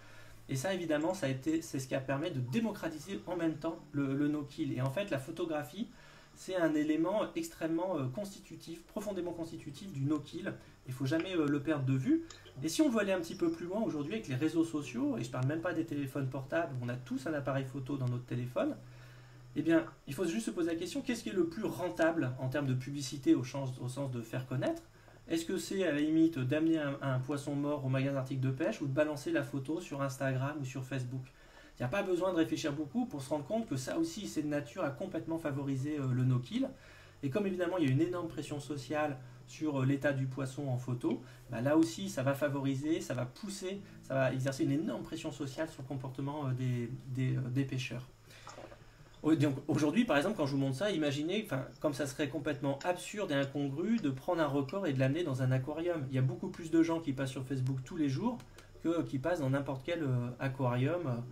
Et ça, évidemment, c'est ce qui a permis de démocratiser en même temps le no-kill. Et en fait, la photographie, c'est un élément extrêmement constitutif, profondément constitutif du no-kill. Il ne faut jamais le perdre de vue. Et si on veut aller un petit peu plus loin aujourd'hui avec les réseaux sociaux, et je ne parle même pas des téléphones portables, on a tous un appareil photo dans notre téléphone, eh bien, il faut juste se poser la question, qu'est-ce qui est le plus rentable en termes de publicité au sens de faire connaître? Est-ce que c'est à la limite d'amener un poisson mort au magasin d'articles de pêche ou de balancer la photo sur Instagram ou sur Facebook? Il n'y a pas besoin de réfléchir beaucoup pour se rendre compte que ça aussi, c'est de nature à complètement favoriser le no-kill. Et comme évidemment, il y a une énorme pression sociale sur l'état du poisson en photo, bah là aussi, ça va favoriser, ça va pousser, ça va exercer une énorme pression sociale sur le comportement des pêcheurs. Donc aujourd'hui, par exemple, quand je vous montre ça, imaginez, comme ça serait complètement absurde et incongru de prendre un record et de l'amener dans un aquarium. Il y a beaucoup plus de gens qui passent sur Facebook tous les jours que qui passent dans n'importe quel aquarium,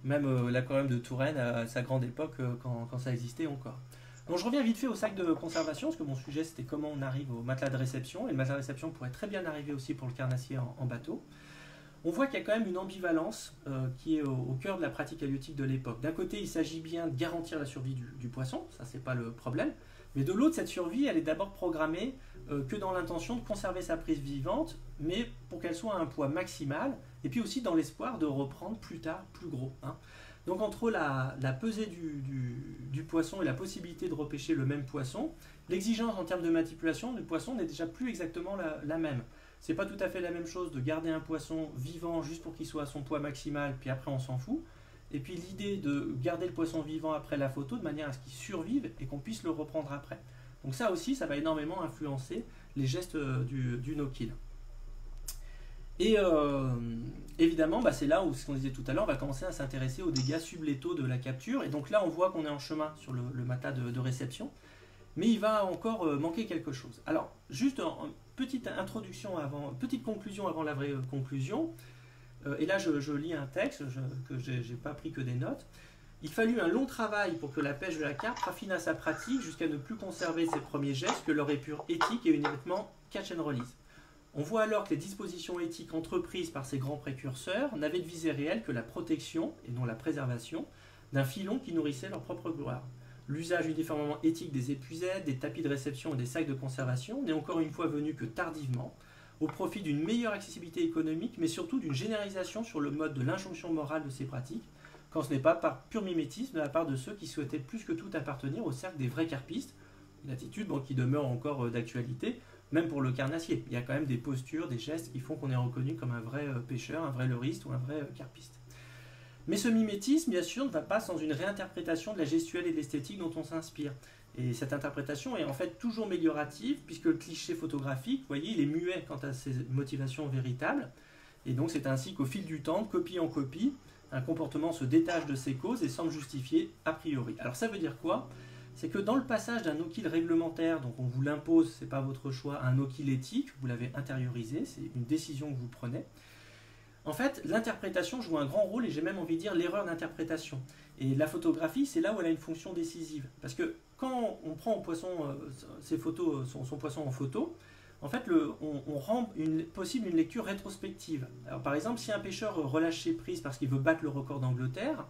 même l'aquarium de Touraine à sa grande époque quand ça existait encore. Donc je reviens vite fait au sac de conservation, parce que mon sujet c'était comment on arrive au matelas de réception, et le matelas de réception pourrait très bien arriver aussi pour le carnassier en bateau. On voit qu'il y a quand même une ambivalence qui est au cœur de la pratique halieutique de l'époque. D'un côté, il s'agit bien de garantir la survie du poisson, ça c'est pas le problème, mais de l'autre, cette survie, elle est d'abord programmée que dans l'intention de conserver sa prise vivante, mais pour qu'elle soit à un poids maximal, et puis aussi dans l'espoir de reprendre plus tard plus gros. Donc entre la pesée du poisson et la possibilité de repêcher le même poisson, l'exigence en termes de manipulation du poisson n'est déjà plus exactement la même. C'est pas tout à fait la même chose de garder un poisson vivant juste pour qu'il soit à son poids maximal, puis après on s'en fout. Et puis l'idée de garder le poisson vivant après la photo de manière à ce qu'il survive et qu'on puisse le reprendre après. Donc ça aussi, ça va énormément influencer les gestes du no-kill. Et évidemment, c'est là où, ce qu'on disait tout à l'heure, on va commencer à s'intéresser aux dégâts sublétaux de la capture. Et donc là, on voit qu'on est en chemin sur le matelas de réception. Mais il va encore manquer quelque chose. Alors, juste une petite introduction petite conclusion avant la vraie conclusion. Et là, je lis un texte que j'ai pas pris que des notes. Il fallut un long travail pour que la pêche de la carpe raffinât sa pratique jusqu'à ne plus conserver ses premiers gestes que leur épure éthique et uniquement catch and release. On voit alors que les dispositions éthiques entreprises par ces grands précurseurs n'avaient de visée réelle que la protection, et non la préservation, d'un filon qui nourrissait leur propre gloire. L'usage uniformément éthique des épuisettes, des tapis de réception et des sacs de conservation n'est encore une fois venu que tardivement, au profit d'une meilleure accessibilité économique, mais surtout d'une généralisation sur le mode de l'injonction morale de ces pratiques, quand ce n'est pas par pur mimétisme de la part de ceux qui souhaitaient plus que tout appartenir au cercle des vrais carpistes, une attitude qui demeure encore d'actualité, même pour le carnassier. Il y a quand même des postures, des gestes qui font qu'on est reconnu comme un vrai pêcheur, un vrai leurriste ou un vrai carpiste. Mais ce mimétisme, bien sûr, ne va pas sans une réinterprétation de la gestuelle et de l'esthétique dont on s'inspire. Et cette interprétation est en fait toujours améliorative, puisque le cliché photographique, vous voyez, il est muet quant à ses motivations véritables. Et donc c'est ainsi qu'au fil du temps, de copie en copie, un comportement se détache de ses causes et semble justifié a priori. Alors ça veut dire quoi ? C'est que dans le passage d'un no-kill réglementaire, donc on vous l'impose, c'est pas votre choix, à un no-kill éthique, vous l'avez intériorisé, c'est une décision que vous prenez. En fait, l'interprétation joue un grand rôle et j'ai même envie de dire l'erreur d'interprétation. Et la photographie, c'est là où elle a une fonction décisive. Parce que quand on prend son poisson en photo, en fait, on rend possible une lecture rétrospective. Alors, par exemple, si un pêcheur relâche ses prises parce qu'il veut battre le record d'Angleterre,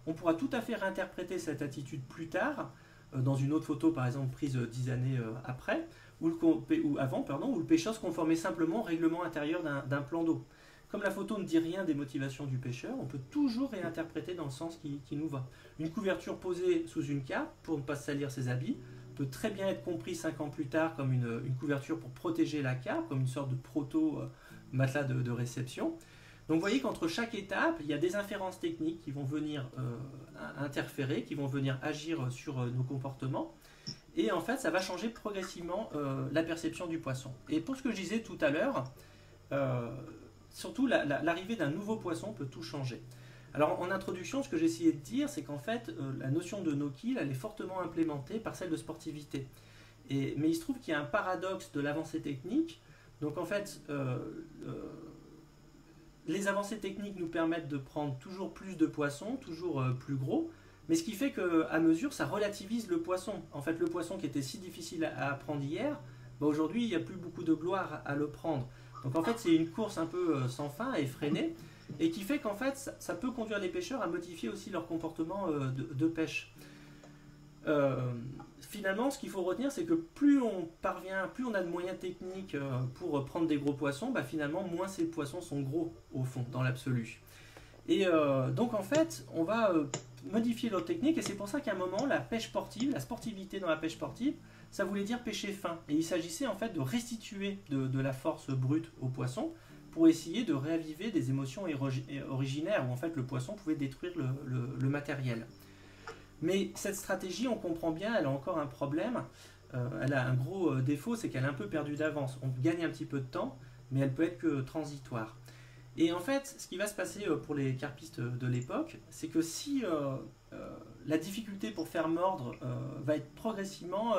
on pourra tout à fait réinterpréter cette attitude plus tard, dans une autre photo, par exemple, prise 10 années après, où le pêcheur se conformait simplement au règlement intérieur d'un plan d'eau. Comme la photo ne dit rien des motivations du pêcheur, on peut toujours réinterpréter dans le sens qui nous va. Une couverture posée sous une carpe pour ne pas salir ses habits peut très bien être comprise 5 ans plus tard comme une couverture pour protéger la carpe, comme une sorte de proto-matelas de réception. Donc vous voyez qu'entre chaque étape, il y a des inférences techniques qui vont venir interférer, qui vont venir agir sur nos comportements. Et en fait, ça va changer progressivement la perception du poisson. Et pour ce que je disais tout à l'heure, surtout, l'arrivée d'un nouveau poisson peut tout changer. Alors, en introduction, ce que j'ai essayé de dire, c'est qu'en fait, la notion de no-kill, elle est fortement implémentée par celle de sportivité. Mais il se trouve qu'il y a un paradoxe de l'avancée technique. Donc, en fait, les avancées techniques nous permettent de prendre toujours plus de poissons, toujours plus gros, mais ce qui fait qu'à mesure, ça relativise le poisson. En fait, le poisson qui était si difficile à prendre hier, aujourd'hui, il n'y a plus beaucoup de gloire à le prendre. Donc en fait, c'est une course un peu sans fin, effrénée, et qui fait qu'en fait, ça peut conduire les pêcheurs à modifier aussi leur comportement de pêche. Finalement, ce qu'il faut retenir, c'est que plus on a de moyens techniques pour prendre des gros poissons, finalement, moins ces poissons sont gros, au fond, dans l'absolu. Et donc en fait, on va modifier leur technique, et c'est pour ça qu'à un moment, la pêche sportive, la sportivité dans la pêche sportive, ça voulait dire pêcher fin. Et il s'agissait en fait de restituer de la force brute au poisson, pour essayer de réaviver des émotions originaires où en fait le poisson pouvait détruire le matériel. Mais cette stratégie, on comprend bien, elle a encore un problème. Elle a un gros défaut, c'est qu'elle est un peu perdue d'avance. On gagne un petit peu de temps, mais elle peut être que transitoire. Et en fait, ce qui va se passer pour les carpistes de l'époque, c'est que si la difficulté pour faire mordre va progressivement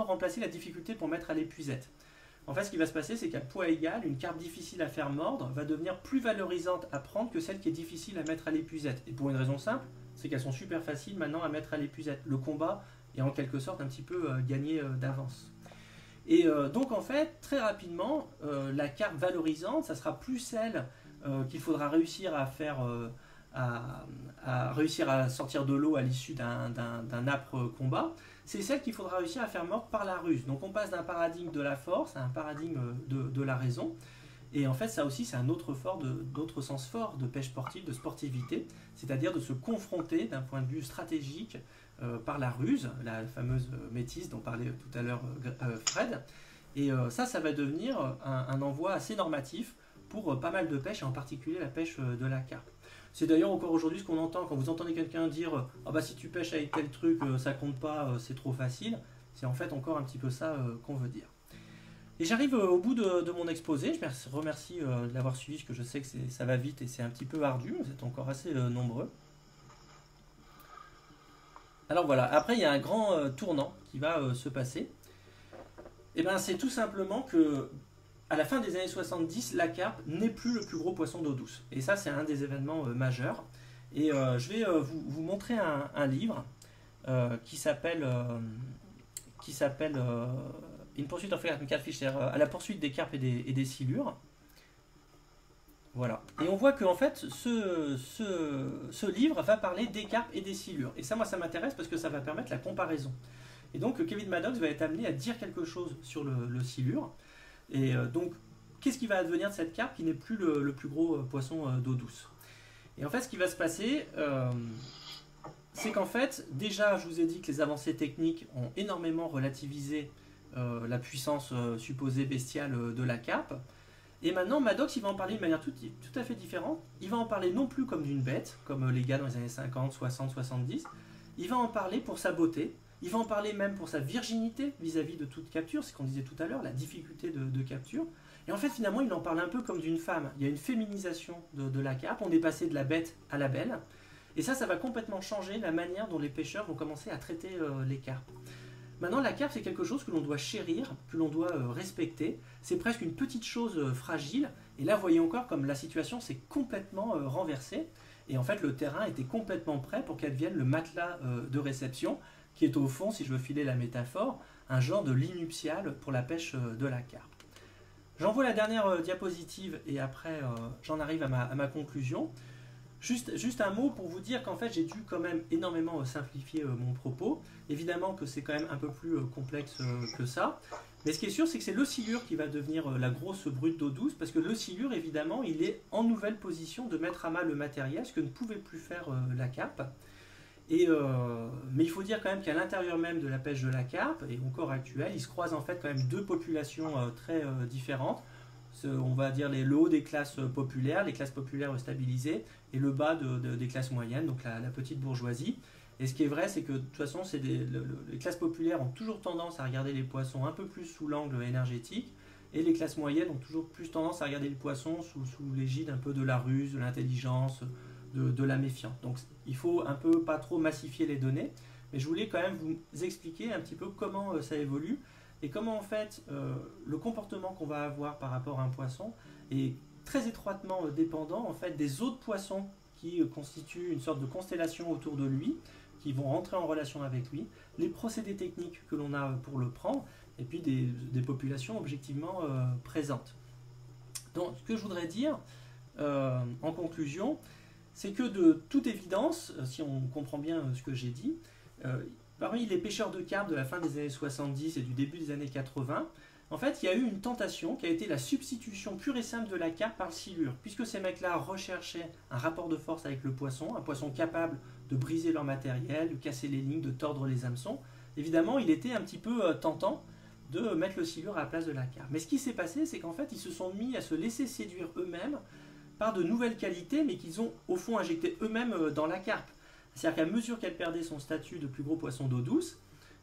remplacer la difficulté pour mettre à l'épuisette. En fait, ce qui va se passer, c'est qu'à poids égal, une carpe difficile à faire mordre va devenir plus valorisante à prendre que celle qui est difficile à mettre à l'épuisette. Et pour une raison simple, c'est qu'elles sont super faciles maintenant à mettre à l'épuisette. Le combat est en quelque sorte un petit peu gagné d'avance. Et donc en fait, très rapidement, la carpe valorisante, ça sera plus celle qu'il faudra réussir à faire, à réussir à sortir de l'eau à l'issue d'un âpre combat. C'est celle qu'il faudra réussir à faire mordre par la ruse. Donc on passe d'un paradigme de la force à un paradigme de la raison. Et en fait, ça aussi, c'est un autre sens fort de pêche sportive, de sportivité, c'est-à-dire de se confronter d'un point de vue stratégique par la ruse, la fameuse métisse dont parlait tout à l'heure Fred. Et ça va devenir un envoi assez normatif pour pas mal de pêches, et en particulier la pêche de la carpe. C'est d'ailleurs encore aujourd'hui ce qu'on entend quand vous entendez quelqu'un dire « Ah bah si tu pêches avec tel truc, ça compte pas, c'est trop facile ». C'est en fait encore un petit peu ça qu'on veut dire. Et j'arrive au bout de mon exposé. Je remercie de l'avoir suivi, parce que je sais que ça va vite et c'est un petit peu ardu. Vous êtes encore assez nombreux. Alors voilà, après il y a un grand tournant qui va se passer. Et bien c'est tout simplement que à la fin des années 70, la carpe n'est plus le plus gros poisson d'eau douce. Et ça, c'est un des événements majeurs. Et je vais vous montrer un livre qui s'appelle In Pursuit of Catfish, c'est-à-dire à la poursuite des carpes et des silures. Voilà. Et on voit qu'en fait, ce livre va parler des carpes et des silures. Et ça, moi, ça m'intéresse parce que ça va permettre la comparaison. Et donc, Kevin Maddox va être amené à dire quelque chose sur le silure. Et donc, qu'est-ce qui va advenir de cette carpe qui n'est plus le plus gros poisson d'eau douce? Et en fait, ce qui va se passer, c'est qu'en fait, déjà, je vous ai dit que les avancées techniques ont énormément relativisé la puissance supposée bestiale de la carpe. Et maintenant, Maddox, il va en parler de manière tout à fait différente. Il va en parler non plus comme d'une bête, comme les gars dans les années 50, 60, 70. Il va en parler pour sa beauté. Il va en parler même pour sa virginité vis-à-vis de toute capture, c'est ce qu'on disait tout à l'heure, la difficulté de capture. Et en fait, finalement, il en parle un peu comme d'une femme. Il y a une féminisation de la carpe, on est passé de la bête à la belle. Et ça va complètement changer la manière dont les pêcheurs vont commencer à traiter les carpes. Maintenant, la carpe, c'est quelque chose que l'on doit chérir, que l'on doit respecter. C'est presque une petite chose fragile. Et là, vous voyez encore comme la situation s'est complètement renversée. Et en fait, le terrain était complètement prêt pour qu'elle devienne le matelas de réception, qui est au fond, si je veux filer la métaphore, un genre de lit nuptial pour la pêche de la carpe. J'envoie la dernière diapositive et après j'en arrive à ma conclusion. Juste un mot pour vous dire qu'en fait j'ai dû quand même énormément simplifier mon propos. Évidemment que c'est quand même un peu plus complexe que ça. Mais ce qui est sûr, c'est que c'est le silure qui va devenir la grosse brute d'eau douce, parce que le silure, évidemment, il est en nouvelle position de mettre à mal le matériel, ce que ne pouvait plus faire la carpe. Mais il faut dire quand même qu'à l'intérieur même de la pêche de la carpe, et encore actuelle, il se croise en fait quand même deux populations très différentes. On va dire le haut des classes populaires, les classes populaires stabilisées, et le bas des classes moyennes, donc la petite bourgeoisie. Et ce qui est vrai, c'est que de toute façon, les classes populaires ont toujours tendance à regarder les poissons un peu plus sous l'angle énergétique, et les classes moyennes ont toujours plus tendance à regarder les poissons sous l'égide un peu de la ruse, de l'intelligence, de la méfiance. Donc il faut un peu pas trop massifier les données, mais je voulais quand même vous expliquer un petit peu comment ça évolue, et comment en fait le comportement qu'on va avoir par rapport à un poisson est très étroitement dépendant en fait des autres poissons qui constituent une sorte de constellation autour de lui, qui vont rentrer en relation avec lui, les procédés techniques que l'on a pour le prendre, et puis des populations objectivement présentes. Donc ce que je voudrais dire en conclusion, c'est que de toute évidence, si on comprend bien ce que j'ai dit, parmi les pêcheurs de carpe de la fin des années 70 et du début des années 80, en fait, il y a eu une tentation qui a été la substitution pure et simple de la carpe par le silure. Puisque ces mecs-là recherchaient un rapport de force avec le poisson, un poisson capable de briser leur matériel, de casser les lignes, de tordre les hameçons, évidemment, il était un petit peu tentant de mettre le silure à la place de la carpe. Mais ce qui s'est passé, c'est qu'en fait, ils se sont mis à se laisser séduire eux-mêmes par de nouvelles qualités, mais qu'ils ont au fond injecté eux-mêmes dans la carpe. C'est-à-dire qu'à mesure qu'elle perdait son statut de plus gros poisson d'eau douce,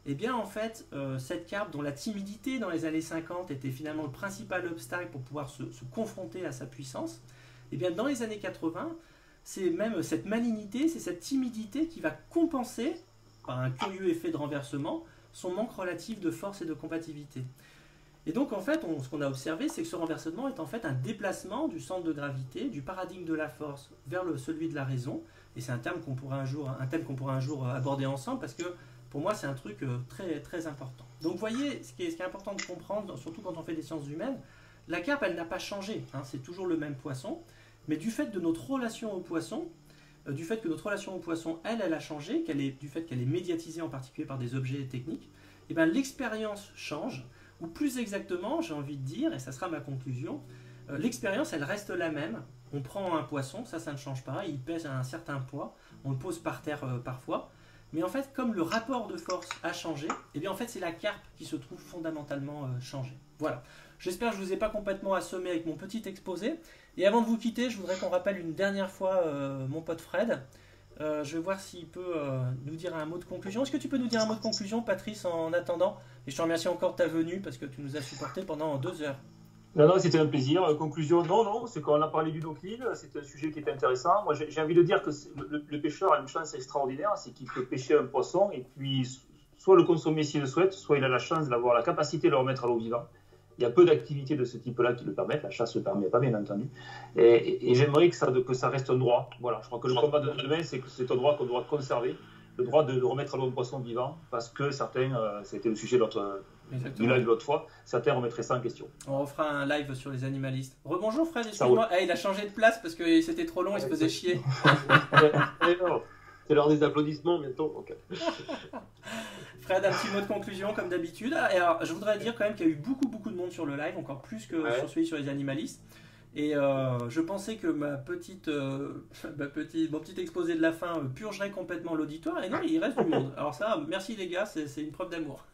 eh bien en fait, cette carpe dont la timidité dans les années 50 était finalement le principal obstacle pour pouvoir se confronter à sa puissance, eh bien dans les années 80, c'est même cette malignité, c'est cette timidité qui va compenser, par un curieux effet de renversement, son manque relatif de force et de combativité. Et donc en fait, ce qu'on a observé, c'est que ce renversement est en fait un déplacement du centre de gravité, du paradigme de la force vers celui de la raison. Et c'est un thème qu'on pourra un jour aborder ensemble, parce que pour moi c'est un truc très, très important. Donc vous voyez, ce qui est important de comprendre, surtout quand on fait des sciences humaines, la carpe elle n'a pas changé, hein, c'est toujours le même poisson, mais du fait de notre relation au poisson, du fait que notre relation au poisson, elle a changé, du fait qu'elle est médiatisée en particulier par des objets techniques, et bien l'expérience change, ou plus exactement, j'ai envie de dire, et ça sera ma conclusion, l'expérience, elle reste la même. On prend un poisson, ça ne change pas, il pèse un certain poids, on le pose par terre parfois, mais en fait, comme le rapport de force a changé, et bien en fait, c'est la carpe qui se trouve fondamentalement changée. Voilà. J'espère que je ne vous ai pas complètement assommé avec mon petit exposé. Et avant de vous quitter, je voudrais qu'on rappelle une dernière fois mon pote Fred. Je vais voir s'il peut nous dire un mot de conclusion. Est-ce que tu peux nous dire un mot de conclusion, Patrice, en attendant? Et je te remercie encore de ta venue, parce que tu nous as supporté pendant 2 heures. Non, c'était un plaisir. Conclusion, non, c'est qu'on a parlé du no-kill, c'est un sujet qui est intéressant. Moi, j'ai envie de dire que le pêcheur a une chance extraordinaire, c'est qu'il peut pêcher un poisson et puis soit le consommer s'il le souhaite, soit il a la chance d'avoir la capacité de le remettre à l'eau vivant. Il y a peu d'activités de ce type-là qui le permettent, la chasse ne le permet pas, bien entendu. Et j'aimerais que ça reste un droit. Voilà, je crois que le combat de demain, c'est un droit qu'on doit conserver, le droit de remettre à l'eau un poisson vivant, parce que certains, c'était le sujet du live de l'autre fois, certains remettraient ça en question. On refera un live sur les animalistes. Rebonjour Fred, excuse-moi. Il a changé de place parce que c'était trop long, il se faisait chier. C'est l'heure des applaudissements bientôt. Okay. Fred, un petit mot de conclusion comme d'habitude. Et alors, je voudrais dire quand même qu'il y a eu beaucoup de monde sur le live, encore plus que sur celui sur les animalistes. Et je pensais que mon petit exposé de la fin purgerait complètement l'auditoire. Et non, il reste du monde. Alors ça, merci les gars, c'est une preuve d'amour.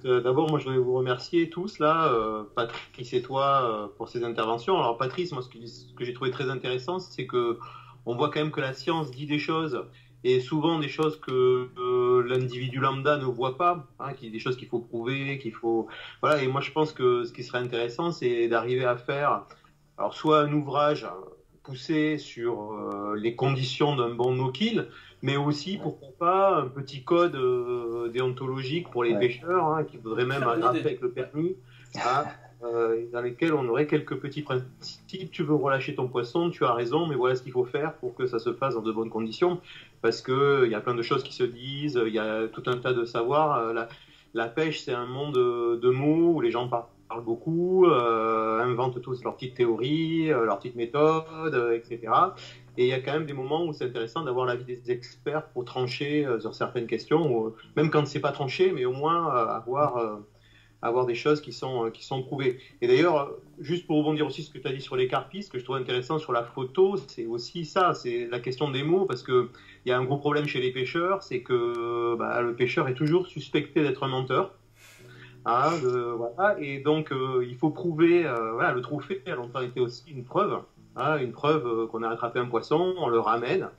D'abord, moi je voudrais vous remercier tous là, Patrice et toi, pour ces interventions. Alors Patrice, moi ce que j'ai trouvé très intéressant, c'est que on voit quand même que la science dit des choses, et souvent des choses que l'individu lambda ne voit pas, hein, des choses qu'il faut prouver, voilà. Et moi je pense que ce qui serait intéressant, c'est d'arriver à faire, alors soit un ouvrage poussé sur les conditions d'un bon no-kill, mais aussi pourquoi pas un petit code déontologique pour les pêcheurs, hein, qui voudraient même agrafer avec le permis, hein, dans lesquels on aurait quelques petits principes. Si tu veux relâcher ton poisson, tu as raison, mais voilà ce qu'il faut faire pour que ça se fasse dans de bonnes conditions, parce qu'il y a plein de choses qui se disent, il y a tout un tas de savoirs. La pêche, c'est un monde de mots où les gens parlent beaucoup, inventent tous leurs petites théories, leurs petites méthodes, etc. Et il y a quand même des moments où c'est intéressant d'avoir l'avis des experts pour trancher sur certaines questions, même quand c'est pas tranché, mais au moins avoir des choses qui sont prouvées. Et d'ailleurs, juste pour rebondir aussi sur ce que tu as dit sur les carpistes, ce que je trouve intéressant sur la photo, c'est aussi ça, c'est la question des mots, parce qu'il y a un gros problème chez les pêcheurs, c'est que le pêcheur est toujours suspecté d'être un menteur. Voilà, et donc il faut prouver, le trophée a longtemps été aussi une preuve, qu'on a attrapé un poisson, on le ramène,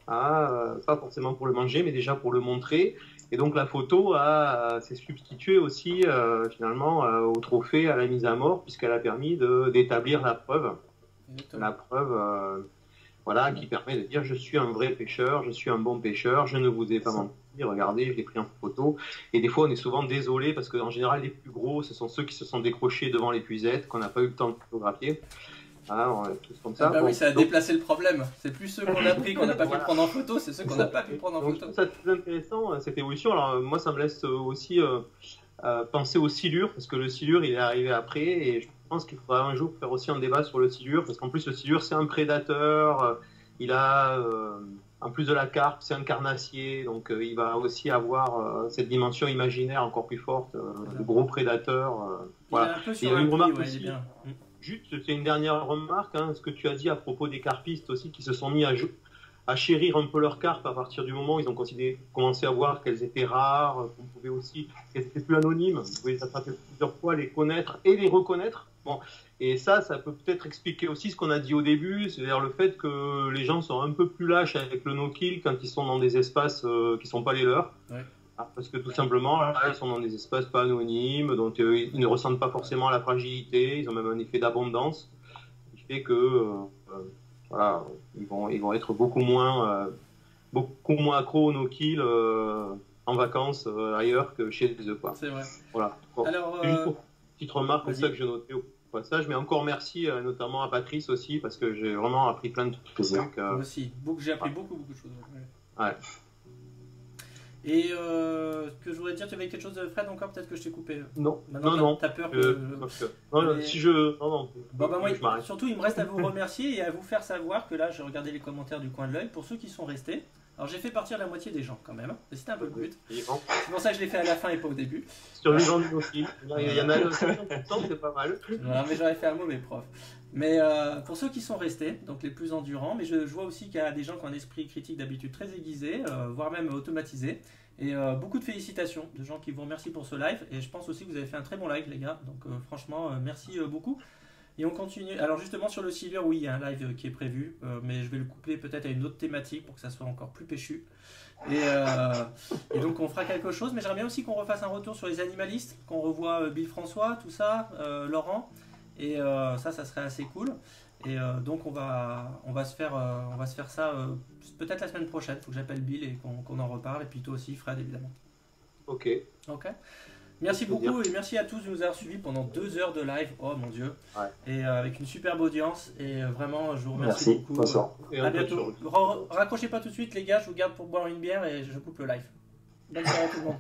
pas forcément pour le manger, mais déjà pour le montrer. Et donc la photo s'est substituée aussi finalement au trophée, à la mise à mort, puisqu'elle a permis d'établir la preuve. La preuve qui permet de dire je suis un vrai pêcheur, je suis un bon pêcheur, je ne vous ai pas menti, regardez, je l'ai pris en photo. Et des fois on est souvent désolé parce qu'en général les plus gros, ce sont ceux qui se sont décrochés devant l'épuisette, qu'on n'a pas eu le temps de photographier. Tous comme ça. Oui, ça a déplacé le problème. C'est plus ceux qu'on a pris qu'on n'a pas pu prendre en photo, c'est ceux qu'on n'a pas pu prendre en photo. Je trouve ça très intéressant, cette évolution. Alors moi, ça me laisse aussi penser au silure, parce que le silure, il est arrivé après, et je pense qu'il faudra un jour faire aussi un débat sur le silure, parce qu'en plus, le silure, c'est un prédateur, il a, en plus de la carpe, c'est un carnassier, donc il va aussi avoir cette dimension imaginaire encore plus forte, de gros prédateurs. Voilà. Il y a une remarque aussi. Juste, c'est une dernière remarque, ce que tu as dit à propos des carpistes aussi qui se sont mis à chérir un peu leurs carpes à partir du moment où ils ont commencé à voir qu'elles étaient rares, qu'on pouvait aussi, qu'elles étaient plus anonymes, vous pouvez les attraper plusieurs fois, les connaître et les reconnaître. Bon. Et ça peut peut-être expliquer aussi ce qu'on a dit au début, c'est-à-dire le fait que les gens sont un peu plus lâches avec le no-kill quand ils sont dans des espaces qui ne sont pas les leurs. Ouais. Parce que tout simplement, là, ils sont dans des espaces pas anonymes, donc ils ne ressentent pas forcément la fragilité, ils ont même un effet d'abondance, qui fait que voilà, ils vont être beaucoup moins accros au no-kill en vacances ailleurs que chez eux. C'est vrai. Voilà. Bon. Alors, une petite remarque comme ça que j'ai notée au passage, mais encore merci notamment à Patrice aussi, parce que j'ai vraiment appris plein de trucs. Moi aussi, j'ai appris beaucoup de choses. Ouais. Et ce que je voudrais dire, tu avais quelque chose de Fred encore, peut-être que je t'ai coupé. Non, non. T'as peur que... Non, si je... Non. Bon, moi, surtout, il me reste à vous remercier et à vous faire savoir que là, j'ai regardé les commentaires du coin de l'œil. Pour ceux qui sont restés, alors j'ai fait partir la moitié des gens quand même. C'était un peu le but. C'est pour ça que je l'ai fait à la fin et pas au début. Sur les gens du aussi. Il y en a temps, c'est pas mal. Voilà, mais j'aurais fait un mauvais prof. Mais pour ceux qui sont restés, donc les plus endurants, mais je vois aussi qu'il y a des gens qui ont un esprit critique d'habitude très aiguisé, voire même automatisé. Et beaucoup de félicitations de gens qui vous remercient pour ce live. Et je pense aussi que vous avez fait un très bon live, les gars. Donc franchement, merci beaucoup. Et on continue. Alors justement, sur le silver, oui, il y a un live qui est prévu. Mais je vais le coupler peut-être à une autre thématique pour que ça soit encore plus péchu. Et donc on fera quelque chose. Mais j'aimerais bien aussi qu'on refasse un retour sur les animalistes. Qu'on revoie Bill François, tout ça, Laurent. Et ça serait assez cool. Et donc on va se faire ça peut-être la semaine prochaine. Il faut que j'appelle Bill et qu'on en reparle. Et puis toi aussi, Fred, évidemment. Ok. Merci beaucoup et merci à tous de nous avoir suivis pendant 2 heures de live. Oh mon Dieu. Ouais. Et avec une superbe audience. Et vraiment, je vous remercie beaucoup. Bonsoir. À bientôt. Raccrochez pas tout de suite, les gars. Je vous garde pour boire une bière et je coupe le live. Bonne soirée à tout le monde.